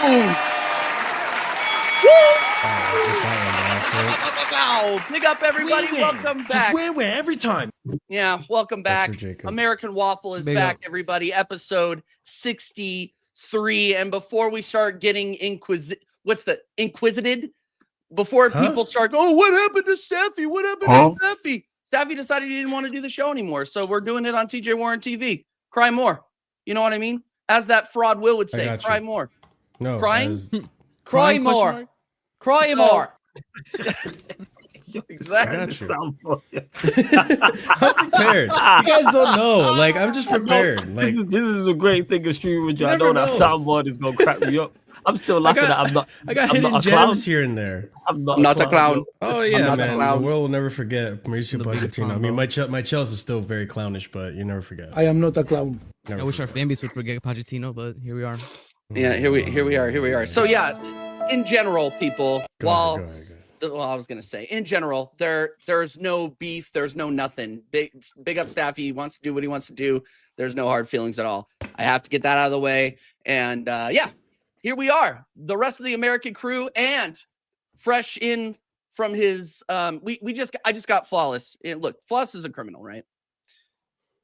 Big up, everybody. Welcome back. Just where every time. Yeah, welcome back. American Waffle is back, everybody. Episode 63. And before we start getting inquisited, before people start, oh, what happened to Steffi? What happened to Steffi? Steffi decided he didn't want to do the show anymore. So we're doing it on TJ Warren TV. Cry more. You know what I mean? As that fraud Will would say, cry more. No. Crying? Cry more. Cry more. Exactly. I'm prepared. You guys don't know. Like, I'm just prepared. Like, this is a great thing of streaming with you. I know that soundboard is gonna crack me up. I'm still laughing at I got hidden gems here and there. I'm not a clown. Oh yeah, man. The world will never forget Mauricio Pochettino. I mean, my Chelsea is still very clownish, but you never forget. I am not a clown. I wish our fan base would forget Pochettino, but here we are. Yeah, here we are. So yeah, in general, people, I was gonna say, in general, there's no beef, there's no nothing. Big up Staffy. He wants to do what he wants to do. There's no hard feelings at all. I have to get that out of the way. And yeah, here we are, the rest of the American crew, and fresh in from his I just got Flawless. And look, Flawless is a criminal, right?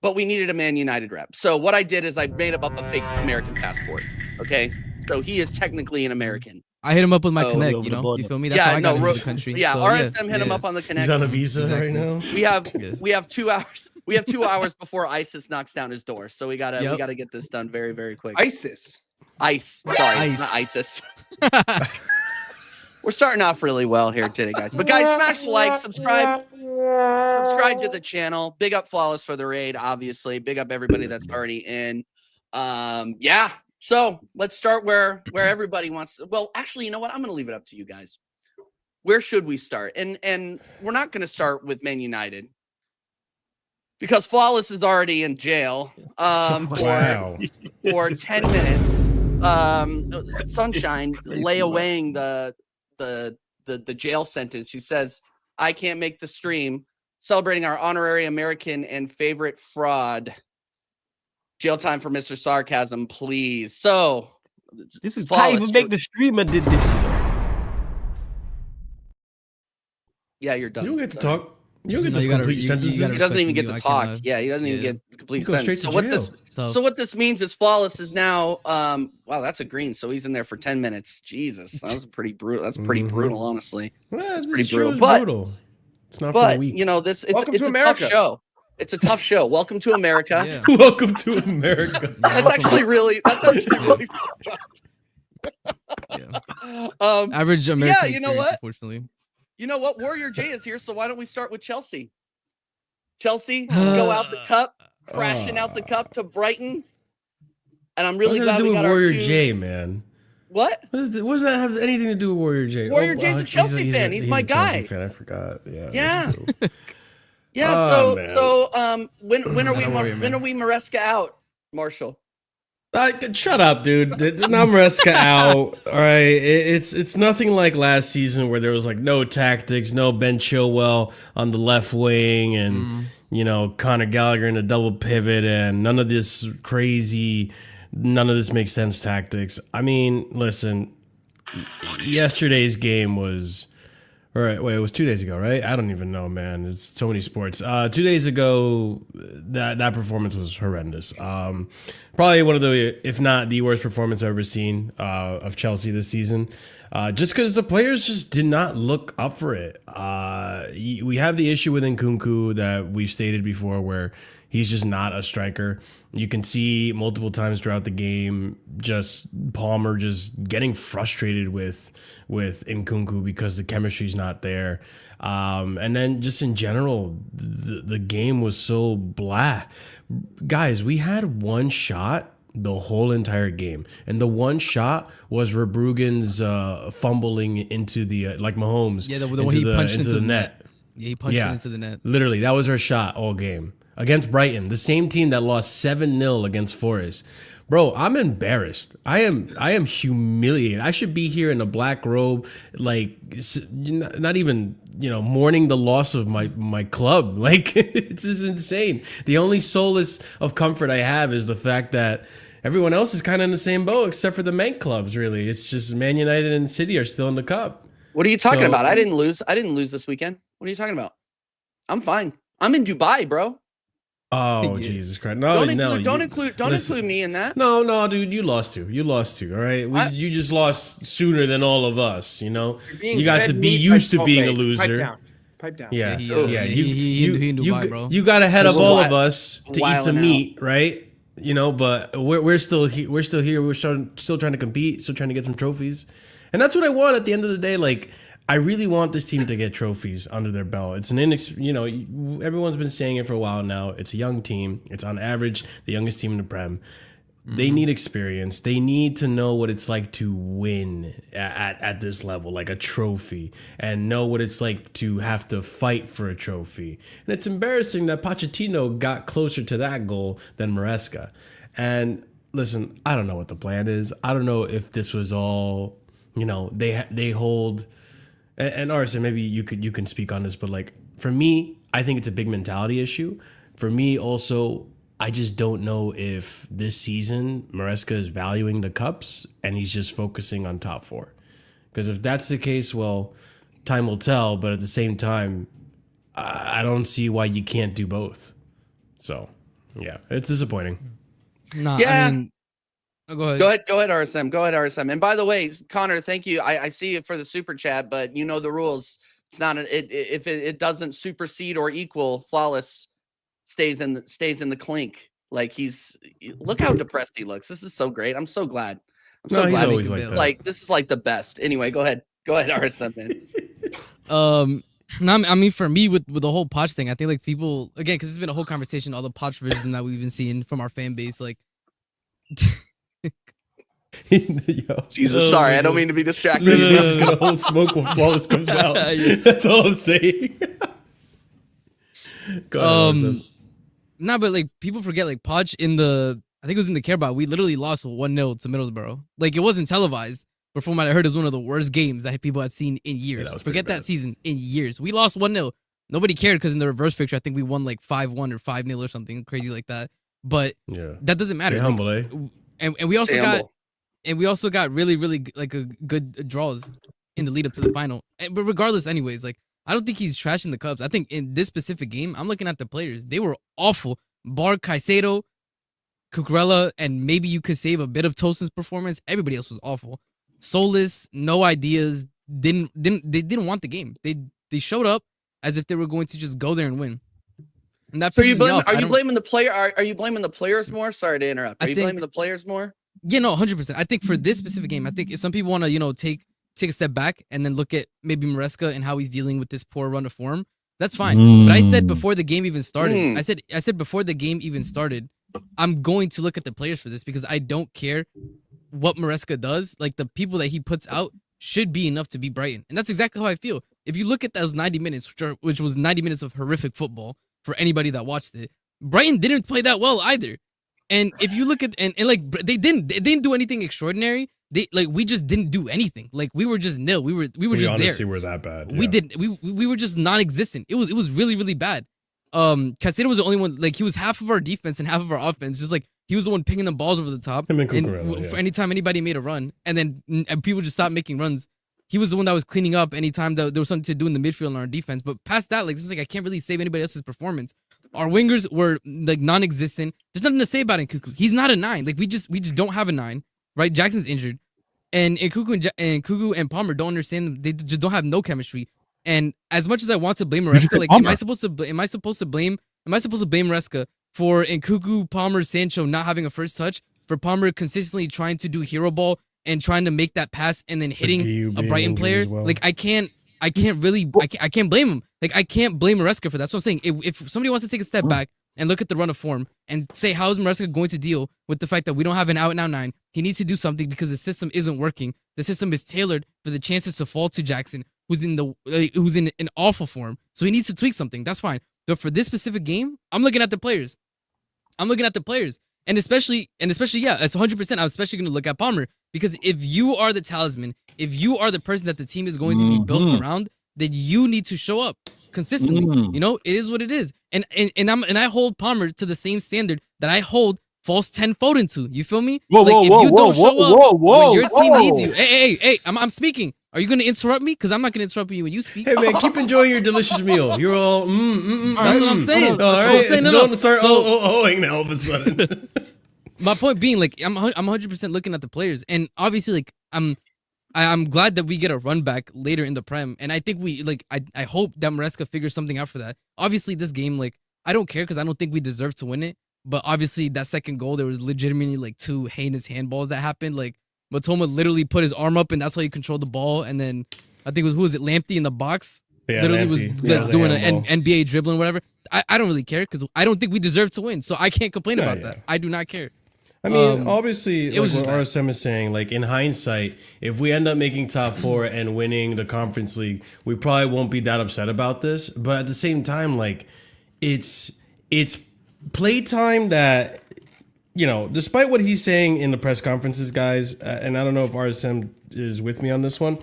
But we needed a Man United rep. So what I did is I made up a fake American passport. Okay, so he is technically an American. I hit him up with my Connect, you know? You feel me? That's how I got into the country. Yeah, so, RSM hit him up on the Connect. He's on a visa right now. We have 2 hours. We have 2 hours before ISIS knocks down his door. So we gotta get this done very, very quick. ISIS. Sorry, not ISIS. We're starting off really well here today, guys. But guys, smash the like, subscribe to the channel. Big up Flawless for the raid, obviously. Big up everybody that's already in. Yeah. So let's start where everybody wants. Well, actually, you know what? I'm going to leave it up to you guys. Where should we start? And we're not going to start with Man United because Flawless is already in jail for 10 minutes. Sunshine layawaying the jail sentence. She says, "I can't make the stream. Celebrating our honorary American and favorite fraud. Jail time for Mr. Sarcasm, please." So this is can't even make the streamer did this. Yeah, you're done. You don't get to talk. You don't get to complete sentences. He doesn't even get to talk. Yeah, he doesn't even get complete sentence. So what this means is Flawless is now wow, that's a green. So he's in there for 10 minutes. Jesus, that was pretty brutal. That's pretty brutal, honestly. That's pretty brutal. But it's not for a week. You know, it's a tough show. It's a tough show. Welcome to America. Yeah. Welcome to America. That's actually really fucked up. Average American yeah, you know what? Unfortunately. You know what? Warrior J is here, so why don't we start with Chelsea? Chelsea go out the cup, crashing out the cup to Brighton. And I'm really glad we got Warrior J, man. What? What does that have anything to do with Warrior J? Warrior J's a Chelsea fan. He's my guy. Chelsea fan. I forgot. Yeah. Yeah. When are we Maresca out, Marshall? Shut up, dude. Not Maresca out. All right, it's nothing like last season where there was like no tactics, no Ben Chilwell on the left wing, and you know Conor Gallagher in a double pivot, and none of this makes sense tactics. I mean, listen, yesterday's game was. All right, wait, it was 2 days ago, right? I don't even know, man. It's so many sports. 2 days ago, that performance was horrendous. Probably one of the, if not the worst performance I've ever seen of Chelsea this season. Just because the players just did not look up for it. We have the issue with Nkunku that we've stated before where he's just not a striker. You can see multiple times throughout the game just Palmer just getting frustrated with Nkunku because the chemistry's not there. And then just in general, the game was so blah. Guys, we had one shot the whole entire game. And the one shot was Verbruggen's fumbling into the, like Mahomes. Yeah, the one he punched into the net. Yeah, he punched it into the net. Literally, that was our shot all game. Against Brighton, the same team that lost 7-0 against Forest. Bro, I'm embarrassed. I am humiliated. I should be here in a black robe, like not even, mourning the loss of my club. Like it's insane. The only solace of comfort I have is the fact that everyone else is kind of in the same boat except for the Manc clubs. Really, it's just Man United and City are still in the cup. What are you talking about? I didn't lose. I didn't lose this weekend. What are you talking about? I'm fine. I'm in Dubai, bro. Oh, Jesus Christ! Don't include me in that. No, dude, you lost to. All right, you just lost sooner than all of us. You know, you got to be used to being a loser. Pipe down. Yeah, He in Dubai, bro. You got ahead of all of us to eat some meat, right? You know, but we're still here. We're still trying to compete, still trying to get some trophies, and that's what I want at the end of the day. Like, I really want this team to get trophies under their belt. It's everyone's been saying it for a while now. It's a young team. It's on average the youngest team in the Prem. They need experience. They need to know what it's like to win at this level, like a trophy, and know what it's like to have to fight for a trophy. And it's embarrassing that Pochettino got closer to that goal than Maresca. And listen, I don't know what the plan is. I don't know if this was all, they hold. And Arson, maybe you can speak on this, but like for me, I think it's a big mentality issue. For me, also, I just don't know if this season Maresca is valuing the cups and he's just focusing on top four. Because if that's the case, well, time will tell. But at the same time, I don't see why you can't do both. So, yeah, it's disappointing. Nah, yeah. I mean, go ahead. Go ahead, RSM. Go ahead, RSM. And by the way, Connor, thank you. I see it for the super chat, but you know the rules. It's not if it doesn't supersede or equal, Flawless stays in the clink. Like look how depressed he looks. This is so great. I'm so glad. He's always like that. Like this is like the best. Anyway, go ahead, RSM, man. No, I mean for me with the whole Poch thing, I think like people again because it's been a whole conversation, all the Poch versions that we've been seeing from our fan base, like. Jesus, sorry, I don't mean to be distracted. No, the whole smoke when Flawless comes out. That's all I'm saying. Nah, but like people forget like Poch I think it was in the Carabao, we literally lost 1-0 to Middlesbrough. Like it wasn't televised, but from what I heard, it was one of the worst games that people had seen in years. Yeah, forget that season in years. We lost 1-0. Nobody cared because in the reverse fixture, I think we won like 5-1 or 5-0 or something crazy like that. But that doesn't matter. Stay humble, eh? And we also got really, really like a good draws in the lead up to the final. But regardless, anyways, like I don't think he's trashing the Cubs. I think in this specific game, I'm looking at the players. They were awful. Bar Caicedo, Cucurella, and maybe you could save a bit of Tosin's performance. Everybody else was awful. Soulless, no ideas. They didn't want the game. They showed up as if they were going to just go there and win. And that so are you blaming the player? Are you blaming the players more? Sorry to interrupt. Are you blaming the players more? Yeah, no, 100%. I think for this specific game, I think if some people want to, take a step back and then look at maybe Maresca and how he's dealing with this poor run of form, that's fine. But I said before the game even started, I said before the game even started, I'm going to look at the players for this because I don't care what Maresca does. Like the people that he puts out should be enough to beat Brighton. And that's exactly how I feel. If you look at those 90 minutes, which was 90 minutes of horrific football for anybody that watched it, Brighton didn't play that well either. And if you look at and like they didn't do anything extraordinary. We just didn't do anything. Like we were just nil. We were just honestly there. We're that bad. Yeah. We were just non-existent. It was really, really bad. Caicedo was the only one. Like he was half of our defense and half of our offense. Just like he was the one picking the balls over the top. Him and Cucurella, for any time anybody made a run, and then people just stopped making runs. He was the one that was cleaning up anytime that there was something to do in the midfield on our defense. But past that, like this is like I can't really save anybody else's performance. Our wingers were like non-existent. There's nothing to say about Nkuku. He's not a 9. Like we just don't have a 9, right? Jackson's injured, and Nkuku and Palmer don't understand. They just don't have no chemistry. And as much as I want to blame Maresca, like am I supposed to blame Maresca for Nkuku, Palmer, Sancho not having a first touch, for Palmer consistently trying to do hero ball and trying to make that pass and then hitting a Brighton player? Well. Like I can't blame him. Like I can't blame Maresca for that. That's what I'm saying. If somebody wants to take a step back and look at the run of form and say how is Maresca going to deal with the fact that we don't have an out and out 9, he needs to do something because the system isn't working. The system is tailored for the chances to fall to Jackson, who's in an awful form. So he needs to tweak something. That's fine. But for this specific game, I'm looking at the players. And especially, yeah, it's 100%. I'm especially going to look at Palmer because if you are the talisman, if you are the person that the team is going to be built around, then you need to show up consistently. You know, it is what it is. And I hold Palmer to the same standard that I hold false 10 Foden to. You feel me? Whoa, like whoa, if whoa, you whoa, don't show whoa, up whoa, when your team whoa. needs you. Hey, I'm speaking. Are you gonna interrupt me? Because I'm not gonna interrupt you when you speak. Hey man, keep enjoying your delicious meal. You're all That's what I'm saying. All That's what I'm right, saying. No, don't start So- oh-ing now all of a sudden. My point being, like, I'm 100% looking at the players, and obviously, like, I'm glad that we get a run back later in the Prem, and I think I hope that Maresca figures something out for that. Obviously, this game, like, I don't care because I don't think we deserve to win it, but obviously that second goal, there was legitimately like 2 heinous handballs that happened. Like, Matoma literally put his arm up, and that's how he controlled the ball, and then I think who was it, Lamptey in the box? Yeah, literally Lamptey. was That was a doing an handball. NBA dribbling, whatever. I don't really care because I don't think we deserve to win, so I can't complain about that. I do not care. I mean, obviously, it was like what just RSM is saying, like in hindsight, if we end up making top 4 and winning the Conference League, we probably won't be that upset about this. But at the same time, like it's playtime that, you know, despite what he's saying in the press conferences, guys, and I don't know if RSM is with me on this one.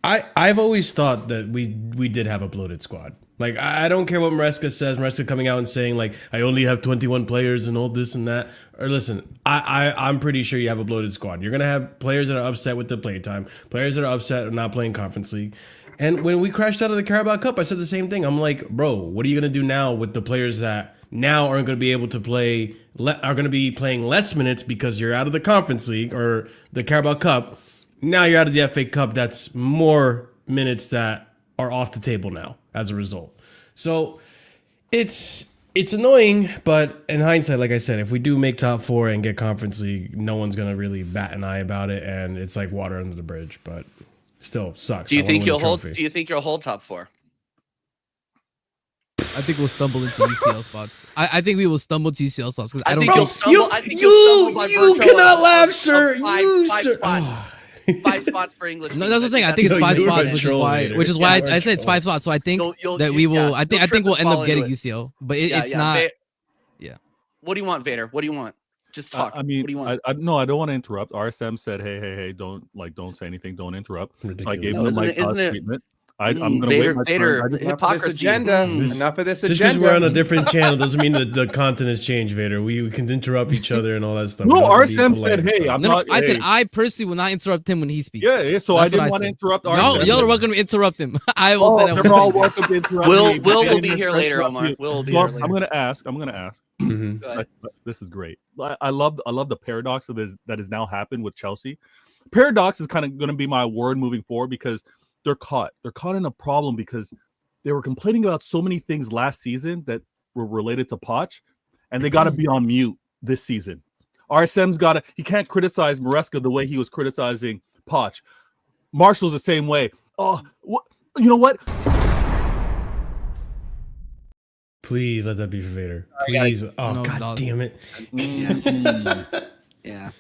I've always thought that we did have a bloated squad. Like, I don't care what Maresca says. Maresca coming out and saying, like, I only have 21 players and all this and that. Or listen, I'm pretty sure you have a bloated squad. You're going to have players that are upset with the playtime, players that are upset of not playing Conference League. And when we crashed out of the Carabao Cup, I said the same thing. I'm like, bro, what are you going to do now with the players that now aren't going to be able to play, are going to be playing less minutes because you're out of the Conference League or the Carabao Cup. Now you're out of the FA Cup. That's more minutes that are off the table now as a result. So it's annoying, but in hindsight, like I said, if we do make top 4 and get Conference League, no one's going to really bat an eye about it, and it's like water under the bridge, but still sucks. Do you think you'll hold top 4? I think we'll stumble into UCL spots. I think we will stumble to UCL spots because I don't think think you'll stumble. You cannot laugh, sir. You, sir. 5 spots for English. No, that's what I'm saying. I think it's 5 you're spots, a which is why I said it's 5 spots. So I think that we will. I think we'll end up getting UCL, but it's not. Yeah. What do you want, Vader? What do you want? Just talk. I mean, what do you want? no, I don't want to interrupt. RSM said, hey, don't say anything, don't interrupt. Ridiculous. So I gave him the mic treatment. I'm gonna Vader, wait my Vader, turn. hypocrisy. Enough of this Just agenda. because we're on a different channel doesn't mean that the content has changed, Vader. We can interrupt each other and all that stuff. No, We don't have to be RSM polite said, and hey, stuff. I'm No, not. I said hey. I personally will not interrupt him when he speaks. Yeah, so I That's what didn't I want to said. interrupt RSM. Y'all are welcome to interrupt him. I will say that. They're all welcome to interrupt me. Will will be here later, Omar. Will be here later. I'm gonna ask. Mhm. Go ahead. This is great. I love the paradox of this that has now happened with Chelsea. Paradox is kind of going to be my word moving forward because they're caught in a problem because they were complaining about so many things last season that were related to Poch, and they got to be on mute this season. RSM's he can't criticize Maresca the way he was criticizing Poch. Marshall's the same way. Oh, you know what? Please let that be for Vader. Please. Oh, No, God dog. damn it. Yeah.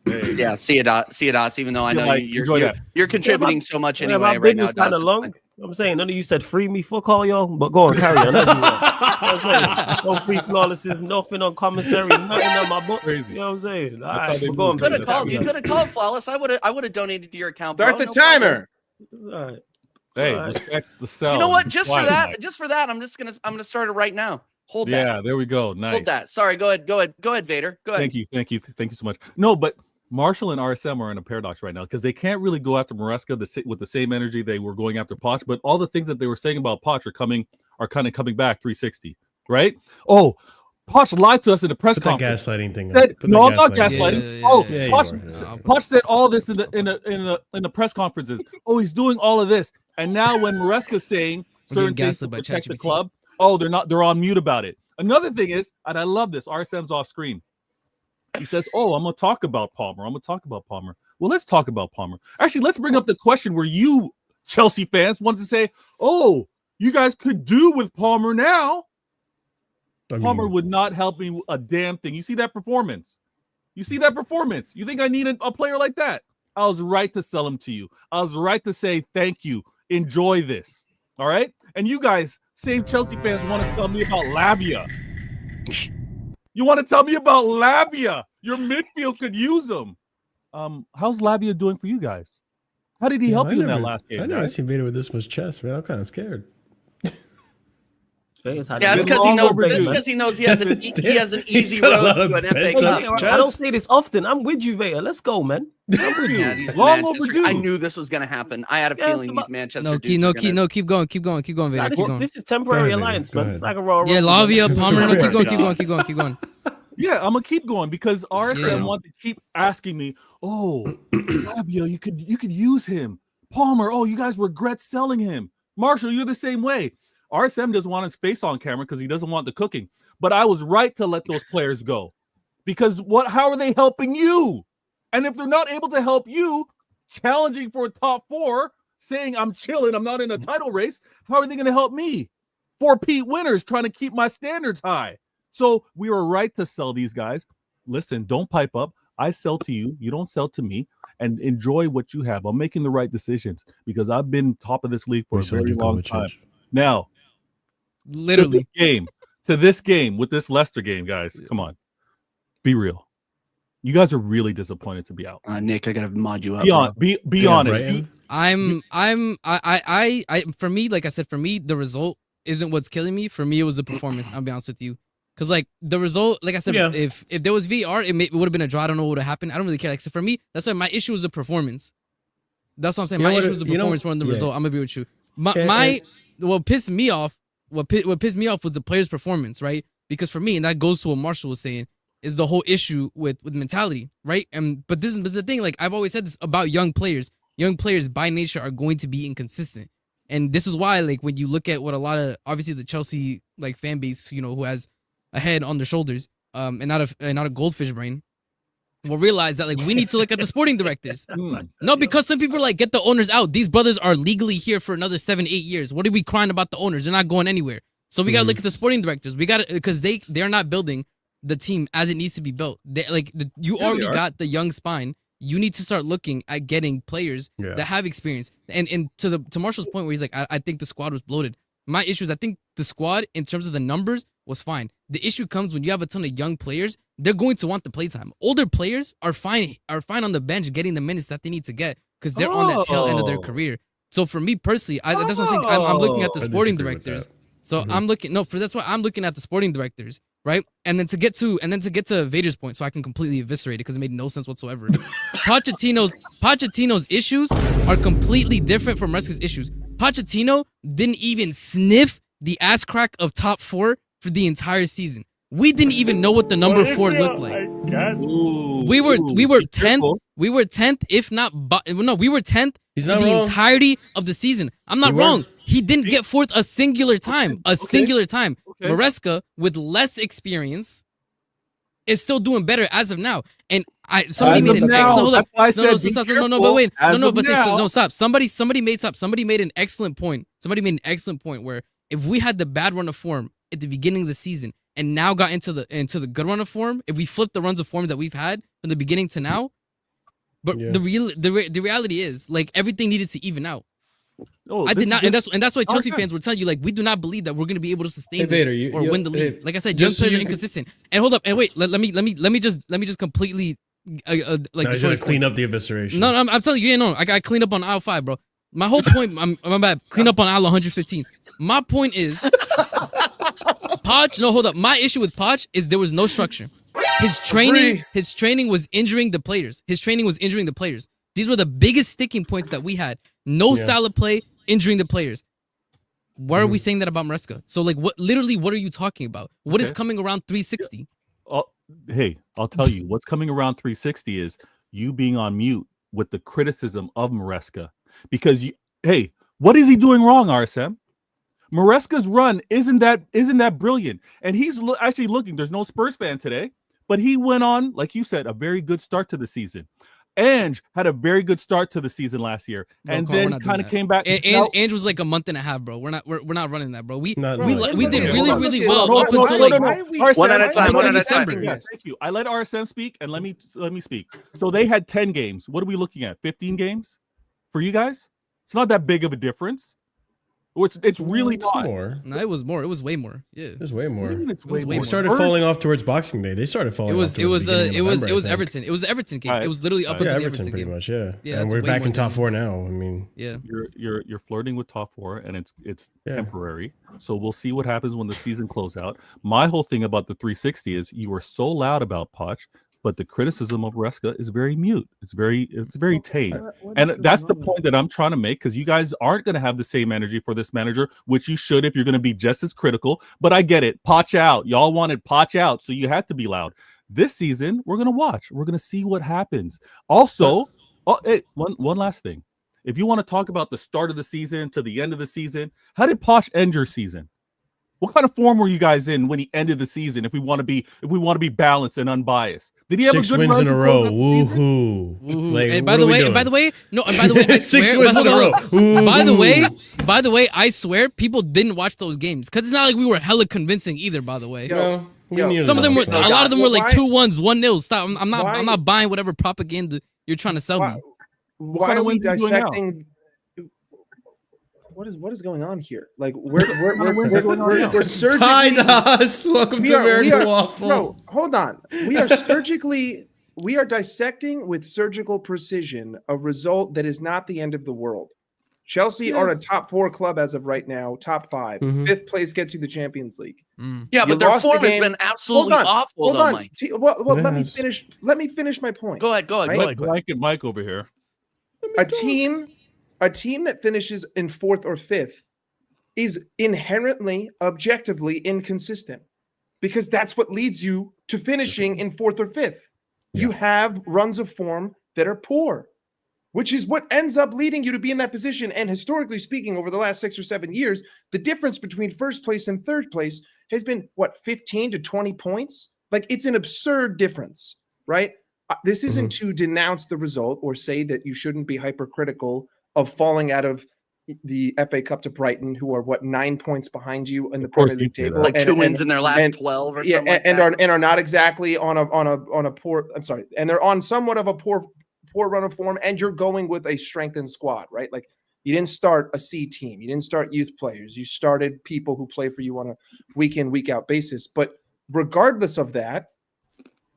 Hey. Yeah. See it, Dos. Even though I know Like, enjoy that. you're contributing so much anyway my right now, business kind Dos. of long. I'm saying none of you said free me. Fuck all y'all, but go on, carry on. That's what I'm saying. No free flawlesses, nothing on commissary, nothing on my books. Crazy. You know what I'm saying? All That's how right, they but go on. move. Could have baby. called. You could have called flawless. I would have donated to your account. Start bro. the No problem. timer. It's all right. Hey, All right. respect the cell. You know what? Just for Quiet, that, I'm gonna start it right now. Hold that. Yeah, there we go. Nice. Hold that. Sorry. Go ahead, Vader. Go ahead. Thank you so much. No, but Marshall and RSM are in a paradox right now because they can't really go after Maresca with the same energy they were going after Poch. But all the things that they were saying about Poch are kind of coming back 360, right? Oh, Poch lied to us in the press Put that conference. gaslighting thing Said, on. Put no, that I'm not gaslighting. gaslighting. Oh, Yeah, you Poch said all this in the press conferences. Oh, he's doing all of this, and now when Maresca's saying certain things to gaslit by protect the ChatGPT. club, oh, they're on mute about it. Another thing is, and I love this, RSM's off screen. He says, oh, I'm going to talk about Palmer. Well, let's talk about Palmer. Actually, let's bring up the question where you, Chelsea fans, wanted to say, oh, you guys could do with Palmer now. Palmer would not help me a damn thing. You see that performance? You think I need a player like that? I was right to sell him to you. I was right to say thank you. Enjoy this. All right? And you guys, same Chelsea fans, want to tell me about Labia. You want to tell me about Labia? Your midfield could use him. How's Labia doing for you guys? How did he help you in that last game? I never seen Vader with this much chest, man. I'm kind of scared. Vegas had Yeah, it's a because he long knows. overdue, It's man. because he knows he has an easy got a road lot to of an FA pent-up Cup. Yeah, I Just- don't say this often. I'm with you, Vega. Let's go, man. I'm with you. Yeah, these Long Manchester. overdue. I knew this was gonna happen. I had a Yeah, feeling it's these about- Manchester No, dudes are gonna... keep going, Vader. Nah, Keep going. this is temporary Vader, alliance, go man. ahead. It's like a Royal Yeah, Rumble, Lavia, man. Palmer. No, Oh keep my going. God. Keep going. Yeah, I'm gonna keep going because RSM Yeah. want to keep asking me, oh, Fabio, you could use him. Palmer, oh, you guys regret selling him. Marshall, you're the same way. RSM doesn't want his face on camera because he doesn't want the cooking. But I was right to let those players go. Because how are they helping you? And if they're not able to help you, challenging for a top 4, saying I'm chilling, I'm not in a title race, how are they going to help me? 4-peat winners trying to keep my standards high. So we were right to sell these guys. Listen, don't pipe up. I sell to you. You don't sell to me. And enjoy what you have. I'm making the right decisions because I've been top of this league for We a sold very your long coach. time. Now, Literally. to this game, with this Leicester game, guys, come on. Be real. You guys are really disappointed to be out. Nick, I gotta mod you up. Be Yeah, honest. Brighton. I for me, like I said, for me, the result isn't what's killing me. For me, it was the performance. I'll be honest with you. Because like the result, like I said, Yeah. if there was VR, it would have been a draw. I don't know what would have happened. I don't really care. Like so for me, that's why my issue was the performance. That's what I'm saying. You know My what issue it- was the you know- performance more than the yeah. result. I'm gonna be with you. And- What pissed me off, what pissed me off was the player's performance, right? Because for me, and that goes to what Marshall was saying, is the whole issue with mentality, right? But the thing, like I've always said this about young players. Young players by nature are going to be inconsistent. And this is why, like, when you look at what a lot of obviously the Chelsea like fan base, you know, who has a head on their shoulders, and not a goldfish brain, will realize that like we need to look at the sporting directors. No, because some people are like, get the owners out. These brothers are legally here for another 7-8 years. What are we crying about the owners? They're not going anywhere. So we gotta look at the sporting directors. We gotta because they're not building the team as it needs to be built. You already got the young spine. You need to start looking at getting players that have experience. And to Marshall's point where he's like, I think the squad was bloated. My issue is I think the squad in terms of the numbers was fine. The issue comes when you have a ton of young players. They're going to want the playtime. Older players are fine on the bench getting the minutes that they need to get because they're on that tail end of their career. So for me personally, that's what I'm saying. I'm looking at the I sporting disagree with directors. that. So that's why I'm looking at the sporting directors, right? And then to get to Vader's point, so I can completely eviscerate it because it made no sense whatsoever. Pochettino's issues are completely different from Maresca's issues. Pochettino didn't even sniff the ass crack of top 4 for the entire season. We didn't even know what the number 4 looked like. We were 10th. We were 10th, if not. We were 10th He's for not the wrong. entirety of the season. I'm not We weren't. wrong. He didn't get 4th a singular time. Singular time. Okay. Maresca, with less experience, is still doing better as of now. And somebody As made of an now, hold up. that's why I said be But careful. wait. As No, of but now. no, stop. Somebody made an excellent point. Somebody made an excellent point where if we had the bad run of form at the beginning of the season and now got into the good run of form, if we flipped the runs of form that we've had from the beginning to now, but Yeah. the reality is like everything needed to even out. Oh, I this did not, is- and that's why Chelsea Okay. fans were telling you like we do not believe that we're going to be able to sustain Hey, this Vader, or win the league. hey, Like I said, young just so players are you can- inconsistent. And hold up, and wait, let me just completely like Now destroy you this gotta point. clean up the evisceration. No, I'm telling you, I got clean up on aisle 5, bro. My whole point, I'm bad. Clean up on aisle 115. My point is, Poch. No, hold up. My issue with Poch is there was no structure. His training was injuring the players. These were the biggest sticking points that we had. No Yeah. solid play, injuring the players. Why are we saying that about Maresca? So, like, what are you talking about? What is Okay. coming around 360? Hey, I'll tell you what's coming around 360 is you being on mute with the criticism of Maresca because what is he doing wrong, RSM? Maresca's run isn't that brilliant, and he's actually looking. There's no Spurs fan today, but he went on, like you said, a very good start to the season. Ange had a very good start to the season last year, Bro, and come on, we're then not doing kind of that. came back. Ange was like a month and a half, bro. We're not running that, bro. We No, we no, we no, did no, really hold on. really Okay, well hold up on, until hold like on, why are we- RSM, One at a time, until one at a December. time. Yeah, thank you. I let RSM speak, and let me speak. So they had 10 games. What are we looking at? 15 games for you guys? It's not that big of a difference. It's really It's not. more. No, it was more. It was way more. Yeah. There's way more. What do you mean it's It was way way They more? more. started Spurs- falling off towards Boxing Day. They started falling off towards the beginning of November, it was I think. Everton. It was the Everton game. Alright. It was literally up Yeah, until the Everton Everton pretty game. much, yeah. Yeah, And that's we're way back more in top than- 4 now. I mean, Yeah. You're flirting with top 4, and it's Yeah. temporary. So we'll see what happens when the season close out. My whole thing about the 360 is you were so loud about Poch, but the criticism of Reska is very mute. It's very tame. And that's the point that I'm trying to make, because you guys aren't going to have the same energy for this manager, which you should if you're going to be just as critical. But I get it. Poch out. Y'all wanted Poch out, so you had to be loud. This season, we're going to watch. We're going to see what happens. Also, one last thing. If you want to talk about the start of the season to the end of the season, how did Poch end your season? What kind of form were you guys in when he ended the season? If we want to be balanced and unbiased, did he have 6 a good wins run in a before row. the season? Woohoo. Woohoo. Like, And what by the are we way, doing? I 6 swear. wins in a row. By the Woohoo. way, I swear people didn't watch those games because it's not like we were hella convincing either. By the way, No, we Yo, needed some of them were, that. a lot of them were like Why- 2-1s, 1-0. Stop. I'm Why- not buying whatever propaganda you're trying to sell me. Why kind of are we wins are you doing now? dissecting? What is going on here? Like kind of wins are going on now? we're Hi, surgically. Nas. Welcome to American Waffle. Bro, hold on. We are dissecting with surgical precision a result that is not the end of the world. Chelsea are a top 4 club as of right now, top 5. Mhm. 5th place gets you the Champions League. Yeah, You but their lost the form has game. been absolutely Hold on, awful, Hold though, on. Mike. Well, It let me has. finish. Let me finish my point. Go ahead. Go ahead. Right? Go ahead. Go ahead. Mike and Mike over here. A team that finishes in 4th or 5th is inherently, objectively inconsistent, because that's what leads you to finishing in 4th or 5th. You have runs of form that are poor, which is what ends up leading you to be in that position. And historically speaking, over the last 6 or 7 years, the difference between 1st place and 3rd place has been 15 to 20 points. Like, it's an absurd difference, right? This isn't to denounce the result or say that you shouldn't be hypercritical of falling out of the FA Cup to Brighton, who are 9 points behind you in the course Premier League you say table, that. Like 2 wins in their last 12 or something like that. are not exactly on a poor. I'm sorry, and they're on somewhat of a poor run of form. And you're going with a strengthened squad, right? Like, you didn't start a C team, you didn't start youth players, you started people who play for you on a week in, week out basis. But regardless of that,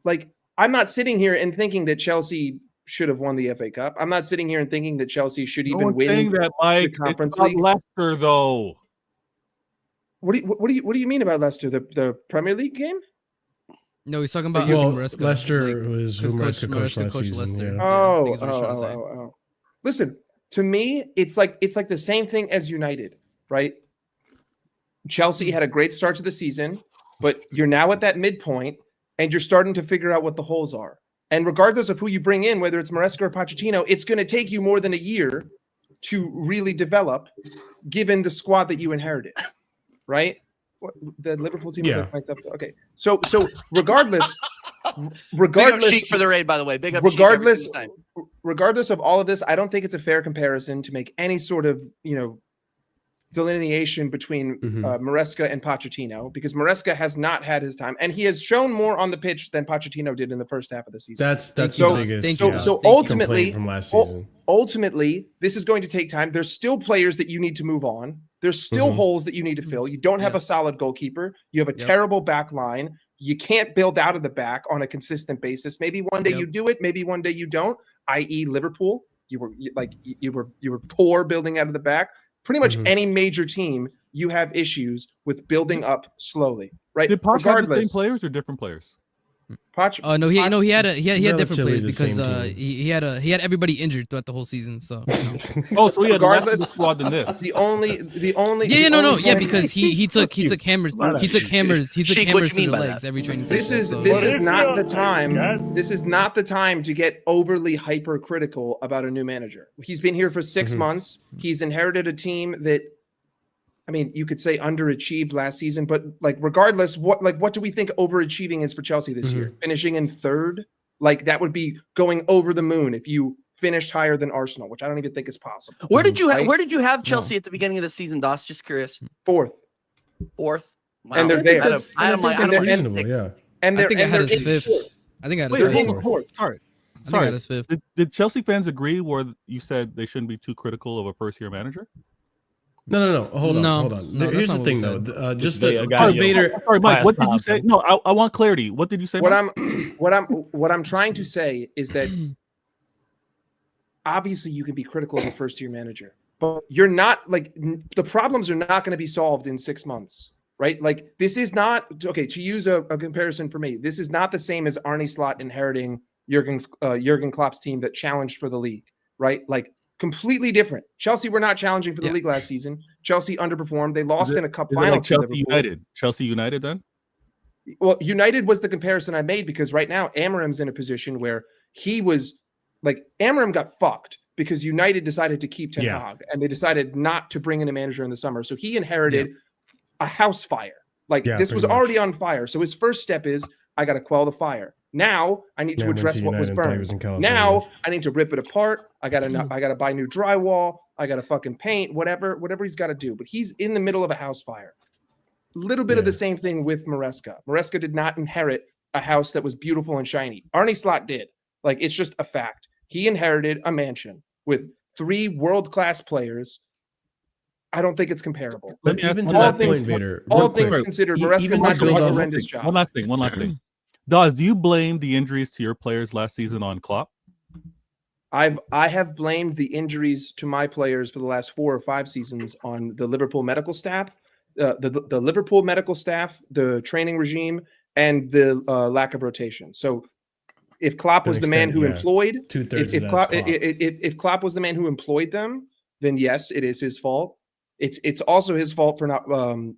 like, I'm not sitting here and thinking that Chelsea should have won the FA Cup. I'm not sitting here and thinking that Chelsea should No even one's win saying that, Mike. the Conference It's about League. Leicester, though. What do you mean about Leicester? The Premier League game? No, he's talking about Well, Maresca. Leicester was who because Maresca coached last coached season. Leicester. Yeah. I think is what he's trying to say. Oh. Listen, to me, it's like the same thing as United, right? Chelsea had a great start to the season, but you're now at that midpoint, and you're starting to figure out what the holes are. And regardless of who you bring in, whether it's Maresca or Pochettino, it's going to take you more than a year to really develop, given the squad that you inherited, right? The Liverpool team. Yeah. Okay. So regardless, Big up Sheik for the raid, by the way. Big up Sheik every single time. regardless of all of this, I don't think it's a fair comparison to make any sort of, delineation between Maresca and Pochettino, because Maresca has not had his time, and he has shown more on the pitch than Pochettino did in the first half of the season. That's So- the biggest thank you, so Thank you. ultimately, complaint from last season. ultimately, this is going to take time. There's still players that you need to move on. There's still holes that you need to fill. You don't have a Yes. solid goalkeeper. You have a terrible back line. You can't build out of the back on a consistent basis. Maybe one day you do it. Maybe one day you don't. I.e., Liverpool. You were poor building out of the back. Pretty much any major team, you have issues with building up slowly, right? Did Poch have the same Regardless, players or different players? Poch, No, he had different Relatively players the because same team. he had everybody injured throughout the whole season. So Oh, so he had less of Regardless- the squad than this. the only because he took hammers to Sheik, the what you mean by legs that? every training session. This is so- this is not the time. This is not the time to get overly hypercritical about a new manager. He's been here for 6 months. He's inherited a team that, I mean, you could say underachieved last season, but like regardless, what do we think overachieving is for Chelsea this year? Finishing in 3rd, like that would be going over the moon if you finished higher than Arsenal, which I don't even think is possible. Where did you Right? where did you have Chelsea at the beginning of the season, Dos? Just curious. 4th, 4th. Wow. And they're I think there. that's I had them that's and- reasonable. sixth. Yeah. and I they're think I and had they're his in fifth. 4th. I think I had his They're fifth. in 4th. Sorry. I think I Sorry. had his fifth. Did Chelsea fans agree where you said they shouldn't be too critical of a first-year manager? No. Hold on. No, Hold on. no, Here's that's the not thing, what we though. said. Just Vader, to, guy, because yo. Vader. Sorry, Mike. Bias What did you Thompson. say? No, I want clarity. What did you say? What Mike? I'm trying to say is that obviously you can be critical of a first year manager, but you're not like the problems are not going to be solved in 6 months, right? Like this is not okay. To use a comparison for me, this is not the same as Arne Slot inheriting Jurgen Klopp's team that challenged for the league, right? Like completely different. Chelsea were not challenging for the league last season. Chelsea underperformed. They lost in a cup Is it final like to Chelsea Liverpool. United? Chelsea United then? Well, United was the comparison I made because right now Amarim's in a position where he was like Amarim got fucked because United decided to keep Ten Hag and they decided not to bring in a manager in the summer. So he inherited a house fire. Like this was already on fire. So his first step is I got to quell the fire. Now I need to address what was burned. Now I need to rip it apart. I got to buy new drywall. I got to fucking paint, whatever he's got to do. But he's in the middle of a house fire. Little bit of the same thing with Maresca. Maresca did not inherit a house that was beautiful and shiny. Arne Slot did. Like, it's just a fact. He inherited a mansion with 3 world-class players. I don't think it's comparable. But even to that point, Vader, all things considered, Maresca did a horrendous job. One last thing. Dawes, do you blame the injuries to your players last season on Klopp? I have blamed the injuries to my players for the last 4 or 5 seasons on the Liverpool medical staff. The Liverpool medical staff, the training regime, and the lack of rotation. So, if Klopp was the man who employed, if Klopp was the man who employed them, then yes, it is his fault. It's also his fault for not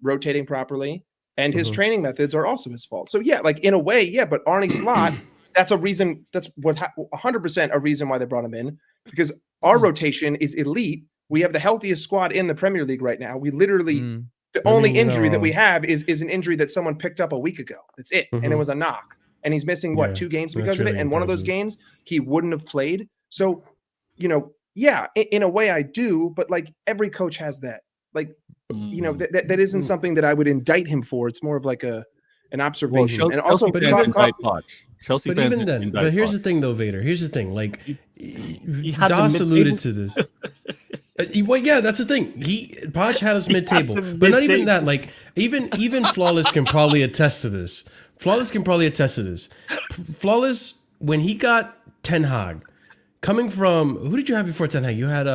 rotating properly, and his training methods are also his fault. So yeah, like in a way, yeah. But Arne Slot, that's a reason. That's what 100% a reason why they brought him in, because our rotation is elite. We have the healthiest squad in the Premier League right now. We literally. The only injury that we have is an injury that someone picked up a week ago. That's it. And it was a knock. And he's missing, 2 games because of it? And one of those games, he wouldn't have played. So, in a way I do, but like every coach has that. Like, that isn't something that I would indict him for. It's more of like an observation. Well, and also, Chelsea but fans even then, but here's the thing, though, Vader. Here's the thing. Like, Doss alluded to this. Well, yeah, that's the thing. Poch had us mid-table, but not even that. Like, even Flawless can probably attest to this. Flawless, when he got Ten Hag, coming from who did you have before Ten Hag? You had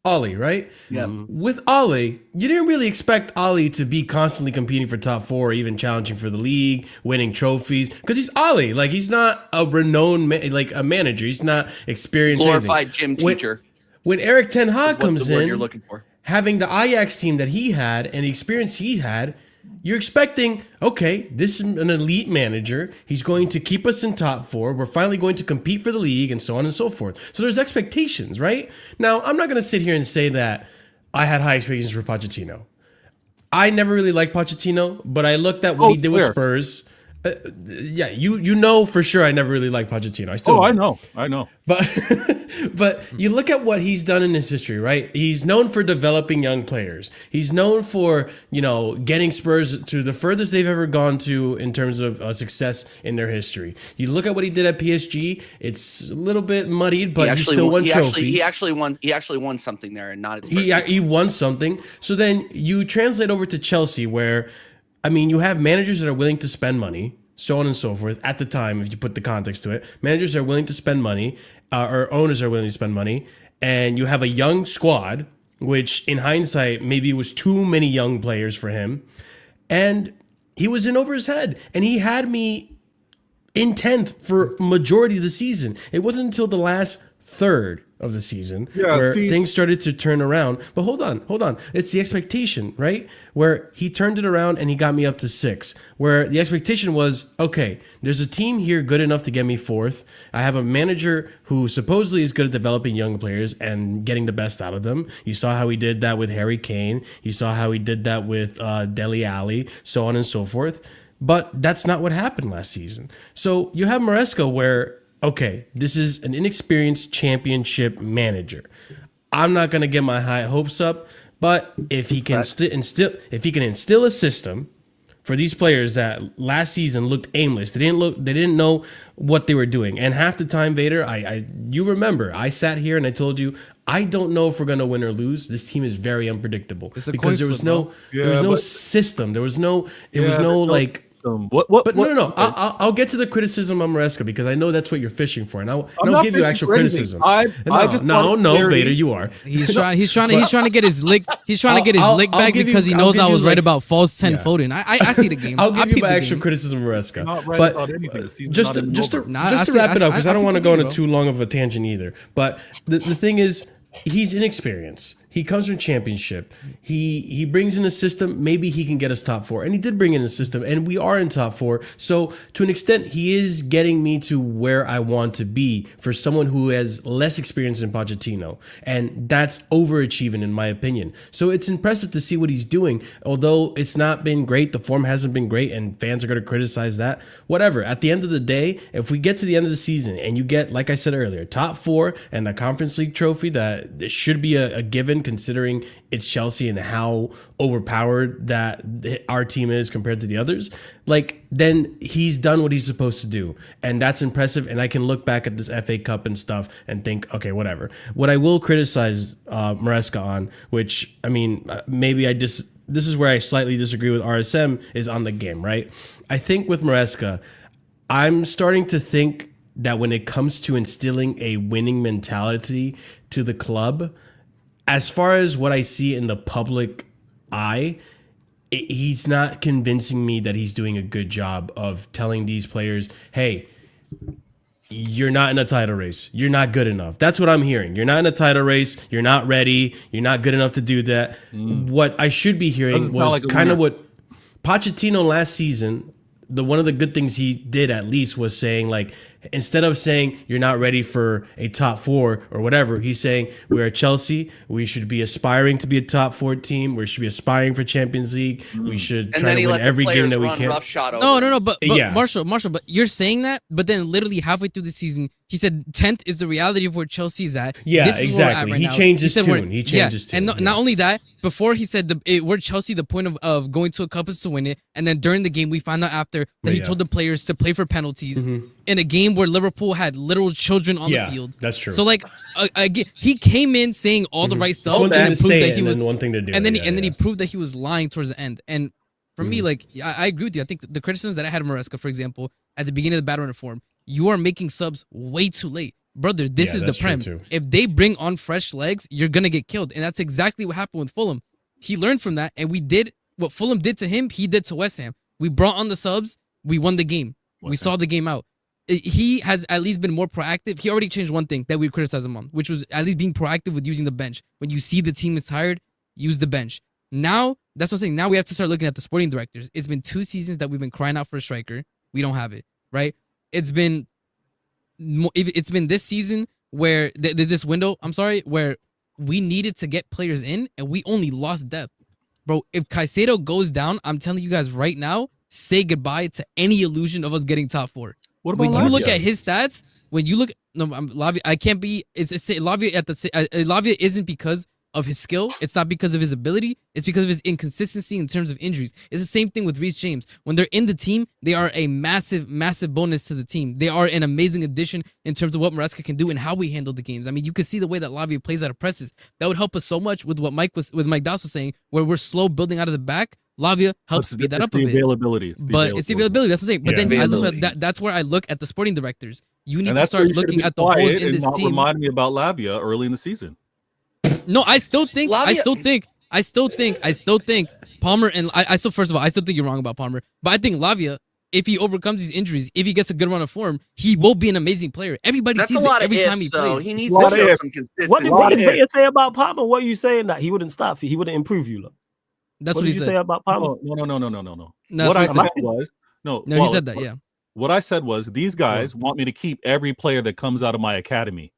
Ole, right? Yeah. With Ole, you didn't really expect Ole to be constantly competing for top 4, or even challenging for the league, winning trophies, because he's Ole. Like, he's not a renowned a manager. He's not experienced. Glorified gym teacher. When Eric Ten Hag comes in, you're looking for. having the Ajax team that he had and the experience he had, you're expecting, okay, this is an elite manager. He's going to keep us in top 4. We're finally going to compete for the league and so on and so forth. So there's expectations, right? Now, I'm not going to sit here and say that I had high expectations for Pochettino. I never really liked Pochettino, but I looked at what he did with Spurs. You know for sure I never really liked Pochettino. I know. But you look at what he's done in his history, right? He's known for developing young players. He's known for, getting Spurs to the furthest they've ever gone to in terms of success in their history. You look at what he did at PSG, it's a little bit muddied, but he still won trophies. He actually won something there, and not at Spurs. He won something. So then you translate over to Chelsea, where you have managers that are willing to spend money, so on and so forth. At the time, if you put the context to it, managers are willing to spend money, or owners are willing to spend money, and you have a young squad, which in hindsight, maybe was too many young players for him. And he was in over his head, and he had me in 10th for majority of the season. It wasn't until the last third of the season where things started to turn around. But hold on. It's the expectation, right? Where he turned it around and he got me up to 6. Where the expectation was, okay, there's a team here good enough to get me 4th. I have a manager who supposedly is good at developing young players and getting the best out of them. You saw how he did that with Harry Kane. You saw how he did that with Dele Alli, so on and so forth. But that's not what happened last season. So you have Maresca where, okay, this is an inexperienced championship manager. I'm not going to get my high hopes up, but if he can instill a system for these players that last season looked aimless. They didn't know what they were doing. And half the time, Vader, you remember, I sat here and I told you, I don't know if we're gonna win or lose. This team is very unpredictable because there was no system. There was no like. But no. I'll get to the criticism of Maresca because I know that's what you're fishing for, and I'll give you actual criticism. No, Vader, you are. He's trying to get his lick. He's trying to get his lick back because he knows I was right about false 10 Foden. I see the game. I'll give you my actual criticism, Maresca. Not right but about anything. just to wrap it up because I don't want to go into too long of a tangent either. But the thing is, he's inexperienced. He comes from championship. He brings in a system. Maybe he can get us top 4. And he did bring in a system, and we are in top 4. So to an extent, he is getting me to where I want to be for someone who has less experience than Pochettino. And that's overachieving in my opinion. So it's impressive to see what he's doing. Although it's not been great, the form hasn't been great, and fans are going to criticize that. Whatever. At the end of the day, if we get to the end of the season and you get, like I said earlier, top 4 and the Conference League trophy, that should be a given considering it's Chelsea and how overpowered that our team is compared to the others, like, then he's done what he's supposed to do. And that's impressive. And I can look back at this FA Cup and stuff and think, okay, whatever. What I will criticize Maresca on, which, I mean, maybe this is where I slightly disagree with RSM, is on the game, right? I think with Maresca, I'm starting to think that when it comes to instilling a winning mentality to the club, as far as what I see in the public eye, he's not convincing me that he's doing a good job of telling these players, hey, you're not in a title race. You're not good enough. That's what I'm hearing. You're not in a title race. You're not ready. You're not good enough to do that. What I should be hearing was kind of what Pochettino last season, one of the good things he did at least was saying, like, instead of saying you're not ready for a top 4 or whatever, he's saying we're at Chelsea. We should be aspiring to be a top 4 team. We should be aspiring for Champions League. We should try to win every game that we can. No. But yeah. Marshall, but you're saying that, but then literally halfway through the season, he said 10th is the reality of where Chelsea is at. Yeah, this is exactly. He changed his tune. He changed his tune. And not only that, before he said we're Chelsea, the point of going to a cup is to win it. And then during the game, we found out after that he told the players to play for penalties in a game where Liverpool had literal children on the field. That's true. So like again, he came in saying all the right stuff, and then proved that he was one thing to do. And then he proved that he was lying towards the end. And for me, like I agree with you. I think the criticisms that I had of Maresca, for example, at the beginning of the battle in form, you are making subs way too late. Brother, this is the Prem. If they bring on fresh legs, you're gonna get killed. And that's exactly what happened with Fulham. He learned from that, and we did what Fulham did to him, he did to West Ham. We brought on the subs, we won the game. We saw the game out. He has at least been more proactive. He already changed one thing that we criticized him on, which was at least being proactive with using the bench. When you see the team is tired, use the bench. Now, that's what I'm saying. Now we have to start looking at the sporting directors. It's been 2 seasons that we've been crying out for a striker. We don't have it, right? It's been this season where this window, where we needed to get players in and we only lost depth. Bro, if Caicedo goes down, I'm telling you guys right now, say goodbye to any illusion of us getting top 4. What about when you look at his stats? When you look, Lavia, I can't be. It's Lavia Lavia isn't because of his skill. It's not because of his ability. It's because of his inconsistency in terms of injuries. It's the same thing with Reece James. When they're in the team, they are a massive bonus to the team. They are an amazing addition in terms of what Maresca can do and how we handle the games. I mean, you can see the way that Lavia plays out of presses. That would help us so much with what Mike Das was saying, where we're slow building out of the back. Lavia helps speed that up a bit. Availability. It's the availability. That's the thing. But then that's where I look at the sporting directors. You need to start looking at the holes in this team. Remind me about Lavia early in the season. No, I still think Palmer and I still, first of all, I still think you're wrong about Palmer. But I think Lavia, if he overcomes these injuries, if he gets a good run of form, he will be an amazing player. Everybody sees it every time he plays. He needs to show some consistency. What did Vaya say about Palmer? What are you saying that he wouldn't start? He wouldn't improve you, look. That's what he said. Say about Palmer? No. What I said was he said that. Yeah. What I said was these guys want me to keep every player that comes out of my academy.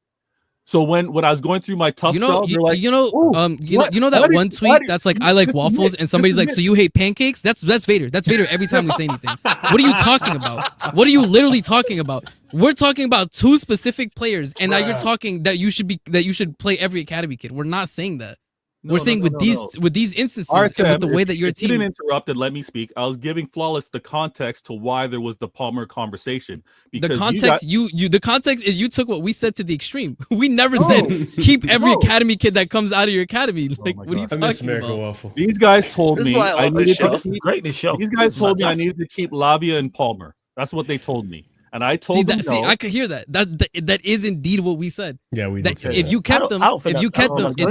So when I was going through my tough spell, they're like, you know that one tweet that's like, I like waffles, and somebody's like, so you hate pancakes? That's Vader. That's Vader every time we say anything. What are you talking about? What are you literally talking about? We're talking about 2 specific players, and now you're talking that you should play every academy kid. We're not saying that. We're saying with these instances and with the way that your you team didn't interrupt and let me speak. I was giving Flawless the context to why there was the Palmer conversation. The context the context is you took what we said to the extreme. We never said keep every academy kid that comes out of your academy. Like what are you talking about? Waffle. These guys told me I needed to great this show. These guys told me I needed to keep Lavia and Palmer. That's what they told me. And I told them no. I could hear that. That is indeed what we said. Yeah, we did. If you kept them, I said if you kept them, the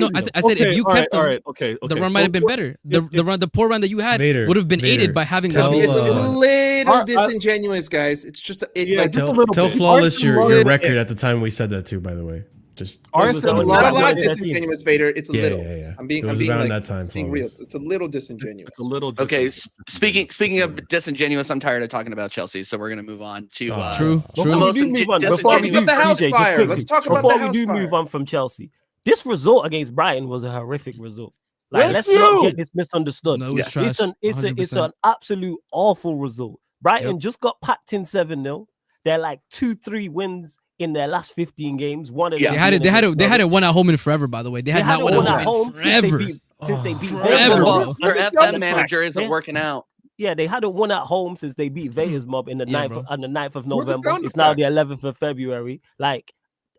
run might have been better. The poor run that you had would have been aided by having. It's a little disingenuous, guys. It's just tell Flawless your record at the time we said that too. By the way, just not a lot disingenuous, Vader. It's a little. Yeah. I'm being around like, that time. Being real. It's a little disingenuous. It's a little. Okay. Speaking of disingenuous, I'm tired of talking about Chelsea, so we're gonna move on to true. Before we move on, let's talk about the house fire. Before we do move on from Chelsea, this result against Brighton was a horrific result. Like, let's not get this misunderstood. No, it's an absolute awful result. Brighton just got packed in 7-0. They're like 2-3 wins in their last 15 games. They hadn't won at home in forever, by the way. They had not won at home forever. Since they beat forever. Their FM manager isn't working out. Yeah, they hadn't won at home since they beat Vegas Mob in the 9th of November. It's now the 11th of February.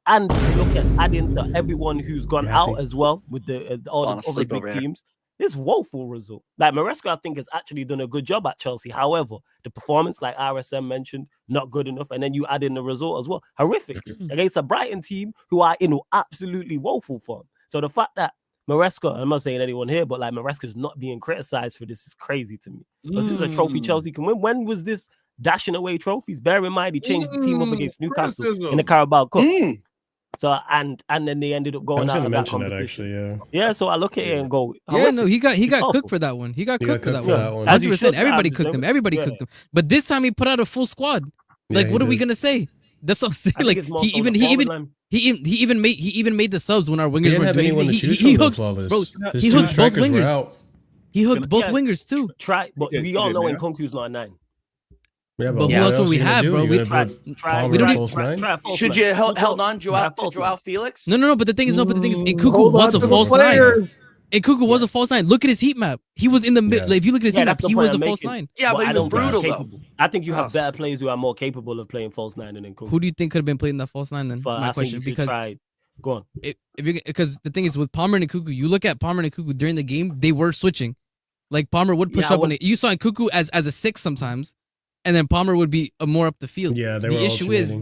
And look at adding to everyone who's gone out as well with all the other big teams. It's woeful result. Like Maresca, I think, has actually done a good job at Chelsea. However, the performance, like RSM mentioned, not good enough. And then you add in the result as well. Horrific against a Brighton team who are in absolutely woeful form. So the fact that Maresca, I'm not saying anyone here, but like Maresca's not being criticized for this is crazy to me. Because this is a trophy Chelsea can win. When was this dashing away trophies? Bear in mind, he changed the team up against Newcastle in the Carabao Cup. So and then they ended up going out of that competition. Yeah. So I look at it and go, he got cooked for that one. He got cooked for that one. 100%. Everybody cooked him. Everybody cooked him. But this time he put out a full squad. Like, what are we gonna say? That's what I'm saying. Like he even made the subs when our wingers were doing. He hooked both wingers. He hooked both wingers too. But we all know Nkunku's not a 9. Yeah, but who else would we have, bro? We try. Should you held on Joao Felix? No. But the thing is, Nkunku was a false 9. Nkunku was a false 9. Look at his heat map. He was in the mid. Like, if you look at his heat map, he was a false 9. Yeah, but he was brutal though. I think you have better players who are more capable of playing false 9 than Nkunku. Who do you think could have been playing that false 9 then? My question, because go on. Because the thing is with Palmer and Nkunku, you look at Palmer and Nkunku during the game, they were switching. Like Palmer would push up on it. You saw Nkunku as a 6 sometimes. And then Palmer would be more up the field. Yeah, the issue is,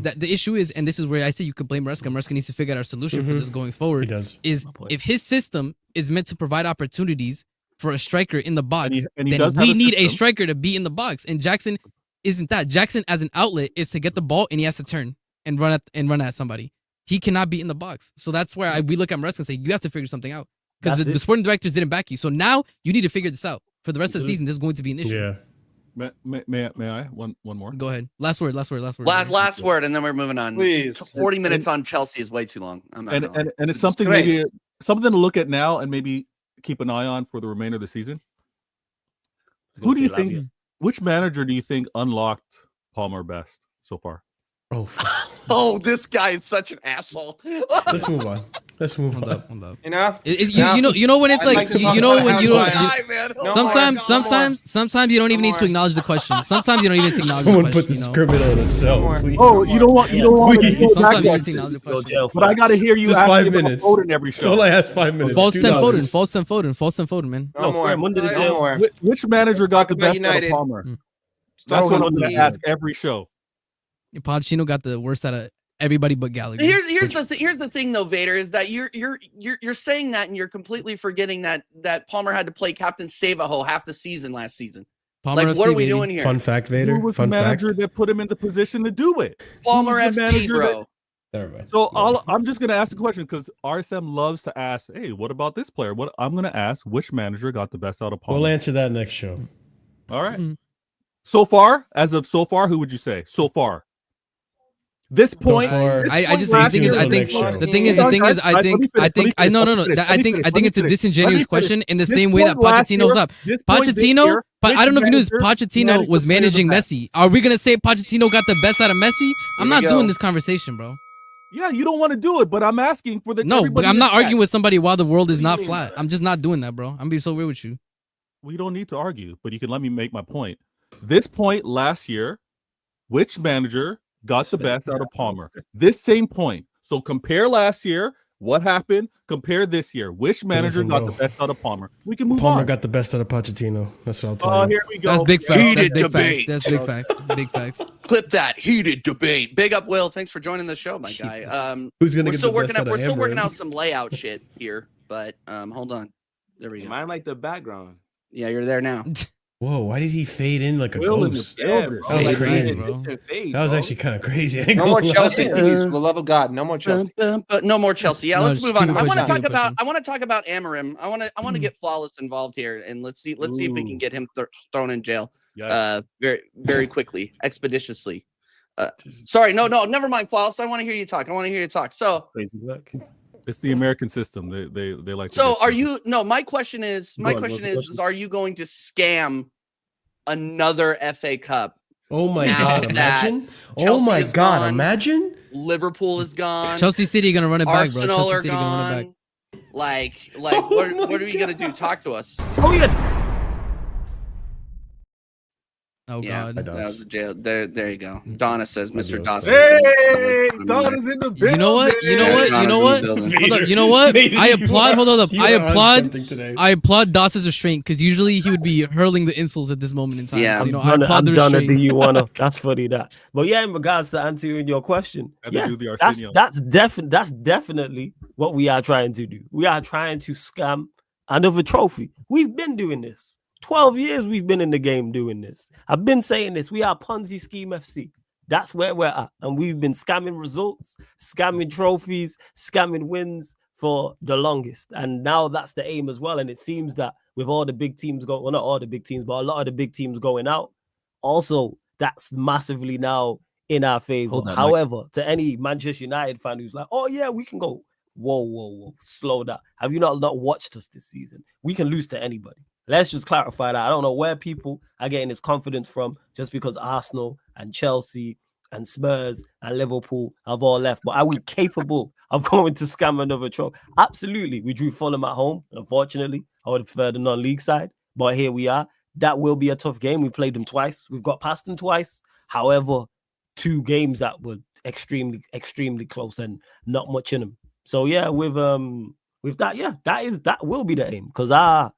and this is where I say you could blame Maresca. Maresca needs to figure out our solution for this going forward. He does. Is if his system is meant to provide opportunities for a striker in the box, then we need a striker to be in the box. And Jackson isn't that. Jackson as an outlet is to get the ball and he has to turn and run at somebody. He cannot be in the box. So that's where we look at Maresca and say you have to figure something out because the sporting directors didn't back you. So now you need to figure this out for the rest of the season. This is going to be an issue. Yeah. May I? One more. Go ahead. Last word, and then we're moving on. Please. 40 minutes on Chelsea is way too long. And it's something maybe something to look at now and maybe keep an eye on for the remainder of the season. Who do you think? Which manager do you think unlocked Palmer best so far? Oh, this guy is such an asshole. Let's move on. Hold up. Enough. You know when it's like you know when you don't. Sometimes you don't even need to acknowledge the question. Sometimes you don't even acknowledge the question. Someone put this criminal in a cell. Oh, you don't want. Sometimes you don't acknowledge the question. But I got to hear you just 5 minutes. Voting every show. That's all I asked. 5 minutes. False and Foden, man. No more. Which manager got the best out of Palmer? That's what I'm going to ask every show. Pochettino got the worst out of everybody but Gallagher. Here's the thing though, Vader, is that you're saying that and you're completely forgetting that Palmer had to play Captain Save-A-Ho half the season last season. Palmer like, FC, what are we baby. doing here? Fun fact, Vader. Who was the manager that put him in the position to do it? Palmer FC, bro. So I'm just going to ask the question because RSM loves to ask, hey, what about this player? What I'm going to ask, which manager got the best out of Palmer? We'll answer that next show. All right. So far, who would you say? So far. This point, I think it's a disingenuous question in the same way that Pochettino's up. Pochettino, but I don't know if you knew this. Pochettino was managing Messi. Are we gonna say Pochettino got the best out of Messi? I'm not doing this conversation, bro. Yeah, you don't want to do it, but I'm asking for the. No, but I'm not arguing with somebody while the world is What not do you mean? flat. I'm just not doing that, bro. I'm being so weird with you. We don't need to argue, but you can let me make my point. This point last year, which manager got the best out of Palmer? This same point. So compare last year, what happened? Compare this year. Which manager got the best out of Palmer? We can move on. Palmer got the best out of Pochettino. That's what I'll tell you. Oh, here we go. That's big facts. Heated That's big debate. facts. That's big facts. Big facts. Clip that heated debate. Big up, Will. Thanks for joining the show, my guy. Who's gonna we're get still the working best out. out We're of still working Amber? out some layout shit here, but hold on. There we go. Mine like the background. Yeah, you're there now. Whoa, why did he fade in like a Will in ghost? the building. That was Hey, crazy. bro. That was actually kind of crazy. I ain't No gonna more lie. Chelsea, please. For the love of God, no more Chelsea. But no more Chelsea. Yeah, No, let's just move keep on. it pushing, keep it pushing. I want to talk about Amarim. I want to get Flawless involved here, and let's see if we can get him thrown in jail. Yikes. Very quickly, expeditiously. Sorry, no, never mind, Flawless. I want to hear you talk. So, It's the American system. They like. so are you? No, my question is, are you going to scam another FA Cup? Oh my Now God! that Imagine! Oh Chelsea my is God! gone, Imagine! Liverpool is gone. Chelsea City gonna run it back, bro. Arsenal Chelsea are City gonna run it back. gone. Like, what are we gonna do? Talk to us. Oh yeah. Oh Yeah, God. that was a jail. There you go. Donna says, Mr. Adios. Dawson. Hey, Donna's in the building. You know what? You know Yeah, what? You Donna's know in what? the building. Hold up. You know what? I applaud. Hold up. You I are on applaud. something today. I applaud Dawson's restraint because usually he would be hurling the insults at this moment in time. Yeah. So, you know, I I'm applaud the done. Do restraint. you wanna? That's funny that. But yeah, in regards to answering your question, Had to yeah, do the that's Arsenio. that's definitely what we are trying to do. We are trying to scam another trophy. We've been doing this. 12 years we've been in the game doing this. I've been saying this. We are Ponzi Scheme FC. That's where we're at. And we've been scamming results, scamming trophies, scamming wins for the longest. And now that's the aim as well. And it seems that with all the big teams going, well, not all the big teams, but a lot of the big teams going out, also that's massively now in our favor. Hold on, However, to any Manchester United fan who's like, oh yeah, we can go. Whoa, slow down. Have you not watched us this season? We can lose to anybody. Let's just clarify that. I don't know where people are getting this confidence from just because Arsenal and Chelsea and Spurs and Liverpool have all left. But are we capable of going to scam another trophy? Absolutely. We drew Fulham at home. Unfortunately, I would prefer the non-league side. But here we are. That will be a tough game. We played them twice. We've got past them twice. However, 2 games that were extremely, extremely close and not much in them. So yeah, with that, yeah, that will be the aim because our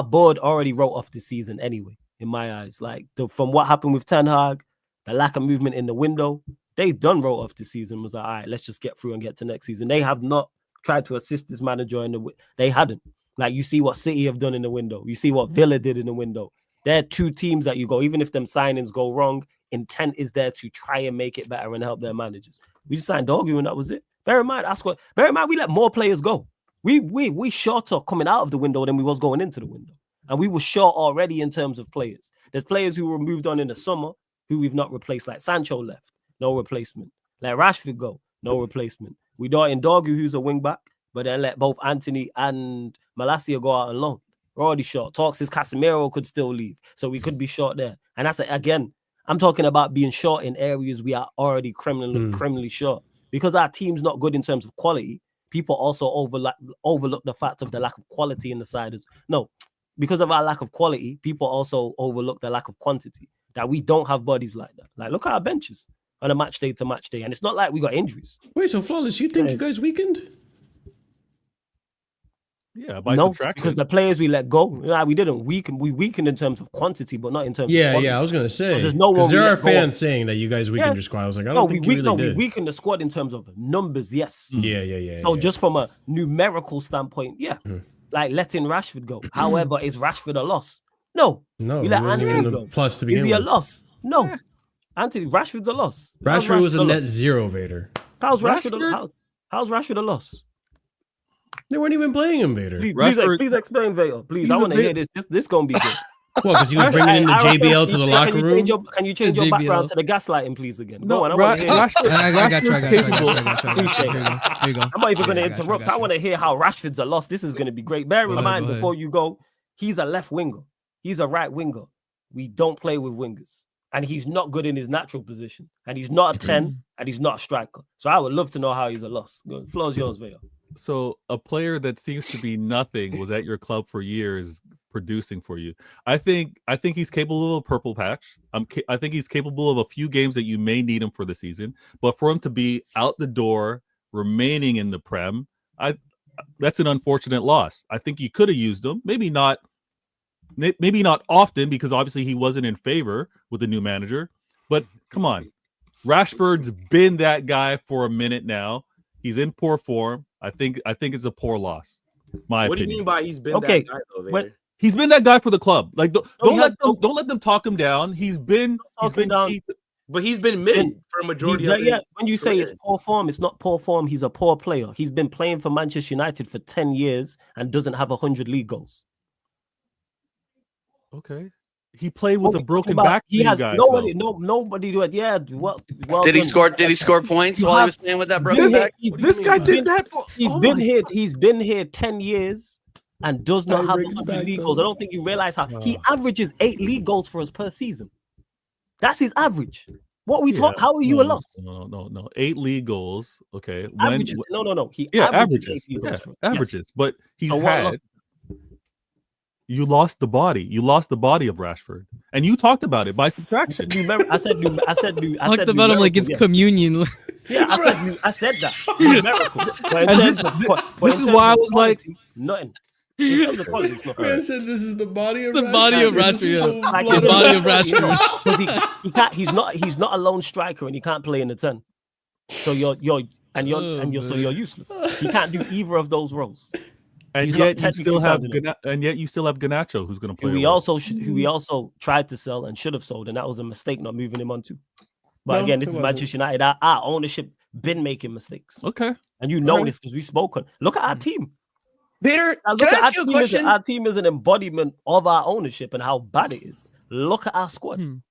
board already wrote off the season anyway, in my eyes. Like from what happened with Ten Hag, the lack of movement in the window, they done wrote off the season. Was like, all right, let's just get through and get to next season. They have not tried to assist this manager they hadn't. Like you see what City have done in the window. You see what Villa did in the window. They're 2 teams that you go, even if them signings go wrong, intent is there to try and make it better and help their managers. We just signed Dorgu and that was it. Bear in mind, we let more players go. We shorter coming out of the window than we was going into the window. And we were short already in terms of players. There's players who were moved on in the summer who we've not replaced. Like Sancho left, no replacement. Let Rashford go, no replacement. We brought in Dorgu, who's a wing back, but then let both Anthony and Malacia go out on loan. We're already short. Talks says Casemiro could still leave. So we could be short there. And that's again, I'm talking about being short in areas we are already criminally short. Because our team's not good in terms of quality, people also overlook the fact of the lack of quality in the side. No, because of our lack of quality, people also overlook the lack of quantity. That we don't have bodies like that. Like, look at our benches on a match day to match day. And it's not like we got injuries. Wait, so Flawless, you think you guys weakened? Yeah, by no, subtraction. because the players we let go, like, we didn't weaken. We weakened in terms of quantity, but not in terms of quality. Yeah, I was gonna say there's no one because there we are let go fans of. saying that you guys weakened your squad. I was like, I No, don't think you really did. we weakened the squad in terms of numbers, yes. Yeah. So just from a numerical standpoint, yeah, like letting Rashford go. However, is Rashford a loss? No. No, You let he wasn't Anthony even go. a plus to Is begin he a with. loss? No. Anthony, Rashford's a loss. How's Rashford was a loss? net zero Vader. How's Rashford a loss? They weren't even playing him, Vader. Please explain, Vader. Please, I want to hear this. This gonna be good. Well, because he was bringing in the JBL to the locker room. Can you change your JBL. background to the gaslighting, please, again? No, Go on, I want to hear this. I got you. Appreciate it. There you go. I'm not even going to I got you, interrupt. I got I you. want to hear how Rashford's a loss. This is going to be great. Bear in Go mind ahead. before you go, he's a left winger. He's a right winger. We don't play with wingers. and he's not good in his natural position, and he's not a 10, and he's not a striker. So I would love to know how he's a loss. Floor's yours, Veo. So a player that seems to be nothing was at your club for years, producing for you. I think he's capable of a purple patch. I think he's capable of a few games that you may need him for the season, but for him to be out the door, remaining in the Prem, that's an unfortunate loss. I think you could have used him, maybe not often, because obviously he wasn't in favor with the new manager. But come on, Rashford's been that guy for a minute now. He's in poor form. I think it's a poor loss. My what opinion. do you mean by he's been that guy though? He's been that guy for the club. Like don't let them talk him down. He's been key. But he's been mid for a majority of his when you say it's poor form, it's not poor form. He's a poor player. He's been playing for Manchester United for 10 years and doesn't have 100 league goals. Okay. He played with a broken back. He has nobody do it. Yeah, well did he score? Did he score points while he was playing with that broken back? This guy did that. He's been here 10 years and does not have 100 league goals. I don't think you realize how he averages 8 league goals for us per season. That's his average. What we talk? How are you a loss? No. 8 league goals. Okay. Averages. No. He averages. Averages. But he's had. You lost the body. You lost the body of Rashford, and you talked about it by subtraction. I said talked about him like it's communion. Yeah, I said that. Numerical. This is why I was like, nothing. Man said this is the body of Rashford. Body of Rashford. The body of Rashford. He's not a lone striker, and he can't play in the 10. So you're useless. He can't do either of those roles. And yet you still have Garnacho, who's going to play. Who we also tried to sell and should have sold, and that was a mistake not moving him on to. But again, this is Manchester United. Our ownership been making mistakes. Okay, and you know this because we spoke on. Look at our team. Peter, can I ask you a question? Our team is an embodiment of our ownership and how bad it is. Look at our squad.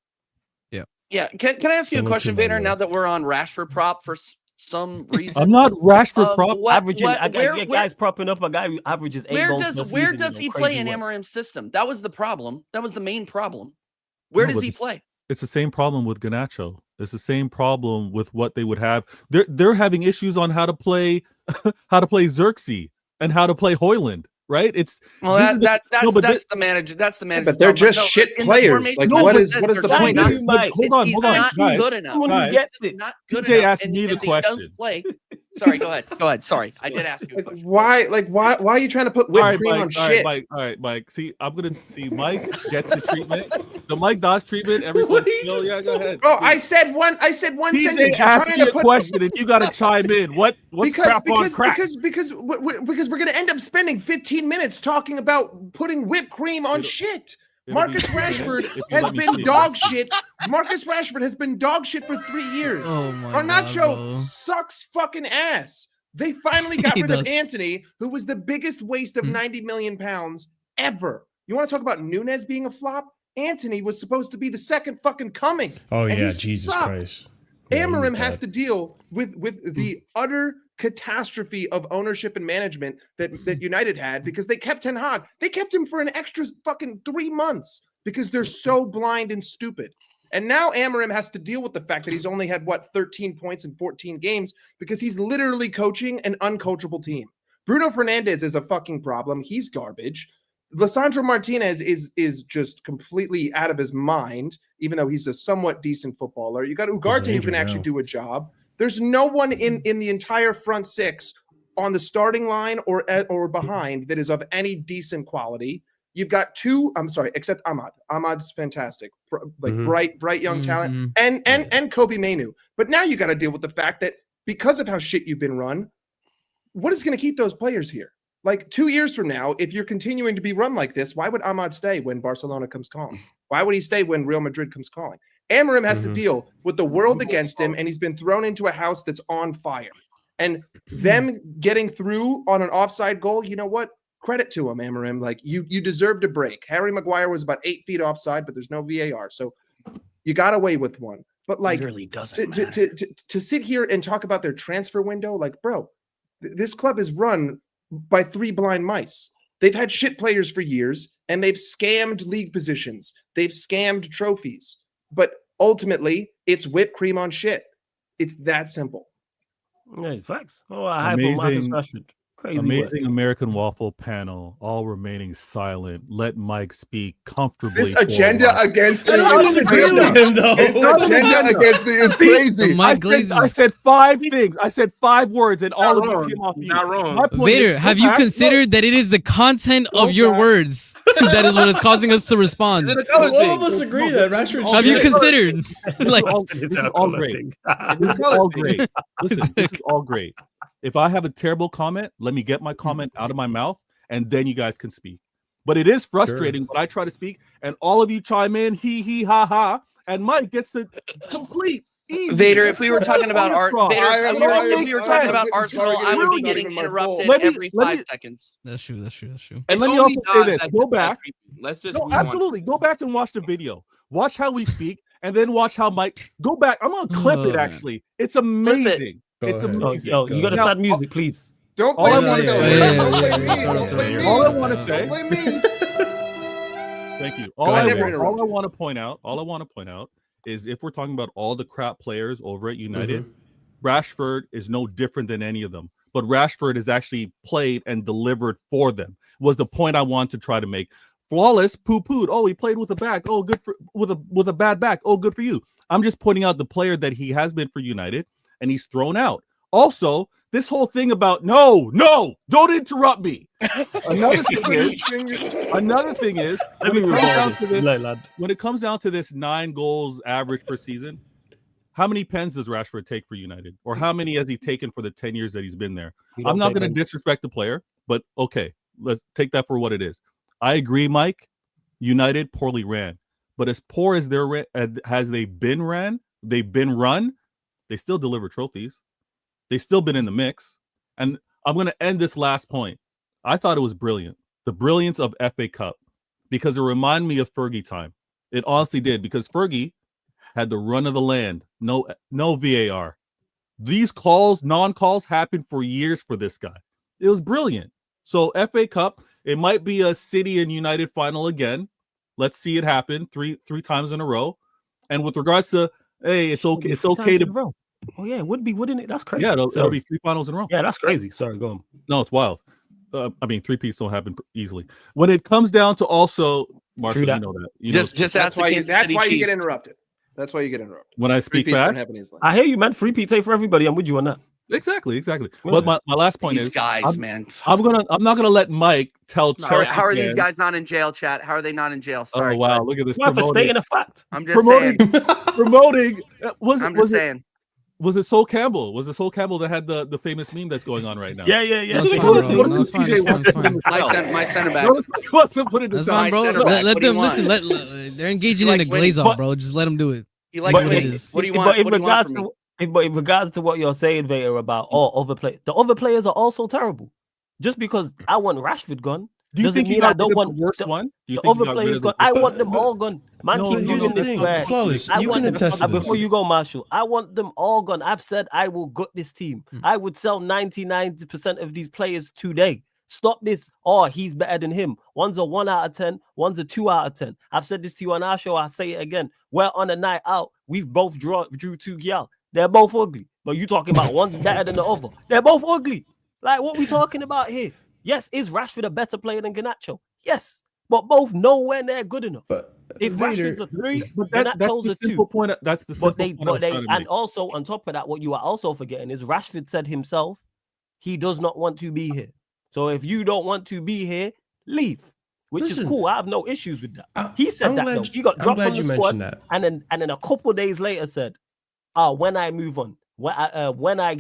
Yeah. Can I ask you a question, Vader? Now that we're on Rashford prop for some reason, I'm not Rashford prop. Averaging. Guys propping up a guy who averages 8 goals. Where does he play in Amarim's system? That was the problem. That was the main problem. Where does he play? It's the same problem with Garnacho. It's the same problem with what they would have. They're having issues on how to play Xerxes and how to play Hoyland. Right? That's the manager. That's the manager. But they're just shit players. Like what is the point? Hold on, not guys. Good enough. Not good TJ enough. asked me the question. Sorry, go ahead. Sorry, I did ask you a question. Why are you trying to put whipped cream on shit? All right, Mike. See, I'm gonna see Mike gets the treatment. The Mike Dodge treatment. Everybody, yeah, go ahead. Bro, I said one sentence. TJ asked me a question, and you got to chime in. What's crap on crack? Because we're gonna end up spending 15 minutes talking about putting whipped cream on shit. Marcus Rashford has been dog shit. Marcus Rashford has been dog shit for 3 years. Oh my Garnacho sucks fucking ass. They finally got rid of Antony, who was the biggest waste of 90 million pounds ever. You want to talk about Nunes being a flop? Antony was supposed to be the second fucking coming. Oh yeah, Jesus Christ. Amarim has to deal with the utter catastrophe of ownership and management that United had because they kept Ten Hag. They kept him for an extra fucking 3 months because they're so blind and stupid. And now Amarim has to deal with the fact that he's only had 13 points in 14 games because he's literally coaching an uncoachable team. Bruno Fernandes is a fucking problem. He's garbage. Lisandro Martinez is just completely out of his mind, even though he's a somewhat decent footballer. You got Ugarte who can actually do a job. There's no one in the entire front six on the starting line or behind that is of any decent quality. You've got except Ahmad. Ahmad's fantastic, bright young talent, and Kobe Mainu. But now you got to deal with the fact that because of how shit you've been run, what is going to keep those players here? Like 2 years from now, if you're continuing to be run like this, why would Ahmad stay when Barcelona comes calling? Why would he stay when Real Madrid comes calling? Amarim has to deal with the world against him, and he's been thrown into a house that's on fire. And them getting through on an offside goal, you know what? Credit to him, Amarim. Like you deserved a break. Harry Maguire was about 8 feet offside, but there's no VAR, so you got away with one. But like, really doesn't to sit here and talk about their transfer window, like, bro, this club is run by 3 blind mice. They've had shit players for years, and they've scammed league positions. They've scammed trophies. But ultimately it's whipped cream on shit. It's that simple. Yeah, facts. Oh, I hype on Marcus Rashford. Crazy amazing work. American Waffle panel, all remaining silent. Let Mike speak comfortably. This agenda against me is disagree with crazy. him, though. This agenda against me is crazy. I said 5 things. I said 5 words, and all of you came off mute. Not wrong. Vader, have you considered that it is the content of your words that is what is causing us to respond? All of us agree that Rashford. Have you considered? Like, this is all great. This is all great. Listen, this is all great. If I have a terrible comment, let me get my comment out of my mouth, and then you guys can speak. But it is frustrating when I try to speak, and all of you chime in, he, ha, ha, and Mike gets to complete. Easy. Vader, if we were talking about Arsenal, I would be getting interrupted every 5 seconds. That's true. And let me also say this: go back. Let's just absolutely go back and watch the video. Watch how we speak, and then watch how Mike. Go back. I'm gonna clip it. Actually, it's amazing. It's amazing. Yo, you gotta start music, please. Don't play me, though. Don't play me. Don't play me. All I want to say. Don't play me. Thank you. All I want to point out is if we're talking about all the crap players over at United, Rashford is no different than any of them. But Rashford has actually played and delivered for them. Was the point I want to try to make. Flawless, poo-pooed. Oh, he played with a back. Oh, good for with a bad back. Oh, good for you. I'm just pointing out the player that he has been for United, and he's thrown out. Also, this whole thing about no, don't interrupt me. Another thing is when it comes down to this 9 goals average per season, how many pens does Rashford take for United? Or how many has he taken for the 10 years that he's been there? I'm not going to disrespect the player, but okay, let's take that for what it is. I agree, Mike. United poorly ran. But as poor as they've been run, they still deliver trophies. They've still been in the mix. And I'm going to end this last point. I thought it was brilliant. The brilliance of FA Cup. Because it reminded me of Fergie time. It honestly did. Because Fergie had the run of the land. No VAR. These non-calls happened for years for this guy. It was brilliant. So FA Cup, it might be a City and United final again. Let's see it happen three times in a row. And with regards to, hey, it's okay to... Oh yeah, it would be, wouldn't it? That's crazy. Yeah, it'll be 3 finals in a row. Yeah, that's crazy. Sorry, go on. No, it's wild. 3-peats don't happen easily. When it comes down to also, Marshall, you know that. That's why you get interrupted. That's why you get interrupted. When I speak back, I hear you, man. 3-peats for everybody. I'm with you on that. Exactly. But my last point is, guys, man. I'm not gonna let Mike tell Chelsea. How are these guys not in jail, chat? How are they not in jail? Sorry. Oh wow, look at this. For stating a fact. I'm just saying. Promoting. I'm just saying. Was it Sol Campbell? Was it Sol Campbell that had the famous meme that's going on right now? Yeah. My center back. What's up? Put it aside, bro. Let them listen. They're engaging in a glaze off, bro. Just let them do it. You like what it is. What do you want? But in regards to what you're saying, Vader, about all other players, the other players are also terrible. Just because I want Rashford gone, do you think he got the worst one? The other players gone. I want them all gone. Man, keep doing this. Flawless. You can attest to this. Before you go, Marshall, I want them all gone. I've said I will gut this team. I would sell 99% of these players today. Stop this. Oh, he's better than him. One's a 1 out of 10. One's a 2 out of 10. I've said this to you on our show. I'll say it again. We're on a night out. We've both drew 2 gal. They're both ugly. But you talking about one's better than the other. They're both ugly. Like, what we talking about here? Yes, is Rashford a better player than Garnacho? Yes. But both nowhere near good enough. But if Rashford's a 3, Garnacho's a 2. That's the simple point. And also, on top of that, what you are also forgetting is Rashford said himself, he does not want to be here. So if you don't want to be here, leave. Which is cool. I have no issues with that. He said that though. He got dropped from the squad, and then a couple days later said, when I move on, when I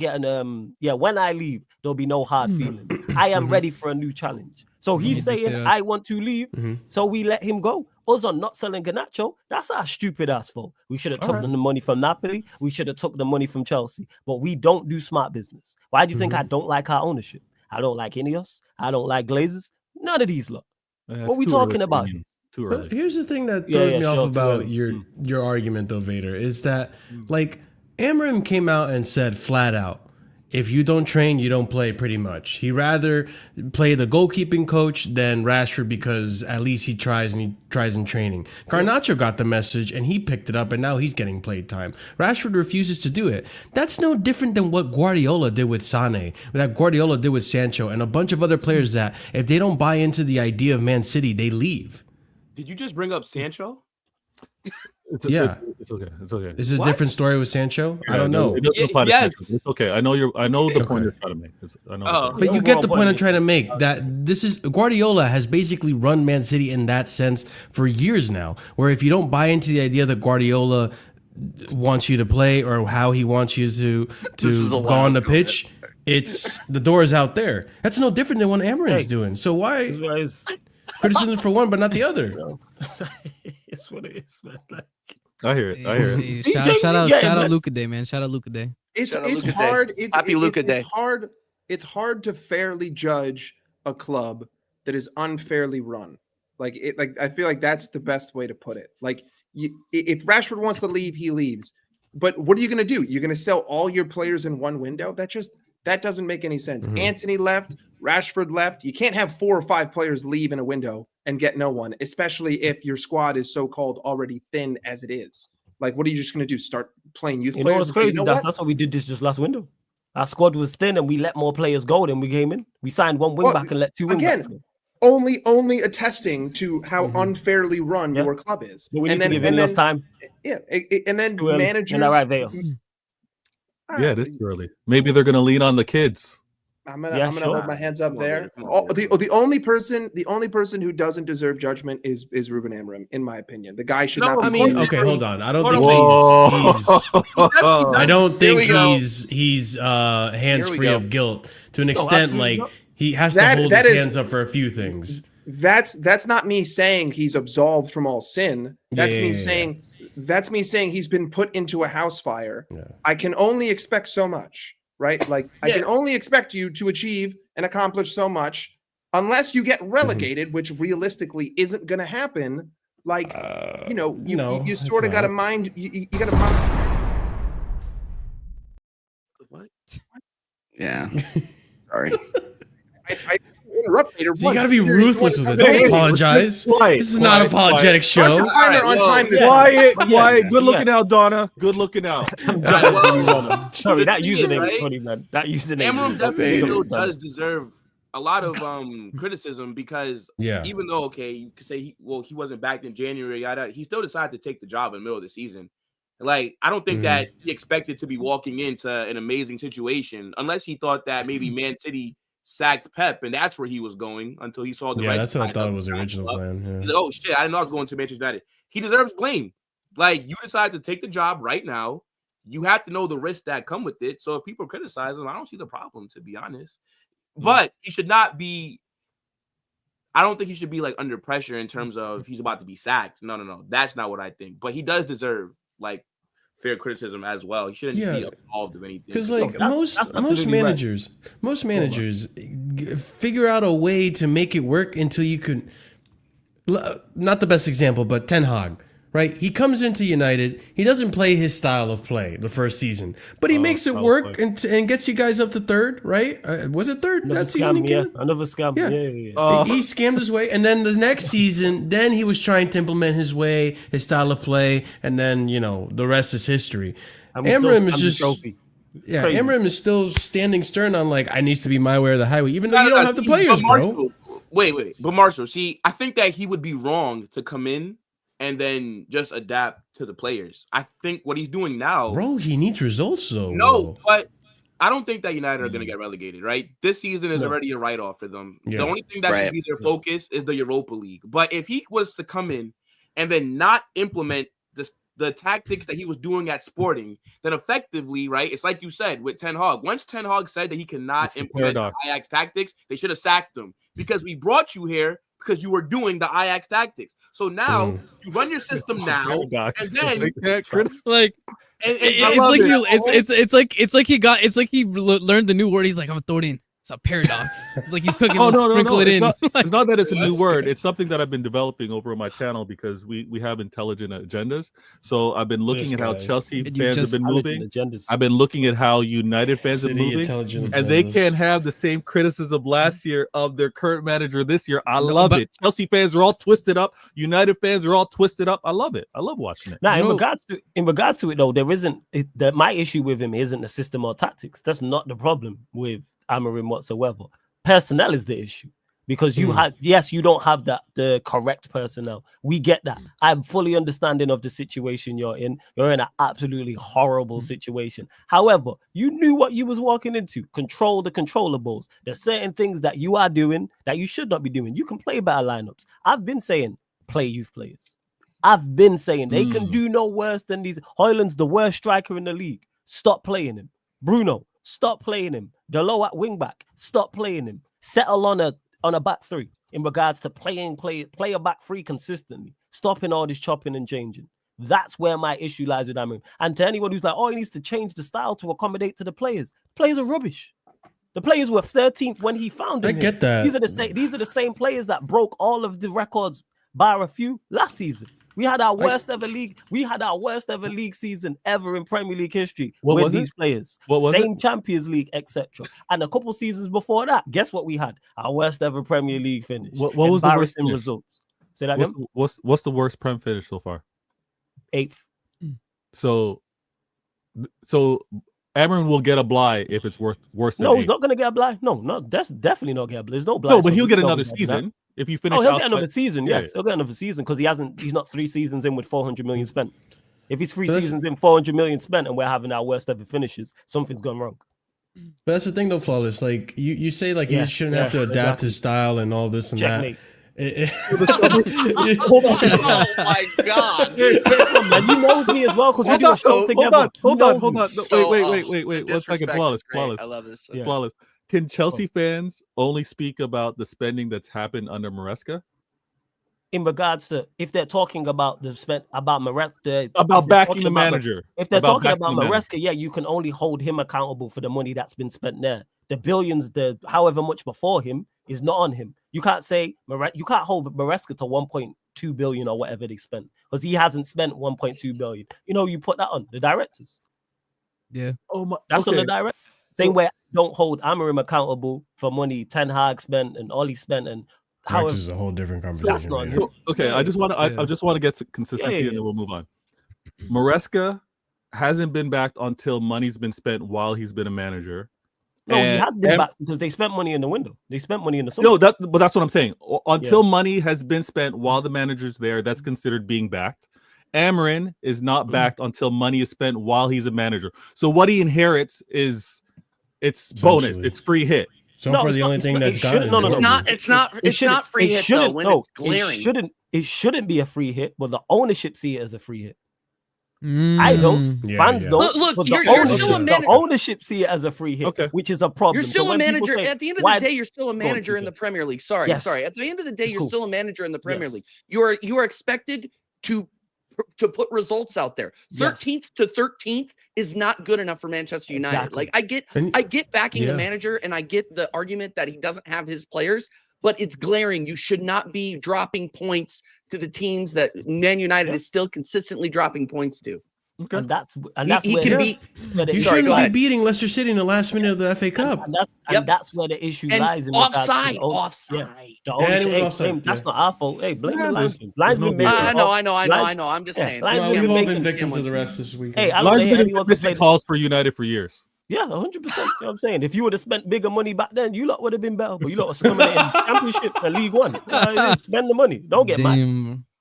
leave, there'll be no hard feelings. I am ready for a new challenge. So he's saying, I want to leave. So we let him go. Us on not selling Garnacho, that's our stupid ass fault. We should have took the money from Napoli. We should have took the money from Chelsea. But we don't do smart business. Why do you think I don't like our ownership? I don't like Ineos. I don't like Glazers. None of these lot. What are we talking about here? Too early. Here's the thing that throws me off about your argument, though, Vader, is that like Amram came out and said flat out, if you don't train, you don't play, pretty much. He'd rather play the goalkeeping coach than Rashford because at least he tries in training. Garnacho got the message and he picked it up and now he's getting played time. Rashford refuses to do it. That's no different than what Guardiola did with Sané, that Guardiola did with Sancho, and a bunch of other players that if they don't buy into the idea of Man City, they leave. Did you just bring up Sancho? It's okay. It's okay. Is it a different story with Sancho? Yeah, I don't know. It doesn't apply to Yes. Sancho. It's okay. I know the point you're trying to make. I know. But you get the point I'm trying to make. That this is Guardiola has basically run Man City in that sense for years now. Where if you don't buy into the idea that Guardiola wants you to play or how he wants you to go on the pitch, it's the door is out there. That's no different than what Amarin's doing. So why criticism for one but not the other? It's what it is, man. Like, I hear it. Hey, shout out Luka Day, man. Shout out Luka Day. It's Luka hard. Day. Happy Luka Day. It's hard to fairly judge a club that is unfairly run. Like I feel like that's the best way to put it. Like if Rashford wants to leave, he leaves. But what are you going to do? You're going to sell all your players in one window? That doesn't make any sense. Mm-hmm. Antony left, Rashford left. You can't have 4 or 5 players leave in a window and get no one, especially if your squad is so-called already thin as it is. Like, what are you just going to do? Start playing youth players? You know what's crazy? That's what we did this just last window. Our squad was thin and we let more players go than we came in. We signed 1 wing back and let 2 wing backs go. Only attesting to how unfairly run your club is. But we need to give Ineos time. Yeah, and then managers. And all right, Vale. Yeah, it is early. Maybe they're gonna lean on the kids. I'm gonna hold my hands up there. The only person who doesn't deserve judgment is Ruben Amorim, in my opinion. The guy should not. Okay, hold on. I don't think I don't think he's hands free of guilt to an extent. Like he has to hold his hands up for a few things. That's not me saying he's absolved from all sin. That's me saying he's been put into a house fire. Yeah. I can only expect so much, right? Like I can only expect you to achieve and accomplish so much unless you get relegated, which realistically isn't going to happen. Like, you sort of got to mind. You got to mind. What? Yeah. Sorry. I interrupted. You got to be ruthless with it. Don't apologize. This is not an apologetic show. Quiet. Good looking out, Donna. Good looking out. Sorry, that username is funny, man. That username. Amorim definitely still does deserve a lot of criticism because even though you could say he wasn't back in January, he still decided to take the job in the middle of the season. Like, I don't think that he expected to be walking into an amazing situation unless he thought that maybe Man City sacked Pep and that's where he was going until he saw the Reds. That's what I thought was the original plan. Yeah. He's like, oh shit, I didn't know I was going to Manchester United. He deserves blame. Like, you decided to take the job right now. You have to know the risks that come with it. So if people criticize him, I don't see the problem, to be honest. But he should not be. I don't think he should be like under pressure in terms of he's about to be sacked. No. That's not what I think. But he does deserve like fair criticism as well. He shouldn't be involved in anything. Because like most managers figure out a way to make it work until you can. Not the best example, but Ten Hag. Right, he comes into United. He doesn't play his style of play the first season, but he makes it work and gets you guys up to third. Right? Was it third that season? Another scam. Yeah. He scammed his way, and then the next season, then he was trying to implement his style of play, and then the rest is history. Amorim is just Amorim is still standing stern on like I needs to be my way or the highway, even though you don't have the players, bro. Wait, but Marshall, see, I think that he would be wrong to come in and then just adapt to the players. I think what he's doing now... Bro, he needs results, though. No, but I don't think that United are going to get relegated, right? This season is already a write-off for them. Yeah. The only thing that should be their focus is the Europa League. But if he was to come in and then not implement the tactics that he was doing at Sporting, then effectively, right, it's like you said with Ten Hag. Once Ten Hag said that he cannot implement Ajax tactics, they should have sacked him because we brought you here because you were doing the Ajax tactics. So now you run your system now, and then like it's like he learned the new word. He's like, I'm thrown in. It's a paradox. It's like he's cooking. Oh no, sprinkle it it's in. not, it's not that it's a new word. It's something that I've been developing over on my channel because we have intelligent agendas. So I've been looking at how Chelsea fans have been moving. I've been looking at how United fans are moving, and they can't have the same criticism last year of their current manager this year. I love it. Chelsea fans are all twisted up. United fans are all twisted up. I love it. I love watching it. Now, in regards to it though, there isn't my issue with him isn't the system or tactics. That's not the problem with Amorim whatsoever. Personnel is the issue because you you don't have the correct personnel. We get that. I'm fully understanding of the situation you're in. You're in an absolutely horrible situation. However, you knew what you was walking into. Control the controllables. There's certain things that you are doing that you should not be doing. You can play better lineups. I've been saying play youth players. I've been saying they can do no worse than these. Højlund's the worst striker in the league. Stop playing him. Bruno, stop playing him. Delo at wing back, stop playing him. Settle on a back three in regards to play a back three consistently. Stopping all this chopping and changing. That's where my issue lies with Amorim. And to anyone who's like, oh, he needs to change the style to accommodate to the players. The players are rubbish. The players were 13th when he found them. I get that. These are the same players that broke all of the records bar a few last season. We had our worst ever league. We had our worst ever league season ever in Premier League history with these players. Same Champions League, etc. And a couple seasons before that, guess what we had? Our worst ever Premier League finish. What was the worst results? Say that again? What's the worst Prem finish so far? 8th. So Amorim will get a blie if it's worse than No, 8. he's not going to get a blie. No, that's definitely not get a blie. There's no blie. No, but he'll get another season. If you finish, he'll get another season. Yes, he'll get another season because he's not 3 seasons in with 400 million spent. If he's 3 seasons in, 400 million spent, and we're having our worst ever finishes, something's gone wrong. But that's the thing, though, Flawless. Like you say, like he shouldn't have to adapt his style and all this and Checkmate. that. Oh my god! And he knows me as well because we do a show together. Hold on. No, So, wait. 1 second. Flawless. I love this. Yeah. Flawless. Can Chelsea fans only speak about the spending that's happened under Maresca? In regards to if they're talking about Maresca, about backing the manager. If they're talking about Maresca, you can only hold him accountable for the money that's been spent there. The billions, however much before him is not on him. You can't say you can't hold Maresca to 1.2 billion or whatever they spent because he hasn't spent 1.2 billion. You put that on the directors. Yeah. That's on the directors. Same way I don't hold Amorim accountable for money Ten Hag spent and Oli spent and how is a whole different conversation. I just want to get to consistency and then we'll move on. Maresca hasn't been backed until money's been spent while he's been a manager. No, he has been backed because they spent money in the window. They spent money in the summer. No, but that's what I'm saying. Until money has been spent while the manager's there, that's considered being backed. Amorim is not backed until money is spent while he's a manager. So what he inherits is it's bonus. It's free hit. So far, the only thing that's got it's not free hit though. When it's glaring, it shouldn't be a free hit, but the ownership see it as a free hit. I don't. Fans don't. Look, you're still a manager. The ownership see it as a free hit, which is a problem. You're still a manager. At the end of the day, you're still a manager in the Premier League. Sorry. At the end of the day, you're still a manager in the Premier League. You are expected to put results out there. 13th to 13th is not good enough for Manchester United. Exactly. Like I get backing the manager and I get the argument that he doesn't have his players, but it's glaring. You should not be dropping points to the teams that Man United is still consistently dropping points to. Okay. And that's he where can be. You shouldn't be beating Leicester City in the last minute of the FA Cup. And that's where the issue lies. Offside. That's not our fault. Hey, blame the linesman. I know. I'm just saying. We've all been victims of the refs this week. Hey, linesman been missing calls for United for years. Yeah, 100%. You know what I'm saying? If you would have spent bigger money back then, you lot would have been better. But you lot are dominating Championship and League One. Spend the money. Don't get mad. You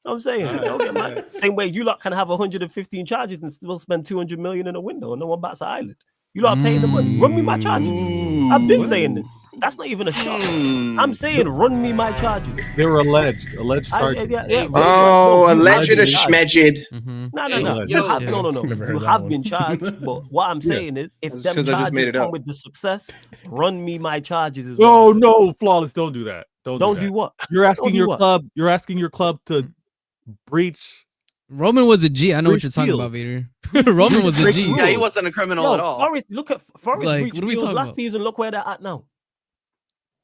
know what I'm saying, don't get mad. Same way you lot can have 115 charges and still spend 200 million in a window and no one bats an eyelid. You lot are paying the money. Run me my charges. I've been saying this. That's not even a shot. I'm saying run me my charges. They were alleged charges. Alleged or schmedged. No. You have been charged. But what I'm saying is, if them charges come with the success, run me my charges. No, Flawless. Don't do that. Don't do what? You're asking your club. You're asking your club to breach. Roman was a G. I know what you're talking about, Vader. Roman was a G. Yeah, he wasn't a criminal at all. Forest, look at Forest. Like, what are we talking last season? Look where they're at now.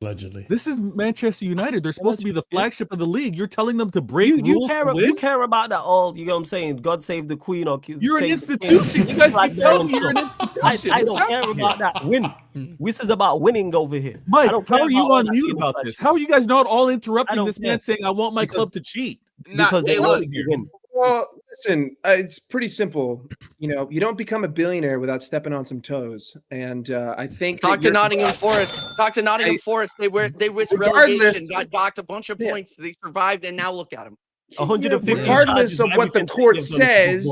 Allegedly. This is Manchester United. They're supposed to be the flagship of the league. You're telling them to break rules. You care about that all, you know what I'm saying? God save the Queen or you're an institution. You guys keep telling me you're an institution. I don't care about that. Win. This is about winning over here. Mike, how are you on mute about this? How are you guys not all interrupting this man saying, I want my club to cheat? Because they want to win. Well, listen, it's pretty simple. You know, you don't become a billionaire without stepping on some toes. And I think talk to Nottingham Forest. Talk to Nottingham Forest. They risked relegation, got docked a bunch of points. They survived, and now look at them. 150. Regardless of what the court says,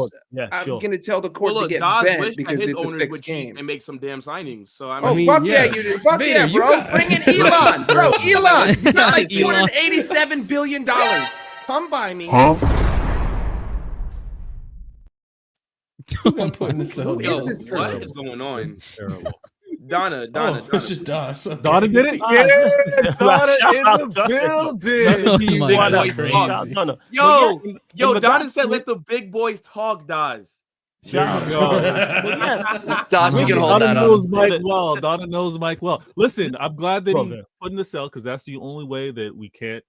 I'm going to tell the court to get bent because it's a fixed game and make some damn signings. So fuck yeah, bro! Bring in Elon, bro. Elon, you got like $287 billion. Come by me. I'm putting this out. What is going on? Terrible. Donna. It's just us. Donna did it. Yeah, Donna in the building. Yo, Donna said, "Let the big boys talk." Daz. Daz, you can hold that up. Donna knows Mike well. Listen, I'm glad that he put in the cell because that's the only way that we can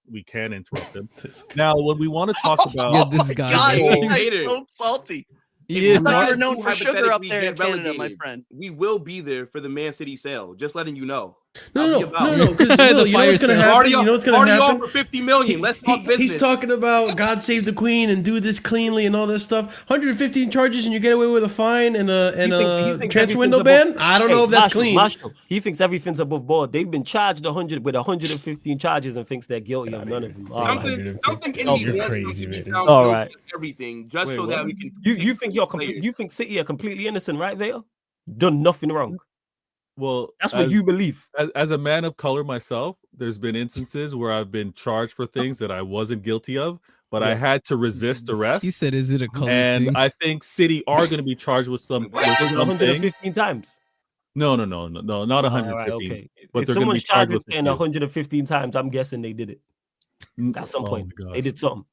interrupt him. Now, when we want to talk about this guy, he's so salty. I thought you were known for sugar up there in Canada, my friend. We will be there for the Man City sale. Just letting you know. No. Because you know what's gonna happen. You know what's gonna happen. For $50 million. Let's talk business. He's talking about God save the Queen and do this cleanly and all this stuff. 115 charges and you get away with a fine and a transfer window ban. I don't know if that's clean. He thinks everything's above board. They've been charged 115 charges and thinks they're guilty of none of them. Something you're crazy, man. All right. Everything just so that we can. You think City are completely innocent, right, Vale? Done nothing wrong. Well, that's what you believe. As a man of color myself, there's been instances where I've been charged for things that I wasn't guilty of, but I had to resist arrest. He said, "Is it a color And thing?" I think City are going to be charged with some 115 times. No, not 115. Right, okay. But if someone's charged with saying 115 times, I'm guessing they did it. At some point, they did something.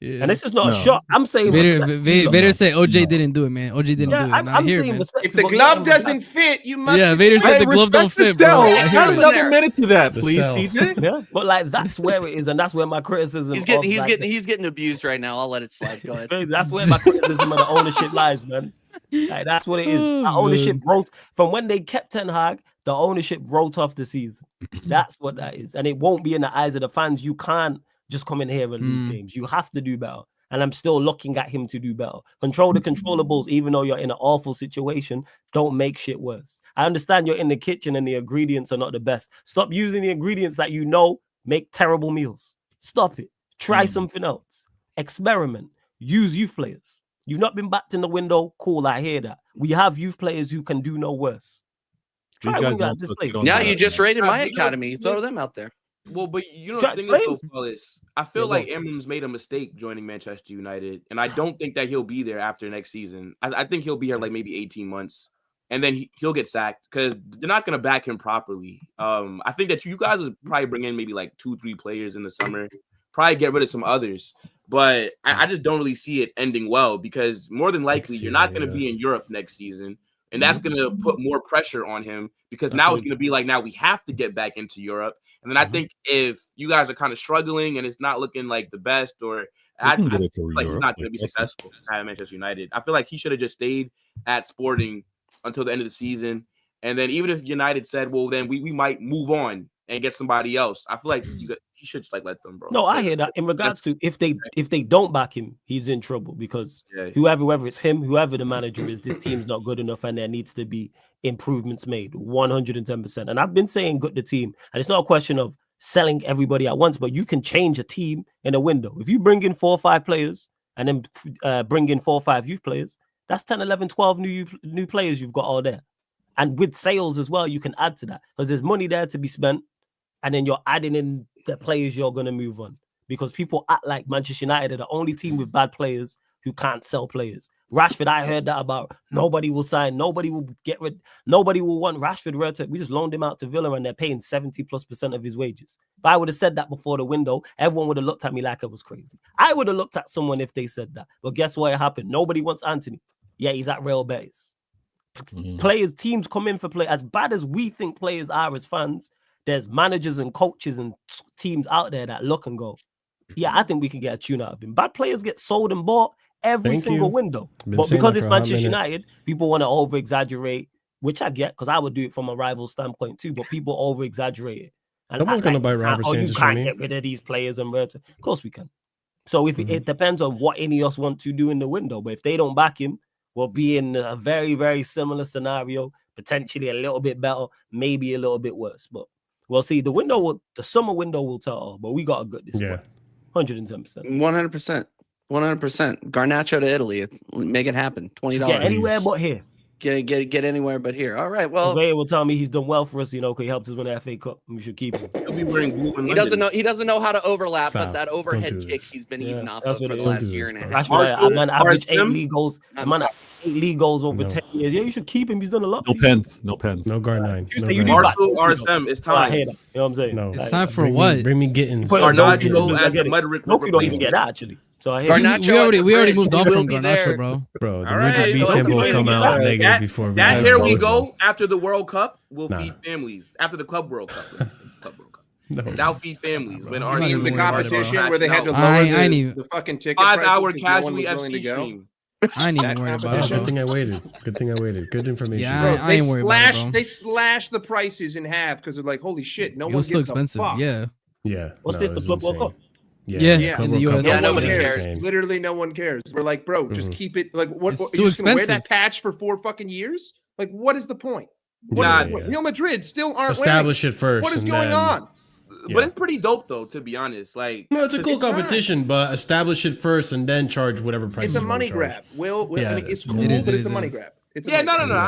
Yeah. And this is not a shot. I'm saying Vader said OJ didn't do it, man. OJ didn't do it. I'm here, saying man. If the glove doesn't fit, you must. Yeah, Vader said the glove don't fit, bro. Add another minute to that, please, DJ. Yeah, but like that's where it is, and that's where my criticism. He's getting abused right now. I'll let it slide. Go ahead. That's where my criticism of the ownership lies, man. Like, that's what it is. The ownership wrote from when they kept Ten Hag. The ownership wrote off the season. That's what that is, and it won't be in the eyes of the fans. You can't just come in here and lose games. You have to do better. And I'm still looking at him to do better. Control the controllables, even though you're in an awful situation. Don't make shit worse. I understand you're in the kitchen and the ingredients are not the best. Stop using the ingredients that you know make terrible meals. Stop it. Try something else. Experiment. Use youth players. You've not been backed in the window. Cool, I hear that. We have youth players who can do no worse. These guys don't yeah, you just rated my academy. Throw them out there. Well, but you know the thing is, though, fellas, I feel like Emram's made a mistake joining Manchester United, and I don't think that he'll be there after next season. I think he'll be here like maybe 18 months, and then he'll get sacked because they're not going to back him properly. I think that you guys would probably bring in maybe like 2-3 players in the summer, probably get rid of some others, but I just don't really see it ending well because more than likely you're not going to be in Europe next season. And that's going to put more pressure on him because now it's going to be like, now we have to get back into Europe. And then I think if you guys are kind of struggling and it's not looking like the best, or I feel like he's not going to be successful at Manchester United. I feel like he should have just stayed at Sporting until the end of the season. And then even if United said, well, then we might move on and get somebody else. I feel like he should just like let them, bro. No, I hear that. In regards to if they don't back him, he's in trouble because whoever it's him, whoever the manager is, this team's not good enough, and there needs to be improvements made 110%. And I've been saying good the team, and it's not a question of selling everybody at once, but you can change a team in a window. If you bring in 4 or 5 players and then bring in 4 or 5 youth players, that's 10, 11, 12 new players you've got all there. And with sales as well, you can add to that because there's money there to be spent. And then you're adding in the players you're going to move on because people act like Manchester United are the only team with bad players who can't sell players. Rashford, I heard that about. Nobody will sign. Nobody will get rid. Nobody will want Rashford. We just loaned him out to Villa and they're paying 70+% of his wages. If I would have said that before the window, everyone would have looked at me like I was crazy. I would have looked at someone if they said that. But guess what happened? Nobody wants Anthony. Yeah, he's at Real Betis. Teams come in for play. As bad as we think players are as fans, there's managers and coaches and teams out there that look and go, yeah, I think we can get a tune out of him. Bad players get sold and bought every single window. But because it's Manchester United, people want to over-exaggerate, which I get, because I would do it from a rival standpoint too, but people over-exaggerate it. And someone's going to buy Robert Sanchez. You can't get rid of these players. Of course we can. So if it depends on what Ineos want to do in the window. But if they don't back him, we'll be in a very, very similar scenario, potentially a little bit better, maybe a little bit worse. But we'll see. The summer window will tell all, but we got a good this one. 110%. 100%. 100%. Garnacho to Italy. Make it happen. $20. Get anywhere but here. Get anywhere but here. All right. Well, Vaya will tell me he's done well for us, because he helped us win the FA Cup. We should keep him. He'll be wearing blue in He doesn't know how to overlap, but that overhead kick he's been eating off of for the last year and a half. That's man averaged 8 league goals. Man, 8 league goals over 10 years. Yeah, you should keep him. He's done a lot. No pens. No Gar9. Marshall RSM. It's time. You know what I'm saying? No. It's time for what? Bring me Gittins. Garnacho as the Mudrick. Noki don't even get that actually. So I we already moved on from Garnacho, bro. Bro, the Major B symbol will come out negative before that. Here we go. After the World Cup, we'll feed families. After the Club World Cup. That'll feed families. When our the competition where they had to lower the fucking ticket 5-hour casually FC stream. I ain't even worried about it. Good thing I waited. Good information. Yeah, I ain't worried about it, bro. They slashed the prices in half because they're like, holy shit, no one gives so expensive. a fuck. Yeah. What's this? The Club World Cup? Yeah, in the US. Yeah, nobody cares. Literally, no one cares. We're like, bro, just keep it. Like, what? It's you're too just gonna wear expensive. that patch for 4 fucking years? Like, what is the point? Real Madrid still aren't establish it first. What is going on? But it's pretty dope though, to be honest. Like, no, it's a cool competition, but establish it first and then charge whatever price. It's a money grab. I mean, it's cool, but it's a money grab.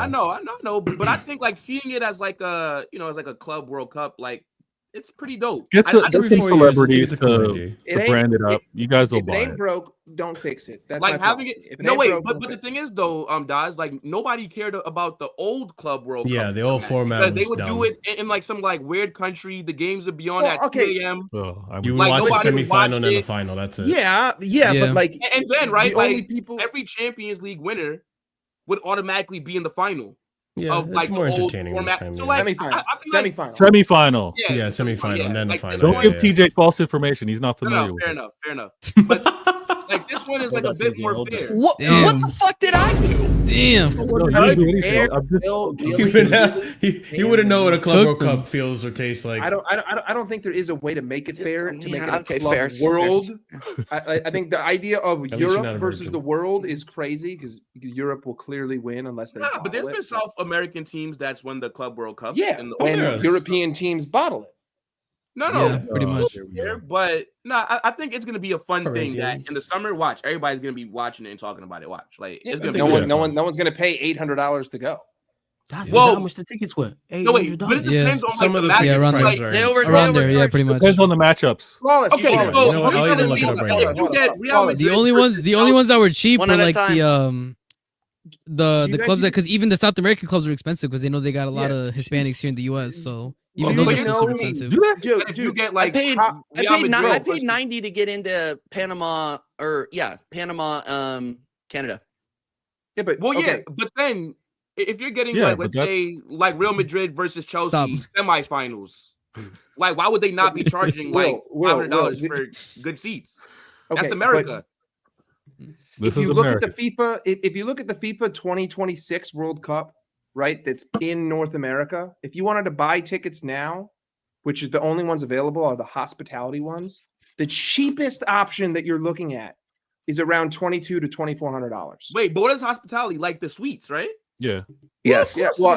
No. I know. But I think like seeing it as like a as like a Club World Cup, like it's pretty dope. Get some celebrities to brand it up. You guys will buy it. If it ain't broke, don't fix it. That's like having philosophy. it. No, wait, but the thing is though, Daz, like nobody cared about the old Club World Cup. Yeah, the old format. Because they would do it in like some like weird country. The games would be on at 2 a.m. You would watch the semifinal and then the final. That's it. Yeah, but like, and then right, like only people, every Champions League winner would automatically be in the final. Yeah, of like more the old entertaining. format. So like semifinal. Yeah, semifinal, and then the final. Don't give TJ false information. He's not familiar with it. Fair enough. But like this one is like a bit more fair. What the fuck did I do? Damn. You wouldn't know what a Club World Cup feels or tastes like. I don't think there is a way to make it fair, to make it a fair world. I think the idea of Europe versus the world is crazy because Europe will clearly win unless they. But there's been South American teams that's won the Club World Cup. Yeah, and European teams bottle it. No, pretty much. But no, I think it's gonna be a fun thing that in the summer. Watch, everybody's gonna be watching it and talking about it. Watch, like it's gonna be no one's gonna pay $800 to go. That's how much the tickets were. No, wait, but it depends on some of the matchups. around Like, around there, yeah, pretty much. Depends on the matchups. Okay, you get Real Madrid. The only ones that were cheap were like the clubs that, because even the South American clubs are expensive because they know they got a lot of Hispanics here in the US. So even those are still super expensive. Dude, you get like I paid 90 to get into Panama Canada. Yeah, but but then if you're getting like let's say like Real Madrid versus Chelsea semifinals, like why would they not be charging like $500 for good seats? That's America. If you look at the FIFA 2026 World Cup, right? That's in North America. If you wanted to buy tickets now, which is the only ones available are the hospitality ones, the cheapest option that you're looking at is around $2,200 to $2,400. Wait, but what is hospitality? Like the suites, right? Yeah. Yes. Yeah. Well,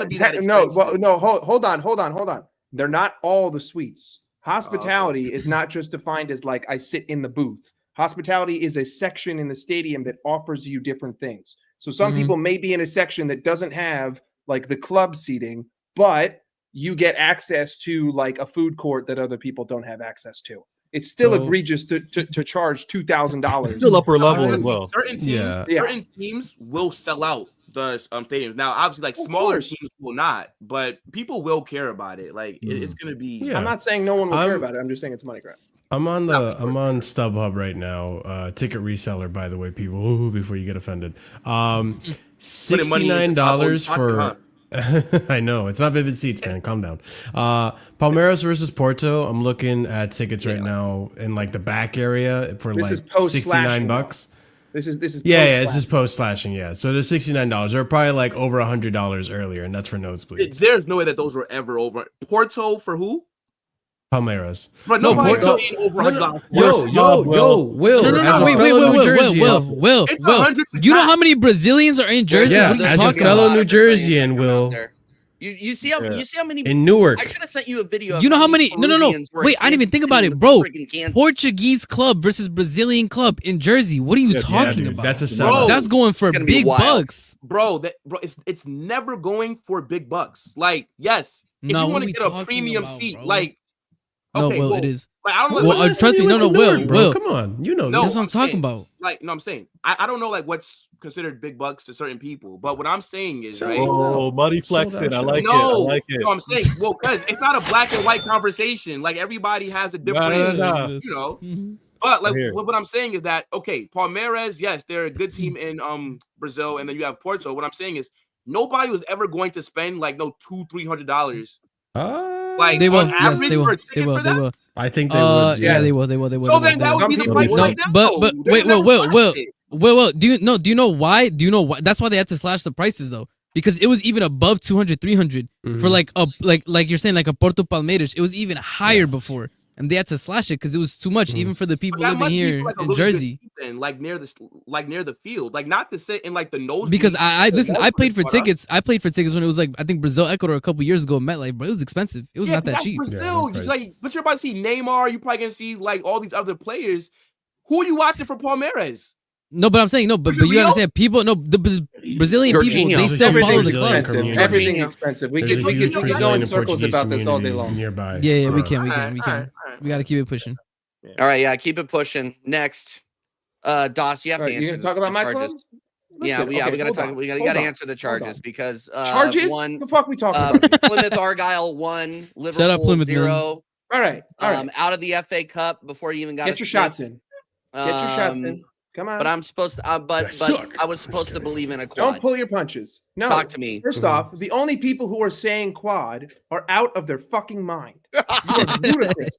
hold on. They're not all the suites. Hospitality is not just defined as like I sit in the booth. Hospitality is a section in the stadium that offers you different things. So some people may be in a section that doesn't have like the club seating, but you get access to like a food court that other people don't have access to. It's still egregious to charge $2,000. Still upper level as well. Certain teams will sell out the stadiums. Now, obviously, like smaller teams will not, but people will care about it. Like it's going to be. I'm not saying no one will care about it. I'm just saying it's money grab. I'm on StubHub right now. Ticket reseller, by the way, people. Before you get offended, $69 for I know it's not Vivid Seats, man. Calm down. Palmeiras versus Porto. I'm looking at tickets right now in like the back area for This is like post $69 bucks. This is This is post slashing. Yeah, so they're $69. They're probably like over $100 earlier, and that's for nosebleeds. There's no way that those were ever over. Porto for who? Palmeiras. But No, nobody's Porto. saying over $100. Will. No, As a wait, fellow New Will. It's 100 You know how many Brazilians are in Jersey? Yeah, What are you as a talking fellow about? New Jerseyan, Will. You see how many In Newark. I should have sent you a video. You know how many? No. Peruvians were in Wait, I didn't even Kansas think about City it, with bro. friggin' Kansas. Portuguese club versus Brazilian club in Jersey. What are you talking dude, about? that's a Bro, setup. That's going for It's gonna be big wild. bucks. Bro, it's never going for big bucks. Like, yes, if No, you what want are to we get a talking premium about, seat, bro? like, No, okay, Will, well, it is. like, I don't know. Well, like, trust me, no, Will. Come on, you know. No, That's what I'm I'm talking saying, about. like, no, I'm saying I don't know like what's considered big bucks to certain people, but what I'm saying is right. Oh, money flexing. I like it. I No, like it. no, I'm saying, well, because it's not a black and white conversation. Like everybody has a different, No. you know. Mhm. But like Here. what I'm saying is that okay, Palmeiras, yes, they're a good team in Brazil, and then you have Porto. What I'm saying is nobody was ever going to spend like no $200-$300 like They will. on Yes, average they will. for a They ticket will. for They that. will. I think they would. Yeah, yes. they will. They will. So then that would be the Some price people right would. now. But They're wait, never Will. slashed it. Well, do you know why? Do you know why? That's why they had to slash the prices though, because it was even above 200, 300 for like a like you're saying like a Porto Palmeiras. It was even higher before, and they had to slash it because it was too much even for the people But that living must be here for, like, a in really good Jersey. seat then, like near the field, like not to sit in like the nose. Because I listen, I played for tickets. I played for tickets when it was like I think Brazil Ecuador a couple years ago. MetLife, bro, it was expensive. It was not that cheap. Brazil, Yeah, like, but you're about to see Neymar. You're probably gonna see like all these other players. Who are you watching for Palmeiras? No, but I'm saying no, but Was it you Rio? understand? People, no, the Brazilian people, Jorginho. they still follow the Everything's club. expensive. Everything's expensive. We There's a could huge go Brazilian in and circles Portuguese about this all day community long. nearby. Yeah, we can. All right. We got to keep it pushing. All right, yeah, keep it pushing. Next, Doss, you have All to right, you answer gonna talk the about my charges. club? Yeah, Listen, we okay, gotta hold talk. on, We hold gotta on, answer the charges on. because Charges? one, The fuck we talking about? Plymouth Argyle 1, Liverpool Plymouth, man. 0. All right. Out of the FA Cup before you even got Get your shots in. Get your shots in. Come on. But I'm supposed to. But suck. I was supposed to believe in a quad. Don't pull your punches. No. Talk to me. First off, the only people who are saying quad are out of their fucking mind. You are ludicrous.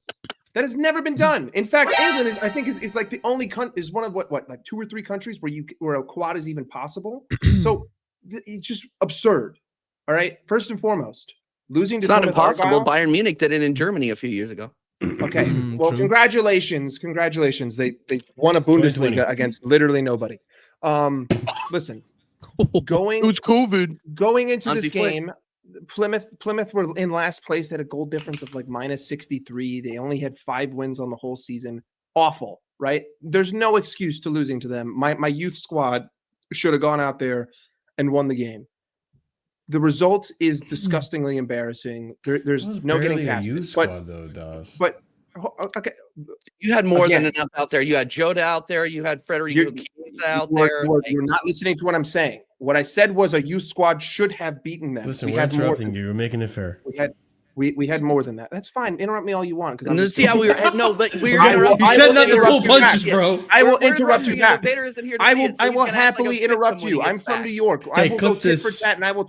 That has never been done. In fact, England is, I think, is like the only country, is one of what like 2 or 3 countries where a quad is even possible. So it's just absurd. All right. First and foremost, losing to It's not Plymouth impossible. Argyle- Bayern Munich did it in Germany a few years ago. Okay. Well, True. congratulations. They won a 2020. Bundesliga against literally nobody. Listen, COVID? going into this Hansi Flick. game, Plymouth were in last place. They had a goal difference of like -63. They only had 5 wins on the whole season. Awful, right? There's no excuse to losing to them. My youth squad should have gone out there and won the game. The result is disgustingly embarrassing. There's no getting past a youth it. squad though, Doss. But okay, You had more Again. than enough out there. You had Jota out there. You had Federico Chiesa out there. you're not listening to what I'm saying. What I said was a youth squad should have beaten them. Listen, we we're had more. interrupting you. We're making it fair. We had more than that. That's fine. Interrupt me all you want because And then see how we were. No, but we're I will- interrupting. I You said will not to interrupt pull you back. punches, bro. I will We're interrupt you interrupting back. Vader isn't here to I see will. it, so I he's will gonna act like a happily victim interrupt when you. he I'm gets from back. New York. I Hey, will go clip tit for this. tat, and I will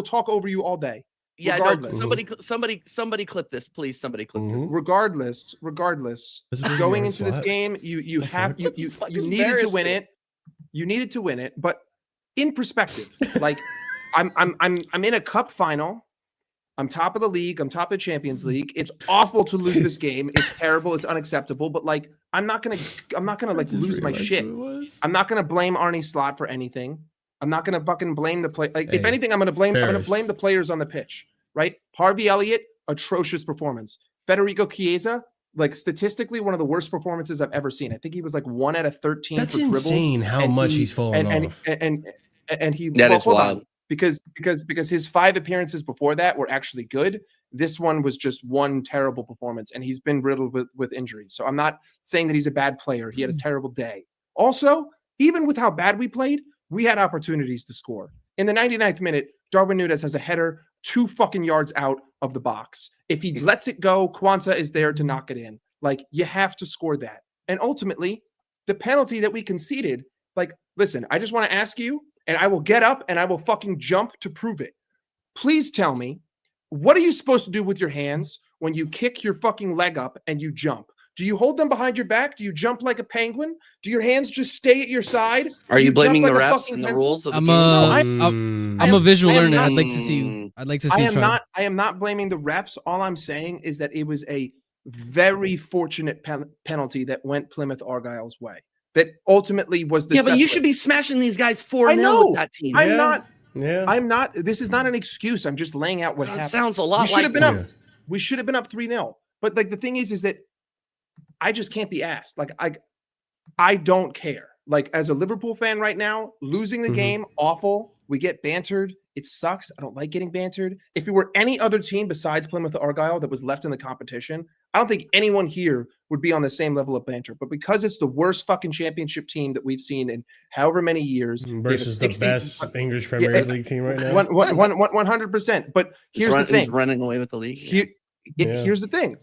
talk over you all day. Yeah, no, Regardless. somebody clip this, please. Somebody clip this. Regardless, This is going your into this slot. game, you have fuck? you Fucking you needed to win embarrassing. it. You needed to win it, but in perspective, like I'm in a cup final. I'm top of the league. I'm top of the Champions League. It's awful to lose this game. It's terrible. It's unacceptable. But like, I'm not gonna like Just lose my realized shit. who it was. I'm not gonna blame Arnie Slot for anything. I'm not gonna fucking blame the play. Like, if Hey, anything, I'm gonna blame Ferris. the players on the pitch. Right? Harvey Elliott, atrocious performance. Federico Chiesa, like statistically, one of the worst performances I've ever seen. I think he was like 1 out of 13 That's for dribbles. insane how and much he- he's fallen off. and he That is hold on. wild. Because his 5 appearances before that were actually good. This one was just one terrible performance, and he's been riddled with injuries. So I'm not saying that he's a bad player. He had a terrible day. Also, even with how bad we played, we had opportunities to score. In the 99th minute, Darwin Núñez has a header 2 fucking yards out of the box. If he lets it go, Kwanzaa is there to knock it in. Like, you have to score that. And ultimately, the penalty that we conceded, like, listen, I just want to ask you, and I will get up and I will fucking jump to prove it. please tell me, what are you supposed to do with your hands when you kick your fucking leg up and you jump? Do you hold them behind your back? Do you jump like a penguin? Do your hands just stay at your side? Are you blaming jump the like a refs fucking and the pencil? rules of the I'm game? I'm a visual learner. not- I'd like to see. I'd like to see. I am not blaming the refs. All I'm saying is that it was a very fortunate penalty that went Plymouth Argyle's way. That ultimately was the but you should be smashing these guys 4-0 with that team. I'm not. Yeah. I'm not. This is not an excuse. I'm just laying out what happened. Sounds a lot we should have like been up. We should have been up 3-0. But like the thing is that I just can't be asked. Like I don't care. Like as a Liverpool fan right now, losing the game, awful. We get bantered. It sucks. I don't like getting bantered. If it were any other team besides Plymouth Argyle that was left in the competition, I don't think anyone here would be on the same level of banter. But because it's the worst fucking championship team that we've seen in however many years, versus the best English Premier League team right now, 100%. But here's the thing: running away with the league. Here's the thing.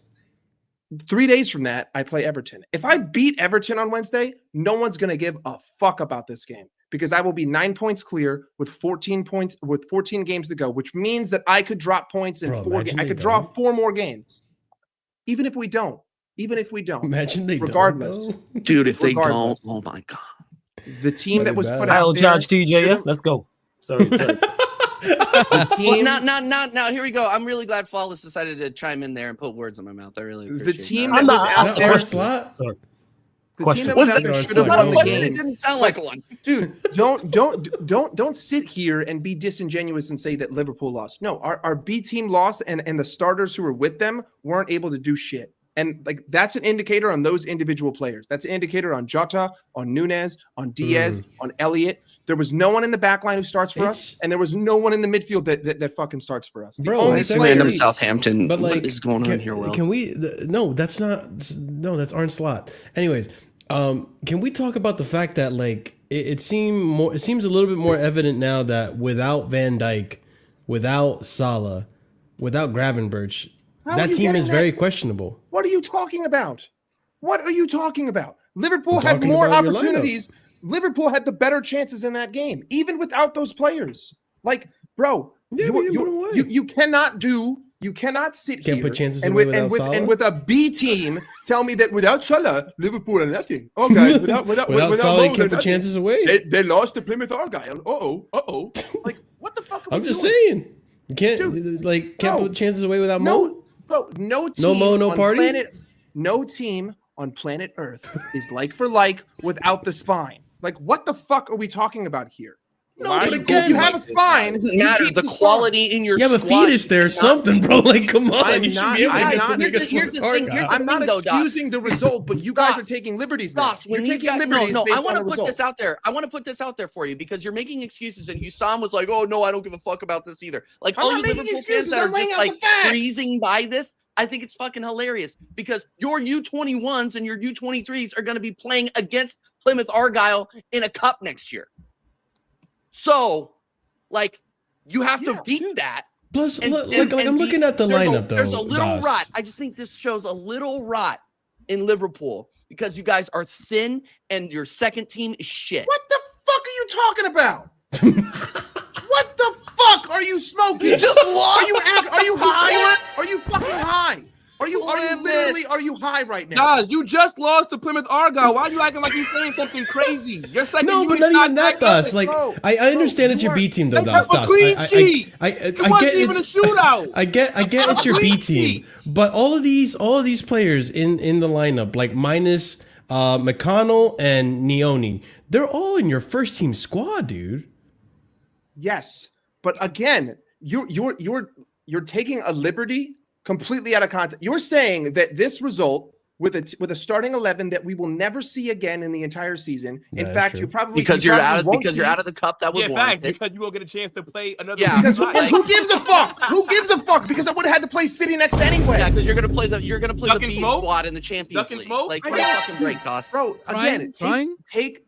3 days from that, I play Everton. If I beat Everton on Wednesday, no one's going to give a fuck about this game because I will be 9 points clear with 14 games to go, which means that I could drop points in 4 games. I could draw 4 more games. Even if we don't. Imagine they regardless. don't. Dude, if they don't, oh my God. The team that was put I'll out there. judge TJ, yeah? Let's go. Sorry. Now here we go. I'm really glad Flawless decided to chime in there and put words in my mouth. I really appreciate the team that. that was out there. Sorry. The team that was out there should have won the game. It didn't sound like one. Dude, don't sit here and be disingenuous and say that Liverpool lost. No, our B team lost, and the starters who were with them weren't able to do shit. And like that's an indicator on those individual players. That's an indicator on Jota, on Nunez, on Diaz, on Elliott. There was no one in the back line who starts for us, and there was no one in the midfield that fucking starts for us. Bro, it's random Southampton. But like, what is going on here, Will? Can we? No, that's Arne Slot. Anyways, can we talk about the fact that like it seems a little bit more evident now that without Van Dijk, without Salah, without Gravenberch, that team is very questionable. What are you talking about? Liverpool had more opportunities. Liverpool had the better chances in that game, even without those players. Like, bro, you cannot sit here put chances and away with a B team tell me that without Salah, Liverpool are nothing. Oh, guys, without Salah, you can't put chances away. They lost to Plymouth Argyle. Uh-oh. Like, what the fuck are we just doing? saying. You can't can't put chances away without Mo. Bro, no team no Mo, no party. No team on planet Earth is like for like without the spine. Like, what the fuck are we talking about here? No, but again, you have a spine. It doesn't matter. The quality in your you have a fetus there or something, bro. Like, come on. I'm you should be able to get some niggas here's the thing. I'm not excusing the result, but you guys are taking liberties now. When You're taking liberties I based want on to the put result. this out there. I want to put this out there for you because you're making excuses, and Hussam was like, "Oh no, I don't give a fuck about this either." Like all you Liverpool fans that are just like breezing by this, I think it's fucking hilarious because your U21s and your U23s are going to be playing against Plymouth Argyle in a cup next year. So, like, you have to beat that. Plus, I'm looking at the lineup, though. There's a little rot. I just think this shows a little rot in Liverpool because you guys are thin and your second team is shit. What the fuck are you talking about? What the fuck are you smoking? You just lost. Are you high? Are you fucking high? Are you high right now? Guys, you just lost to Plymouth Argyle. Why are you acting like you're saying something crazy? You're second. No, but not even that, Das. Like, I understand it's your B team, though, Das. I get even a shootout. I get it's your B team, but all of these players in the lineup, like minus McConnell and Neoni, they're all in your first team squad, dude. Yes, but again, you're taking a liberty completely out of context. You're saying that this result with a starting 11 that we will never see again in the entire season. In fact, you probably because you're out of the cup. That was because you won't get a chance to play another. Yeah, because who gives a fuck? Who gives a fuck? Because I would have had to play City next anyway. Yeah, because you're gonna play the B squad in the Champions League. Like, what fucking break, cost, bro. Again, take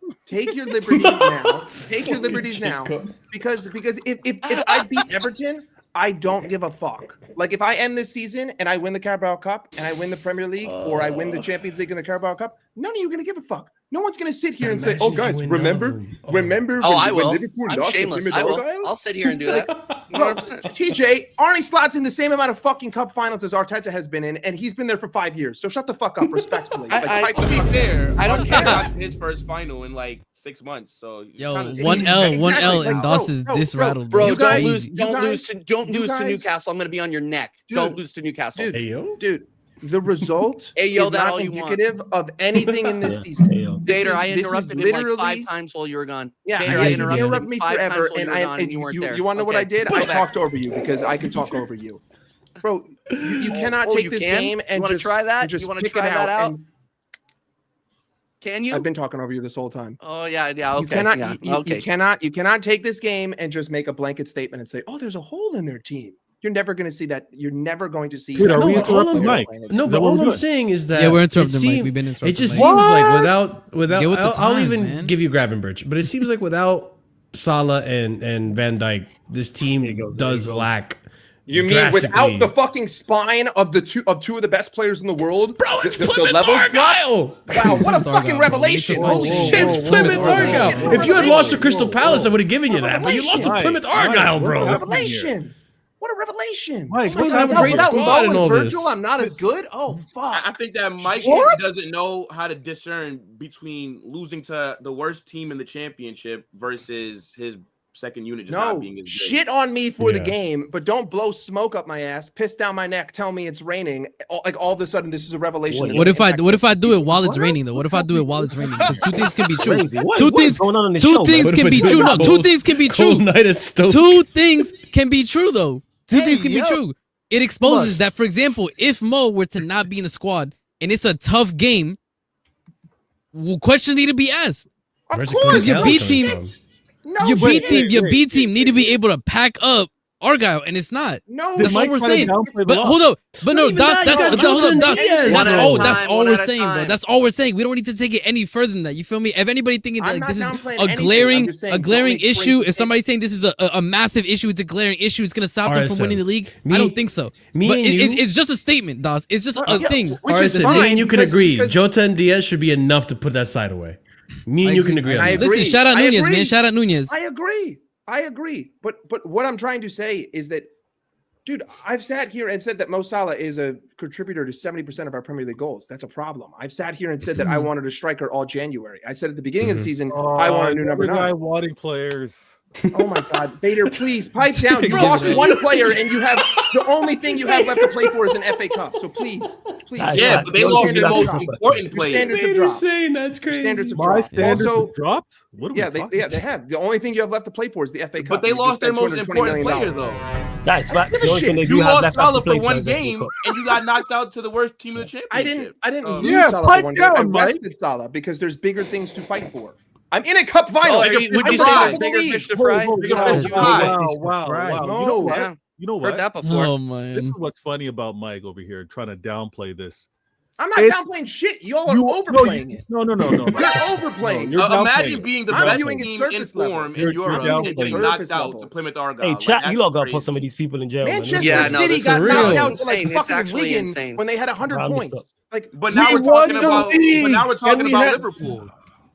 your liberties now. Take your liberties now, because if I beat Everton, I don't give a fuck. Like, if I end this season and I win the Carabao Cup and I win the Premier League or I win the Champions League and the Carabao Cup, none of you are going to give a fuck No one's going to sit here and say, "Oh, guys, remember Oh, when I will. Liverpool I'm lost to shameless. Plymouth I will. Argyle?" I'll sit here and do that. 100%. TJ, Arnie Slot's in the same amount of fucking cup finals as Arteta has been in, and he's been there for 5 years. So shut the fuck up, respectfully. To be fair, I don't care. His first final in like 6 months. So Yo, kinda- one L, Exactly. and Like, Doss bro, is bro, this bro, rattled. Bro, You don't guys- lose. you Don't guys- lose. Don't you lose to guys- Newcastle. I'm gonna be on your neck. Dude, don't lose to Newcastle. dude, Hey, yo. Dude, the result Hey, yo, is that not all you want. indicative of anything in this season. Yeah. Vader, I This is interrupted him like literally- 5 times while you were gone. Yeah, Vader, yeah, I you interrupted interrupt him me 5 forever, times while you and were gone, and you weren't there. You want to know what I did? Go I back. talked over you because I can talk over you, bro. You cannot Oh, take you this can? game and You wanna just try that? and just You wanna pick try it that out? and- Can you? I've been talking over you this whole time. Oh yeah. Okay. You cannot. yeah, You okay. cannot take this game and just make a blanket statement and say, "Oh, there's a hole in their team." You're never going to see that. You're never going to see. Dude, are No, we all interrupting I'm- Mike? No, Is but that what all we're I'm doing? saying is that Yeah, we're it interrupting Mike. seem- We've been interrupting It just Mike. seems like without. Get with the I'll times, even man. give you Gravenberch, but it seems like without Salah and Van Dijk, this team does lack. You mean drastically. without the fucking spine of two of the best players in the world? Bro, it's the Plymouth levels drop? Argyle. Wow, what a Plymouth fucking Argyle, bro. revelation! Whoa, Holy whoa, shit! whoa, It's whoa, Plymouth whoa, whoa, Argyle. whoa, If you had whoa, lost to whoa, Crystal whoa, Palace, I whoa. would have given you that. But you lost to Mike, Plymouth Mike, Argyle, what bro. What a happened revelation! What a revelation! Mike, Oh my what's God, happening? without Great without squad Mo and and all Virgil, this. I'm not as good. Oh fuck! I think that Mike What? doesn't know how to discern between losing to the worst team in the championship versus his second unit just No, not being as good. shit on me for the Yeah. game, but don't blow smoke up my ass, piss down my neck, tell me it's raining. Like all of a sudden, this is a revelation. What if I do it while it's raining though? What if I do it while it's raining? Because two things can be true. Crazy. What Two is things. going on in this Two show, things man? can be true. No, two things can be Cold true. night at Stoke. Two things can be true though. Two Hey, things can yo. be true. It exposes that, for example, if Mo were to not be in the squad and it's a tough game, questions need to be asked. Of Where's the course, your Kelly B coming team- from? no, Your B shit. team, need to be able to pack up Argyle, and it's not. No, That's Mike all we're trying to saying. downplay the But loss. hold up. But no, Not even that's that, you got hold Jota up. That's Diaz, One at a all. time, That's all one we're at a saying, bro. time. That's all we're saying. We don't need to take it any further than that. You feel me? If anybody thinking that I'm like, this not is downplaying a anything. I'm glaring, just saying, a don't glaring make issue, crazy if somebody's saying this is a massive issue, it's a glaring issue, it's gonna stop them from RSM. winning the league. Me- I don't think so. me But and you- it's just a statement, Dawes. It's just a Yeah, thing. which All right, is so fine. me and you can because- agree. because- Jota and Diaz should be enough to put that side away. Me and I you agree. can agree on I that. agree. Listen, shout out I Nunez, agree. man. Shout out Nunez. I agree. But what I'm trying to say is that, dude, I've sat here and said that Mo Salah is a contributor to 70% of our Premier League goals. That's a problem. I've sat here and said that I wanted a striker all January. I said at the beginning of the season, I want a new number guy 9. wanting players. Oh my God, Vader, please pipe down. You lost one player, and you have the only thing you have left to play for is an FA Cup. So please. Nice. Yeah, Right. but they Your lost standards their have most dropped. important Your player. standards have Vader's dropped. saying that's crazy. Standards have My dropped. standards Also, have dropped. What are we talking they have. The only thing you have left to play for is the FA Cup. But they You just lost their spent most $220 important million. player, though. That's facts. Give a The only shit. thing they You do have lost left Salah to play for one is FA game, Cup. and you got knocked out to the worst team in the championship. I didn't lose Yeah, Salah pipe for one game. I down, Mike. rested Salah because there's bigger things to fight for. I'm in a cup final. Oh, I'm would you the say top there's of the bigger league. fish to fry? Whoa, Bigger whoa, fish whoa, to wow, fry. wow, Right. wow. No. You know what? Yeah. You know Heard what? that before. Oh This is man. what's funny about Mike over here trying to downplay this. I'm not It's- downplaying shit. Y'all are overplaying it. No. You're overplaying. You're Imagine downplaying being the I'm best viewing it team in surface level. form You're in Europe downplaying and getting it. knocked Surface out level. to Plymouth Argyle. Hey, Like, chat, that's you lot gotta crazy. put some of these people in jail. man. Manchester Yeah, no, City this got is knocked real. out to like Insane. It's fucking actually Wigan insane. when they had 100 Round this points. up. Like, But now We we're won talking the about. But league, now we're talking and we about had- Liverpool.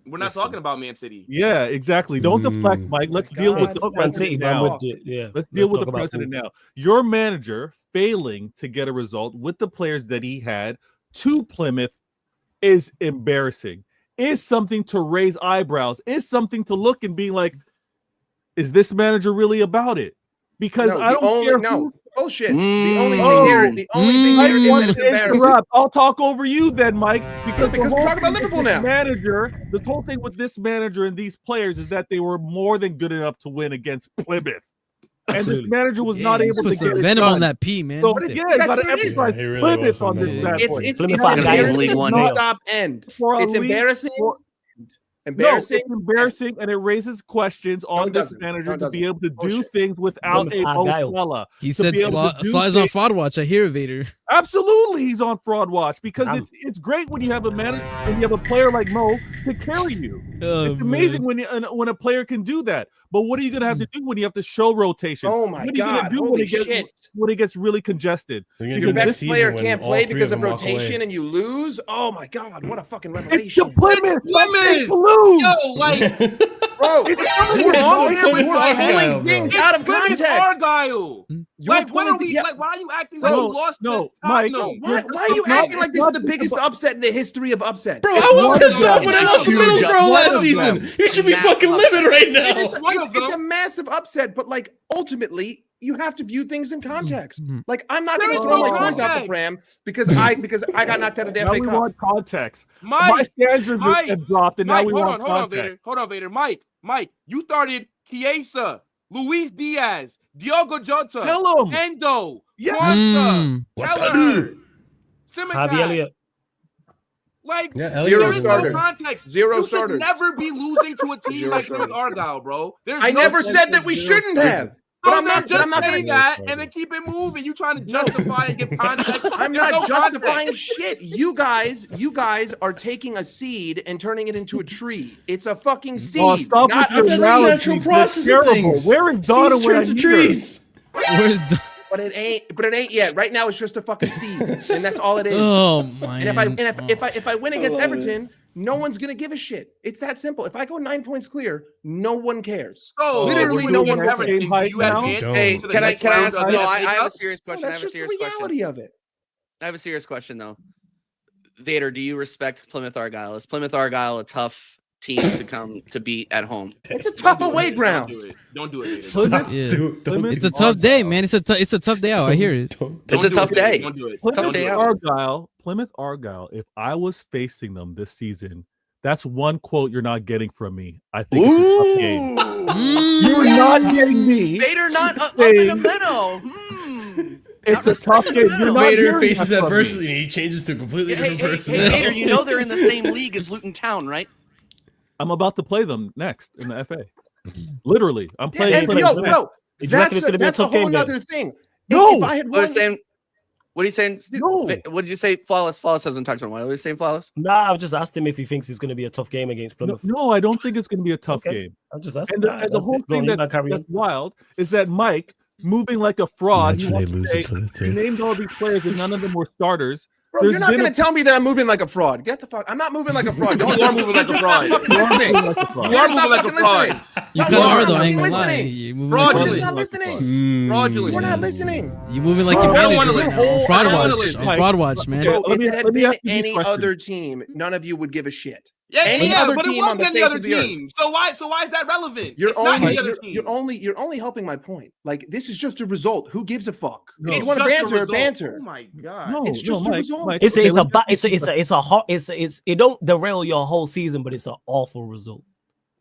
We're not Listen. talking about Man City. Yeah, exactly. Don't deflect, Mike. Let's deal with the Fuck Man City, president man. now. Yeah. Let's deal with talk the about president football. now. Your manager failing to get a result with the players that he had to Plymouth is embarrassing. Is something to raise eyebrows. Is something to look and be like, is this manager really about it? Because no, I the don't only, care. no, bullshit. Mm. The only Oh. thing there, the only thing I there is want that it's to embarrassing. interrupt. I'll talk over you then, Mike. Because Because the we're whole talking about thing with Liverpool this now. Manager, the whole thing with this manager and these players is that they were more than good enough to win against Plymouth, and this Absolutely. manager was not able Put to some get it venom done. on that P, man. So But yeah, that's you got what to it is. emphasize He really Plymouth was on this something. bad It's boy. Plymouth it's Argyle got League embarrassing One from hit. stop end. For a It's league- embarrassing. for- Embarrassing. No, it's embarrassing, and it raises questions on it this doesn't. manager No, it to be doesn't. able to do Bullshit. things without a Plymouth Mo Argyle. Salah. He to said be able to do Sly is on things- fraud watch. I hear it, Vader. Absolutely, he's on fraud watch because Damn. it's great when you have a manager and you have a player like Mo to carry you. It's amazing when a player can do that. But what are you going to have to do when you have to show rotation? Oh my what are God! Do Holy shit! When it gets really congested, your best player can't play because of rotation, and you lose. Oh my God! What a fucking revelation! It's the Plymouth. Yo, like, bro, it's pulling things out of context. Argyle. Like, what are we? Like, why are you acting like you lost? Mike. Why are you acting like this is the biggest upset in the history of upsets? Bro, I was pissed off when I lost to Middlesbrough last season. You should be fucking livid right now. It's a massive upset, but like ultimately, you have to view things in context. Like I'm not going to throw my toys out the pram because I got knocked out of the FA Cup. We want context. My standards have dropped, and now we want context. Hold on, Vader. Mike, you started Chiesa, Luis Diaz, Diogo Jota, Endo, Costa, Kelleher, Simicast. Like, zero starters. No context. Zero starters. You should never be losing to a team like Plymouth Argyle, bro. I never said that we shouldn't have. But I'm not going to say that and then keep it moving. You trying to justify and give context? I'm not justifying shit. You guys are taking a seed and turning it into a tree. It's a fucking seed. Stop with your natural process of things. Where is Donna when I need trees? Where's Donna? But it ain't yet. Right now, it's just a fucking seed, and that's all it is. Oh my! And if I win against Everton, no one's gonna give a shit. It's that simple. If I go 9 points clear, no one cares. Literally, no one cares. Hey, can I ask? No, I have a serious question. That's just the reality of it. I have a serious question though. Vader, do you respect Plymouth Argyle? Is Plymouth Argyle a tough team to come to beat at home? It's a tough away ground. Don't do it. It's a tough day, man. It's a tough day out. I hear it. It's a tough day. Don't do it. Plymouth Argyle. If I was facing them this season, that's one quote you're not getting from me. I think it's a tough game. You're not getting me. Vader not up in the middle. It's a tough game. Vader faces adversity and he changes to a completely different person. Hey, Vader, you know they're in the same league as Luton Town, right? I'm about to play them next in the FA. Literally, I'm playing. That's a whole other thing. No, if I had what are you saying? No. What did you say? Flawless hasn't touched on one. What are you saying, Flawless? Nah, I've just asked him if he thinks it's going to be a tough game against Plymouth. No, I don't think it's going to be a tough game. I'm just asking. And the whole thing that's wild is that Mike moving like a fraud. He named all these players and none of them were starters. Bro, you're not going to tell me that I'm moving like a fraud. Get the fuck. I'm not moving like a fraud. You are moving like a fraud. You are moving like a fraud. You kind of are though. I ain't gonna lie. You're just not listening. Fraudulent. We're not listening. You moving like your manager right now. Fraud watch, man. If it had been any other team, none of you would give a shit. Yeah, any other team on the face of the earth. So why is that relevant? You're only helping my point. Like this is just a result. Who gives a fuck? If you want to banter. Oh my god! No, it's just a result. It don't derail your whole season, but it's an awful result.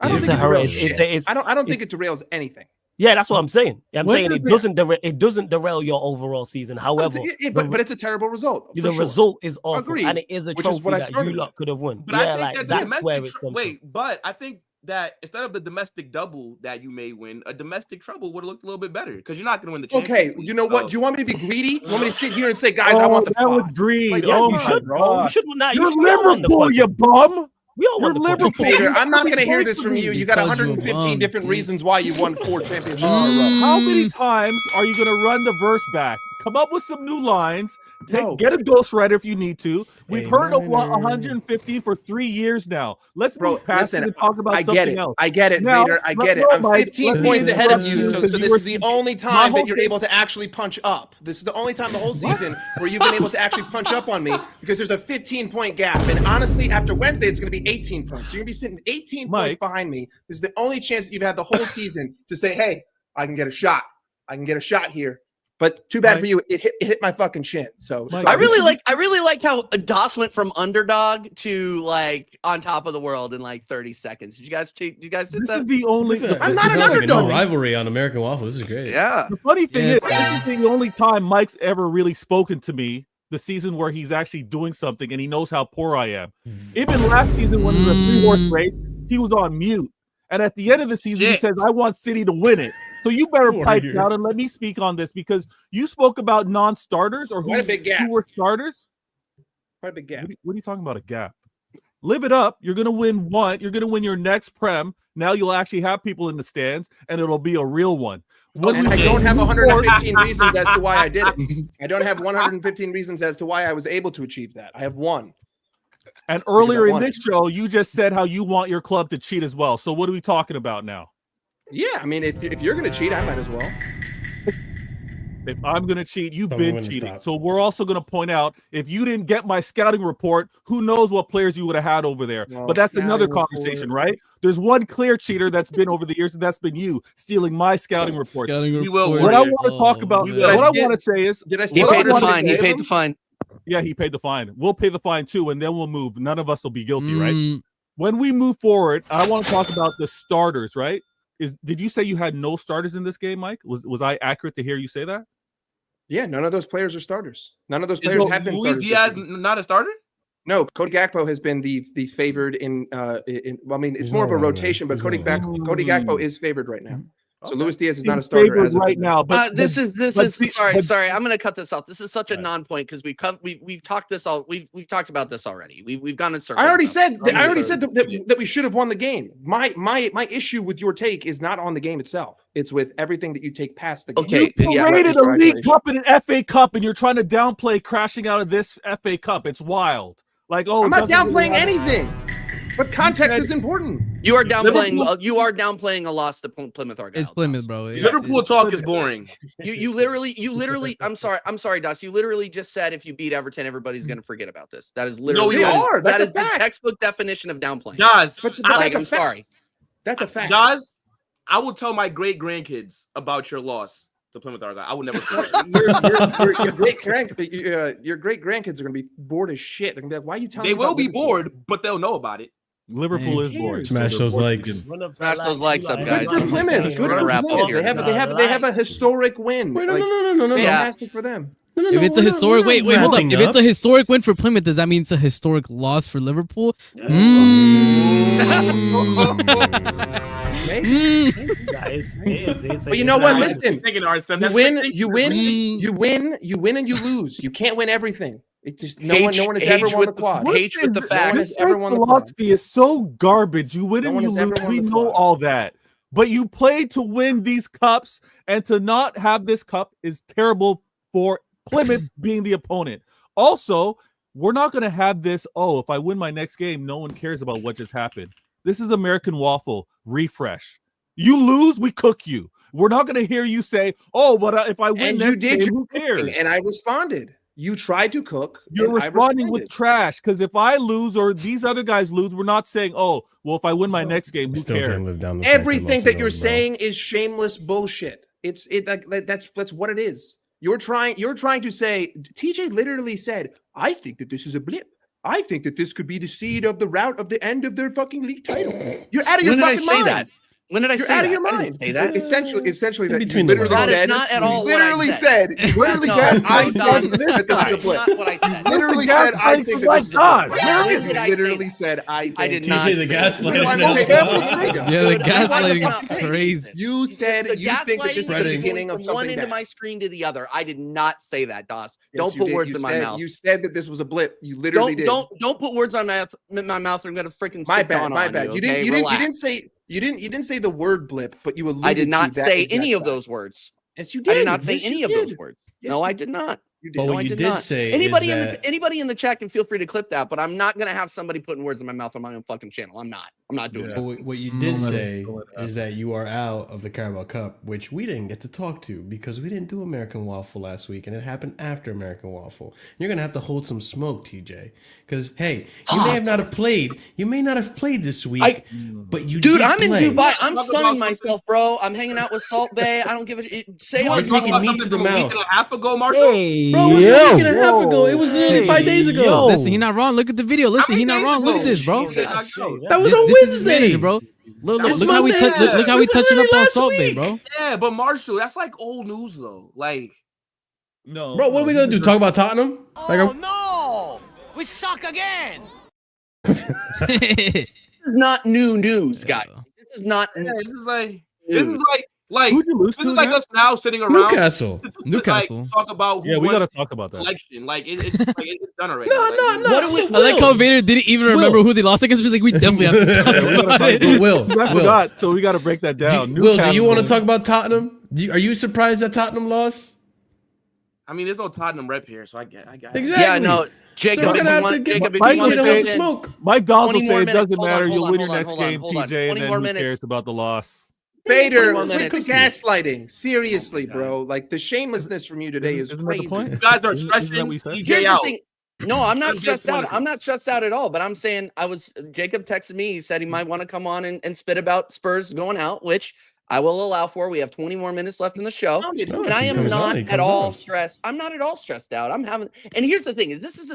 I don't think I don't think it derails anything. Yeah, that's what I'm saying. I'm saying it doesn't derail your overall season. However, but it's a terrible result. The result is awful, and it is a trophy that you lot could have won. But yeah, I think that's where it's but I think that instead of the domestic double that you may win, a domestic treble would have looked a little bit better because you're not going to win the championship. Okay, you know what? Do you want me to be greedy? You want me to sit here and say, guys, I want the that was greed. Like, you should, bro. You should not. You're Liverpool, you bum. We all want Liverpool. I'm not going to hear this from you. You got 115 different reasons why you won 4 championships in a row. How many times are you going to run the verse back? Come up with some new lines. Get a ghostwriter if you need to. We've heard of 150 for 3 years now. Let's move past it and talk about something else. I get it, Vader. I get it. I'm 15 points ahead of you, so this is the only time that you're able to actually punch up. This is the only time the whole season where you've been able to actually punch up on me because there's a 15-point gap. And honestly, after Wednesday, it's going to be 18 points. So you're going to be sitting 18 points behind me. This is the only chance that you've had the whole season to say, hey, I can get a shot. I can get a shot here. But too bad for you. It hit my fucking shin. So I really like how Doss went from underdog to like on top of the world in like 30 seconds. Did you guys see that? This is the only. I'm not an underdog. Rivalry on American Waffle. This is great. Yeah. The funny thing is, this is the only time Mike's ever really spoken to me. The season where he's actually doing something and he knows how poor I am. Even last season when it was a 3-horse race, he was on mute. And at the end of the season, he says, "I want City to win it." So you better pipe down and let me speak on this because you spoke about non-starters or who were starters. Quite a big gap. What are you talking about? A gap? Live it up. You're gonna win one. You're gonna win your next Prem. Now you'll actually have people in the stands, and it'll be a real one. And I don't have 115 reasons as to why I did it. I don't have 115 reasons as to why I was able to achieve that. I have one. And earlier in this show, you just said how you want your club to cheat as well. So what are we talking about now? Yeah, I mean, if you're going to cheat, I might as well. If I'm going to cheat, you've been cheating. So we're also going to point out, if you didn't get my scouting report, who knows what players you would have had over there. Well, but that's another conversation, right? There's one clear cheater that's been over the years, and that's been you stealing my scouting report. What I want to talk about, what I want to say is, he paid the fine. He paid the fine. Yeah, he paid the fine. We'll pay the fine too, and then we'll move. None of us will be guilty, right? When we move forward, I want to talk about the starters, right? Did you say you had no starters in this game, Mike? Was I accurate to hear you say that? Yeah, none of those players are starters. None of those players have been starters. Luis Diaz not a starter? No, Cody Gakpo has been the favored in well, I mean, it's more of a rotation, but Cody Gakpo is favored right now. So Luis Diaz is not a starter as of right now. But this is sorry. I'm going to cut this off. This is such a non-point because we've talked this all. We've talked about this already. We've gone in circles. I already said that we should have won the game. My issue with your take is not on the game itself. It's with everything that you take past the game. Okay, you paraded a League Cup and an FA Cup, and you're trying to downplay crashing out of this FA Cup. It's wild. Like, oh, I'm not downplaying anything. But context is important. You are downplaying a loss to Plymouth Argyle. It's Plymouth, bro. Liverpool talk is boring. You literally. I'm sorry, Dust. You literally just said if you beat Everton, everybody's gonna forget about this. That is literally That's the textbook definition of downplaying. Guys, I'm sorry. That's a fact. Guys, I will tell my great grandkids about your loss to Plymouth Argyle. I will never forget. Your great grandkids are gonna be bored as shit. They're gonna be like, "Why are you telling me?" They will be bored, but they'll know about it. Liverpool is bored. Smash those likes. Smash those likes up, guys. Good for Plymouth. Good for wrap up here. They have a historic win. Wait, no. Fantastic for them. If it's a historic wait, hold up. If it's a historic win for Plymouth, does that mean it's a historic loss for Liverpool? Guys, but you know what? Listen, you win, and you lose. You can't win everything. It's just no one has ever won the quad. H with the facts. This philosophy is so garbage. You win and you lose. We know all that. But you play to win these cups, and to not have this cup is terrible for Plymouth being the opponent. Also, we're not going to have this, if I win my next game, no one cares about what just happened. This is American Waffle. Refresh. You lose, we cook you. We're not going to hear you say, but if I win next game, who cares? And I responded. You tried to cook. You're responding with trash, because if I lose or these other guys lose, we're not saying, if I win my next game, who cares? Everything that you're saying is shameless bullshit. That's what it is. You're trying to say, TJ literally said, I think that this is a blip. I think that this could be the seed of the route of the end of their fucking league title. You're out of your fucking mind. When did I say that? You're out of your mind. I didn't say that. Essentially, that between you literally said. Not at all. You literally said. You literally said. I think that this is a blip. Not what I said. You literally said. I think that this is a blip. I literally said. I think. I did not. TJ, the gaslighting. Yeah, the gaslighting is crazy. You said you think that this is the beginning of something one into bad. my screen to the other. I did not say that, Doss. Yes, Don't put words in my mouth. You said that this was a blip. You literally did. Don't put words in my mouth. Or I'm gonna freaking. My bad. You didn't say. You didn't say the word blip, but you alluded to that. I did not say any of those words. Yes, you did. I did not say any of those words. No, I did not. But what you did say, anybody in the chat can feel free to clip that, but I'm not gonna have somebody putting words in my mouth on my own fucking channel. I'm not doing it. What you did say is that you are out of the Carabao Cup, which we didn't get to talk to because we didn't do American Waffle last week, and it happened after American Waffle. You're gonna have to hold some smoke, TJ, because hey, you may not have played this week, but you dude, did I'm play. in Dubai. I'm sunning myself, bro. I'm hanging out with Salt Bay. I don't give a shit. Say You're taking meat to the mouth. A week and a half ago, Marshall. Bro, it was a week and a half ago. It was literally 5 days ago. Listen, he not wrong. Look at the video. Listen, he not wrong. Look at this, bro. That was on This is Wednesday, manager, bro. Look how we touching up on Salt Bay, bro. Yeah, but Marshall, that's like old news though. Like, no, bro. What are we gonna do? Talk about Tottenham? No, we suck again. This is not new news, guys. This is not. this is like Like, who'd you lose this to is like again? us now sitting around Newcastle. Newcastle. Like, talk about who Yeah, we won gotta talk about that. election. Like, it's done already. No, Like, I like how Vader didn't even remember who they lost against. He's like, we definitely have to talk about it. But Will, I forgot, so we got to break that down. Will, do you want to Newcastle. talk about Tottenham? Are you surprised that Tottenham lost? I mean, there's no Tottenham rep here, so I get Exactly. Yeah, no, Jacob, So we're if gonna you have want, to get Jacob, if Mike you want in to with jump the in, smoke. Mike Dawes 20 will more say it minutes. doesn't Hold on, matter. hold You'll on, win your hold on, next hold on, game, hold on. TJ, 20 and more then who minutes. cares about the loss? Vader, more quit minutes. the gaslighting. Seriously, bro. Like the shamelessness from you today is Isn't that the crazy. point? you guys are Isn't that stressing what you said? TJ Here's the out. thing. No, I'm not That's stressed out. disappointing. I'm not stressed out at all. But I'm saying Jacob texted me. He said he might want to come on and spit about Spurs going out, which I will allow for. We have 20 more minutes left in the show. No, And if I he am comes on, not he at comes all on. stressed. I'm not at all stressed out. I'm having, and here's the thing: is this is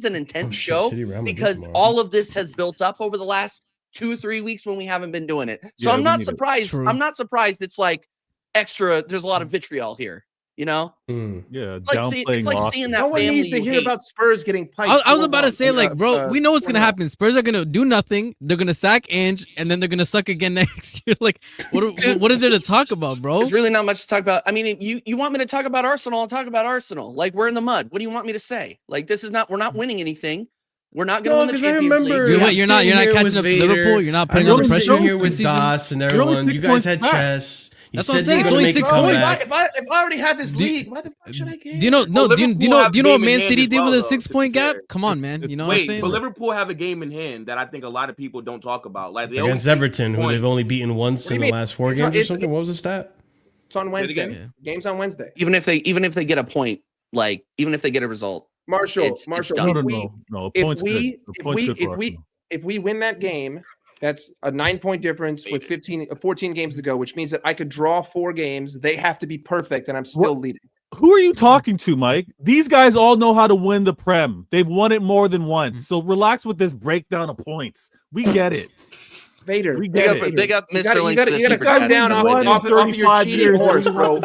an intense Oh, shit, show City Real Madrid because tomorrow. all of this has built up over the last 2-3 weeks when we haven't been doing it. So Yeah, I'm we not need it. surprised. True. I'm not surprised. It's like extra. There's a lot of vitriol here. You know, Yeah, it's like downplaying seeing No that one family needs to you hear hate. about Spurs getting piped. I was about to 4-1. say, like, bro, we know what's gonna 4-0. happen. Spurs are gonna do nothing. They're gonna sack Ange, and then they're gonna suck again next year. Like, what is there to talk about, bro? There's really not much to talk about. I mean, you want me to talk about Arsenal? I'll talk about Arsenal. Like, we're in the mud. What do you want me to say? Like, we're not winning anything. We're not going to No, win the 'cause I Champions League. remember- You're, I'm you're not sitting here catching with up to Vader. Liverpool. You're not putting I on the remember pressure sitting here this with season. Das and You're only everyone. 6 You guys points had back. chess. You That's what I'm said saying. you It's were only gonna make 6 a Bro, points. comeback. if I already had this Do- league, why the fuck should I care? Do you know? No. Well, Do you Liverpool know? have Do you know what game in Man hand City as did well, with a though, to be 6-point gap? fair. Come on, man. You know what I'm Wait, saying? but Liverpool have a game in hand that I think a lot of people don't talk about. Like they Against always Everton, who they've only beaten once What do in you the mean? last 4 It's- games or it's- something. What was the stat? It's on Wednesday. again? Game's on Wednesday. Even if they get a point, like even if they get a result, Marshall, it's Marshall, done. No. if Points we, good. if Points we, good for if we, Arsenal. if we win that game, that's a 9-point difference with 14 games to go, which means that I could draw 4 games. They have to be perfect, and I'm still leading. Who are you talking to, Mike? These guys all know how to win the Prem. They've won it more than once. So relax with this breakdown of points. We get it. Vader, We Big get up, it. big up, You Mr. gotta, Link. you gotta, for the you gotta super come chat, down by off, the way, off, dude. off of your cheating horse, bro.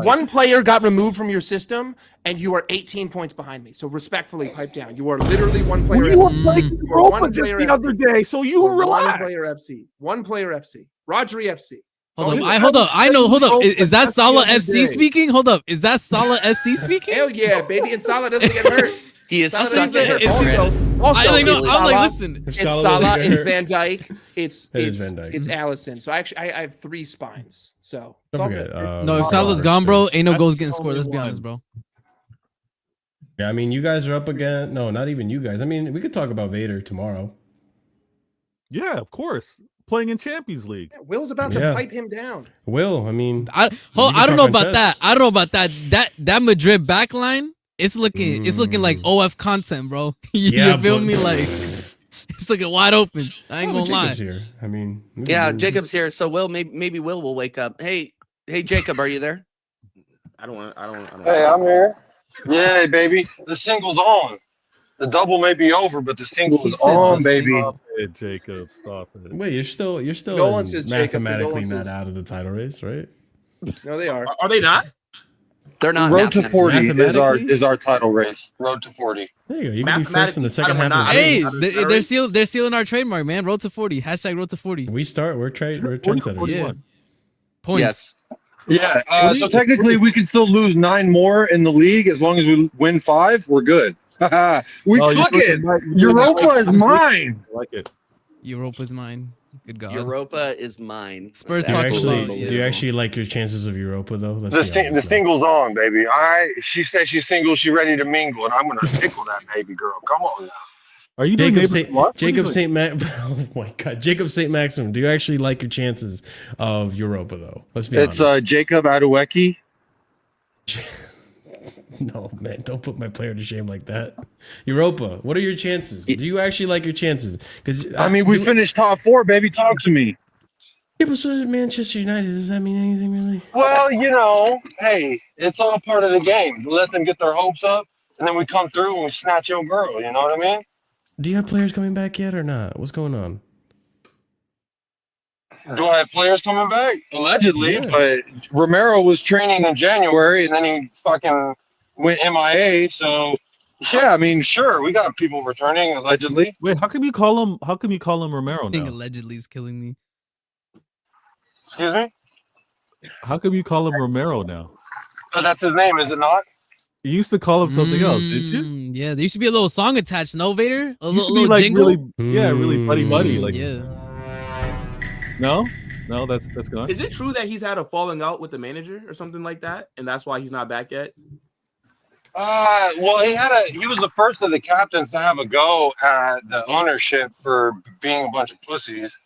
One player got removed from your system, and you are 18 points behind me. So respectfully, pipe down. You are literally one player. You were FC. playing You are Europa one just player the FC. other day, so you You are relax. One player FC. Rodri FC. Hold It's up. all Hold up. I know. Hold up. Europa Is that just the Salah other FC day. speaking? Hold up. Is that Salah FC speaking? Hell yeah, baby. And Salah doesn't get hurt. He is Salah such doesn't a get hurt. hypocrite. Also, I like, no, I it's was like, Salah, listen. If It's Salah Salah, doesn't get it's hurt- Van Dijk, it's It is Van Dijk. it's Allison. So actually, I have 3 spines. So it's Don't all forget. good. No, if Salah Salah's hurts gone, too. bro, ain't no That's goals getting the scored. Let's be only honest, bro. Yeah, I mean, you guys are up again. No, not even you guys. I mean, we could talk about Vader tomorrow. Yeah, of course. Playing in Champions League. Yeah, Will's about to Yeah. pipe him down. Will, I mean, I can don't know talk on about chess. that. I don't know about that. That Madrid backline, it's looking like OF content, bro. you Yeah, feel but- me? Like it's looking wide open. I ain't oh, gonna lie. Jacob's here. I mean, Yeah, Jacob's here. So maybe Will will wake up. Hey, Jacob, are you there? I don't. Hey, I'm here. Yeah, baby. The single's on. The double may be over, but the single He is said on, the baby. single. Hey, Jacob, stop it. Wait, you're still Condolences, Jacob, mathematically not condolences. out of the title race, right? No, they are. Are they not? They're not. Road to mathematically. 40 Mathematically? is our title race. Road to 40. There you go. You can be first in the second half. Mathematically, Of the Hey, season. I mean, they're stealing our trademark, man. Road to 40. Hashtag Road to 40. We're trendsetters. Yeah. Points. Yes. Yeah, so technically we can still lose 9 more in the league as long as we win 5. We're good. We Oh, you're cooking. putting- Europa is mine. I like it. Europa's mine. Good God. Europa is mine. Spurs Do you talk Absolutely. about, do you actually like your chances of Europa though? Let's The, be sing, honest, the man. single's on, baby. She said she's single. She's ready to mingle, and I'm gonna tickle that baby girl. Come on now. Are you doing Jacob neighbors St. what? What are you Jacob doing? St. Max. Oh my God, Jacob St. Maxim. Do you actually like your chances of Europa though? Let's be It's honest. Jacob Adeweki. No, man, don't put my player to shame like that. Europa, what are your chances? Do you actually like your chances? Because I mean, we finished top 4, baby. Talk to me. Yeah, but so is Manchester United. Does that mean anything really? Well, hey, it's all part of the game. Let them get their hopes up, and then we come through and we snatch your girl. You know what I mean? Do you have players coming back yet or not? What's going on? Do I have players coming back? Allegedly, Yeah. but Romero was training in January, and then he fucking went MIA. So, yeah, I mean, sure, we got people returning allegedly. Wait, how come you call him Romero I think now? allegedly is killing me. Excuse me? How come you call him Romero now? Oh, that's his name, is it not? You used to call him something else, did you? Yeah, there used to be a little song attached, no, Vader? A Used to be little like jingle? really buddy. Like, yeah. No, that's gone. Is it true that he's had a falling out with the manager or something like that, and that's why he's not back yet? Well, he was the first of the captains to have a go at the ownership for being a bunch of pussies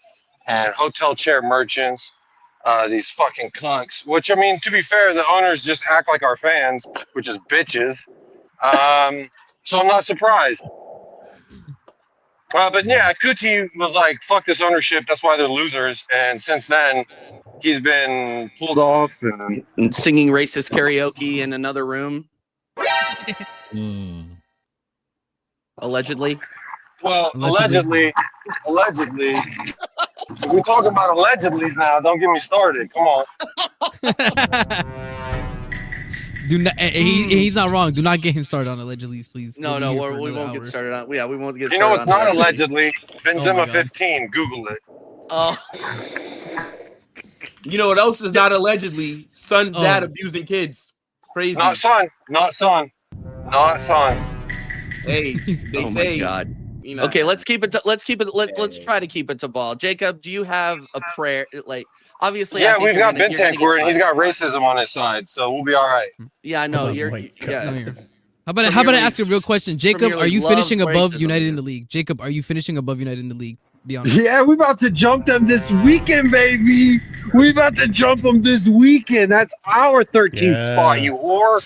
and hotel chair merchants, these fucking cunts. Which, I mean, to be fair, the owners just act like our fans, which is bitches. So I'm not surprised. But yeah, Kuti was like, "Fuck this ownership. That's why they're losers." And since then, he's been pulled off and singing racist karaoke in another room. Allegedly. Well, allegedly. If we're talking about allegedlys now, don't get me started. Come on. Do not. He's not wrong. Do not get him started on allegedlys, please. No, we won't get started on. Yeah, we won't get. You know, it's not allegedly. Benzema 15. Google it. Oh. You know what else is not allegedly? Son's dad abusing kids. Crazy. Not son. Hey, they say. My God. You know, okay, let's try to keep it to ball. Jacob, do you have a prayer? Like, obviously, yeah, we've got Bentancur, and he's got racism on his side, so we'll be all right. Yeah, I know. How about I ask you a real question, Jacob? Are you finishing above United in the league? Jacob, are you finishing above United in the league? Be honest. Yeah, we're about to jump them this weekend, baby. We're about to jump them this weekend. That's our 13th spot, you whore.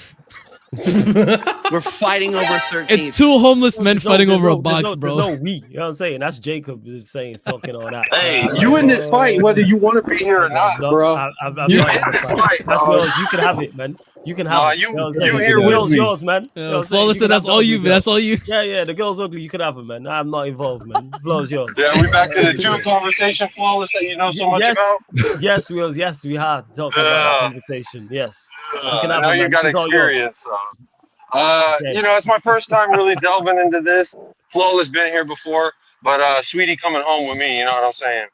We're fighting over 13. It's two homeless men fighting over a box, bro. There's no we. You know what I'm saying? That's Jacob is saying something on that. Hey, you in this fight whether you want to be here or not, bro. I'm not in this fight. That's yours. You can have it, man. You can have it. You here with me. Yours, man. Flawless said that's all you. That's all you. Yeah. The girl's ugly. You can have it, man. I'm not involved, man. Flaw's yours. Yeah, we back to the two conversation, Flawless, that you know so much about. Yes, we had talked about that conversation. Yes, you can have it. Man. You got experience. So. You know, it's my first time really delving into this. Flawless been here before, but Sweetie coming home with me. You know what I'm saying?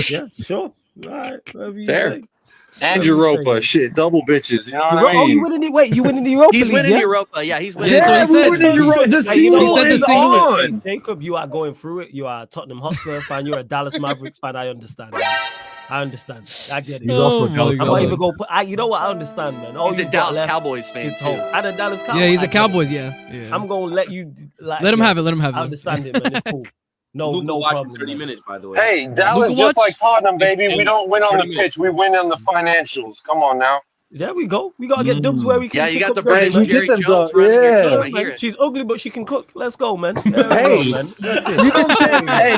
Yeah, sure. All right, fair. And Europa, shit, double bitches. You know what I mean? Oh, you winning the you winning the Europa? He's winning Europa. Yeah, he's winning. Yeah, we're winning Europa. The single is on. Jacob, you are going through it. You are a Tottenham Hotspur fan. You're a Dallas Mavericks fan. I understand. I understand. I get it. He's also a Dallas. I'm not even going to put. You know what? I understand, man. He's a Dallas Cowboys fan too. And a Dallas Cowboys. Yeah, he's a Cowboys. Yeah. I'm going to let you. Let him have it. Let him have it. I understand it, man. It's cool. No problem. 30 minutes, by the way. Hey, Dallas, just like Tottenham, baby. We don't win on the pitch. We win on the financials. Come on now. There we go. We gotta get dubs where we can. Yeah, you got the British Jerry Jones running your team. I hear it. She's ugly, but she can cook. Let's go, man. Hey, man. That's it. You know what I'm saying? Hey,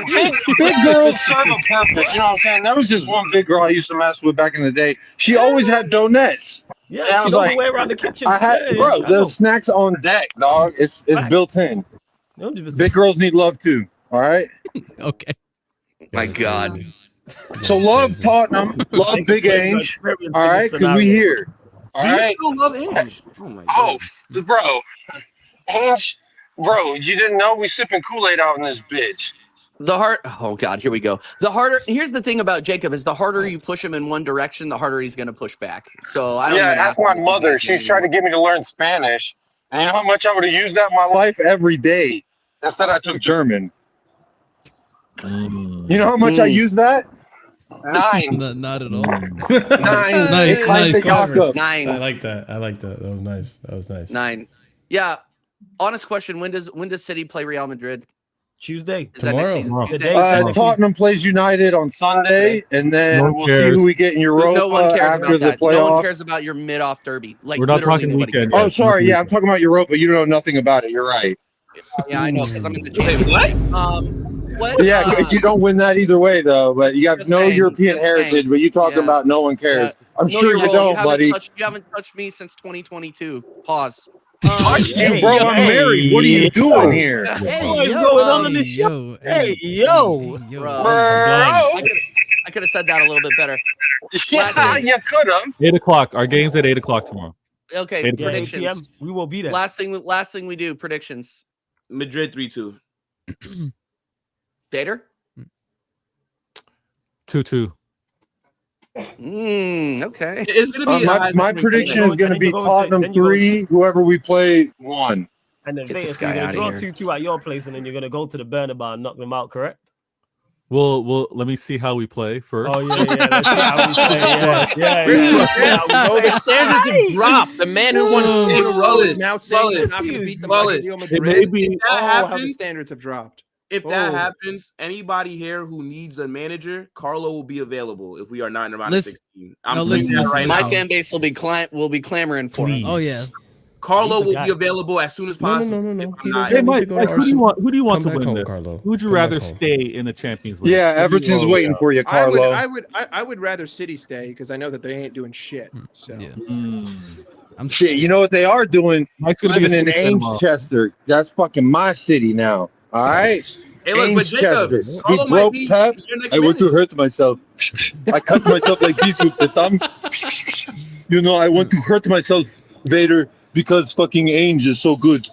big girls serve a purpose. You know what I'm saying? There was just one big girl I used to mess with back in the day. She always had donuts. Yeah, and I was like, way around the kitchen. Bro, there's snacks on deck, dog. It's built in. 100%. Big girls need love too. All right. Okay. My God. So love Tottenham, love Big Ange. All right, because we here. All right. You still love Ange. Oh my God. God. Bro. Ange, bro, you didn't know we sipping Kool-Aid out in this bitch. Oh God, here we go. Here's the thing about Jacob is the harder you push him in one direction, the harder he's going to push back. So I don't that's my mother. She's trying to get me to learn Spanish. And you know how much I would have used that in my life every day. Instead, I took German. You know how much I use that? 9. Not at all. 9. Nice. 9. I like that. That was nice. 9. Yeah. Honest question: When does City play Real Madrid? Tuesday. Is that next season? Tottenham plays United on Sunday, and then we'll see who we get in Europa no one cares after about the that. playoff. No one cares about your mid-off derby. Like we're not literally talking nobody weekend. cares. Oh, sorry. Yeah, I'm talking about Europa. You know nothing about it. You're right. Yeah, I know because I'm in the Champions. What? Yeah, you don't win that either way, though. But you have no European heritage. But you talking about no one cares. I'm sure you don't, buddy. You haven't touched me since 2022. Pause. Touched you, bro. I'm married. What are you doing here? Hey, what's going on in the show? Hey, yo. I could have said that a little bit better. Yeah, you could have. 8:00. Our game's at 8:00 tomorrow. Okay, predictions. We will be there. Last thing we do, predictions. Madrid 3-2. Dater? 2-2. Okay. It's gonna be my prediction is going to be Tottenham 3, whoever we play 1. And then Get Vegas, this you're guy gonna outta draw here. 2-2 at your place, and then you're gonna go to the Bernabeu and knock them out, correct? Well, let me see how we play first. Oh yeah. Let's see how we play. Yeah. Oh, the standards have dropped. The man who won 4 in a row is now saying he's not going to beat them like Real Madrid. It may be how the standards have dropped. If that happens, anybody here who needs a manager, Carlo will be available if we are not in the round of 16. I'm listen, right My now. fan base will be clamoring for him. Oh yeah. Carlo will be available as soon as possible. No. Hey, Mike, who do you want to win this? Carlo. Who'd you rather stay in the Champions League? Yeah, Everton's waiting for you, Carlo. I would rather City stay because I know that they ain't doing shit. So I'm shit. You know what they are doing? Living in Ainchester. That's fucking my city now. All right. Hey, look, but Jacob, he broke Pep. I want to hurt myself. I cut myself like this with the thumb. You know, I want to hurt myself, Vader, because fucking Ainge is so good.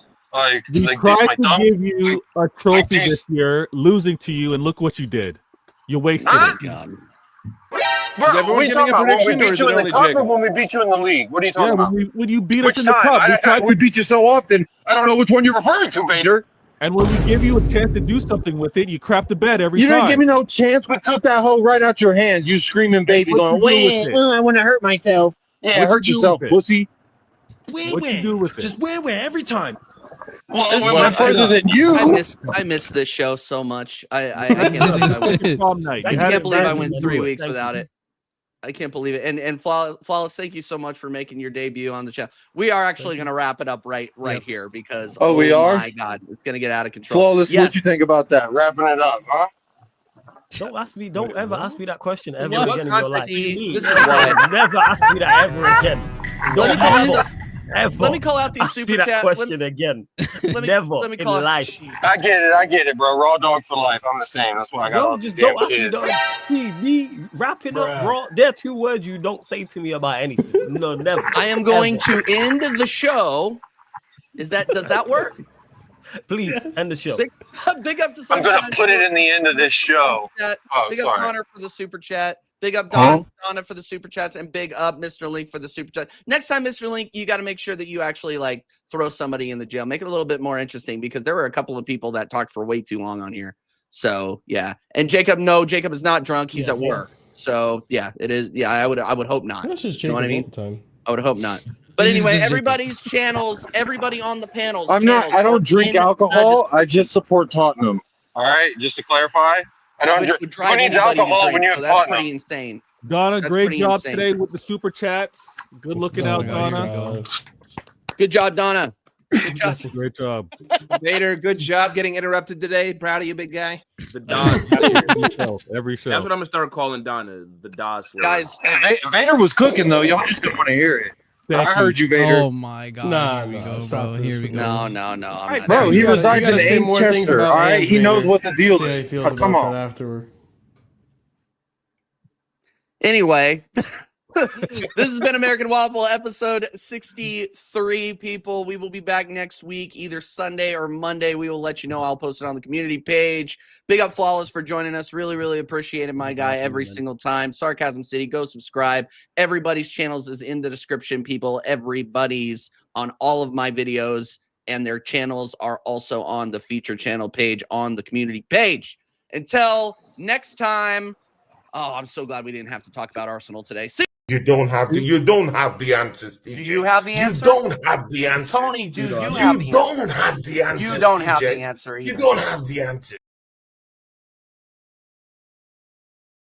We tried to give you a trophy this year, losing to you, and look what you did. You wasted it. God. Bro, what are you talking about? When we beat you in the cup or when we beat you in the league? What are you talking about? When you beat Which us in the time? cup. We beat you so often, I don't know which one you're referring to, Vader. And when we give you a chance to do something with it, you crap the bed every time. You didn't give me no chance. We took that hoe right out your hands. You screaming baby going, wait, I want to hurt myself. Yeah, hurt yourself, pussy. What you do with it? Just where every time. Well, we went further than you. I miss this show so much. I can't believe I went 3 weeks without it. I can't believe it. And Flawless, thank you so much for making your debut on the channel. We are actually going to wrap it up right here because we are? my God, it's going to get out of control. Flawless, what you think about that? Wrapping it up, huh? Don't ever ask me that question ever again in your life. This is why. Never ask me that ever again. Let me call out these super chats. Question again. Never in life. I get it, bro. Raw dog for life. I'm the same. That's why I got. No, just don't ask me. Me wrapping up raw. There are 2 words you don't say to me about anything. No, never. I am going to end the show. Does that work? Please end the show. Big up to. I'm gonna put it in the end of this show. Big up Connor for the super chat. Big up Donna for the super chats, and big up Mr. Link for the super chat. Next time, Mr. Link, you got to make sure that you actually throw somebody in the jail. Make it a little bit more interesting because there were a couple of people that talked for way too long on here. So yeah, and Jacob is not drunk. He's at work. So yeah, it is. Yeah, I would hope not. That's just you know what I mean? I would hope not. But anyway, everybody's channels, everybody on the panels. I don't drink alcohol. I just support Tottenham. All right, just to clarify. I don't drink. Who needs alcohol when you have Tottenham? That's pretty insane. Donna, great job today with the super chats. Good looking out, Donna. Good job, Donna. Good job. Great job. Vader, good job getting interrupted today. Proud of you, big guy. The Dawes. Every show. That's what I'm gonna start calling Donna. The Dawes. Guys, Vader was cooking though. Y'all just don't want to hear it. I heard you, Vader. Oh my God! Here we go, bro. Here we go. No. Bro, he resides in Ainchester. All right, he knows what the deal is. Come on. Afterward. Anyway, this has been American Waffle episode 63, people. We will be back next week, either Sunday or Monday. We will let you know. I'll post it on the community page. Big up Flawless for joining us. Really, really appreciate it, my guy, every single time. Sarcasm City, go subscribe. Everybody's channels is in the description, people. Everybody's on all of my videos, and their channels are also on the feature channel page on the community page. Until next time. Oh, I'm so glad we didn't have to talk about Arsenal today. You don't have the answers. DJ. Do you have the answer? You don't have the answer. Tony, do you don't have the answer. You don't have the answer. You don't have the answer.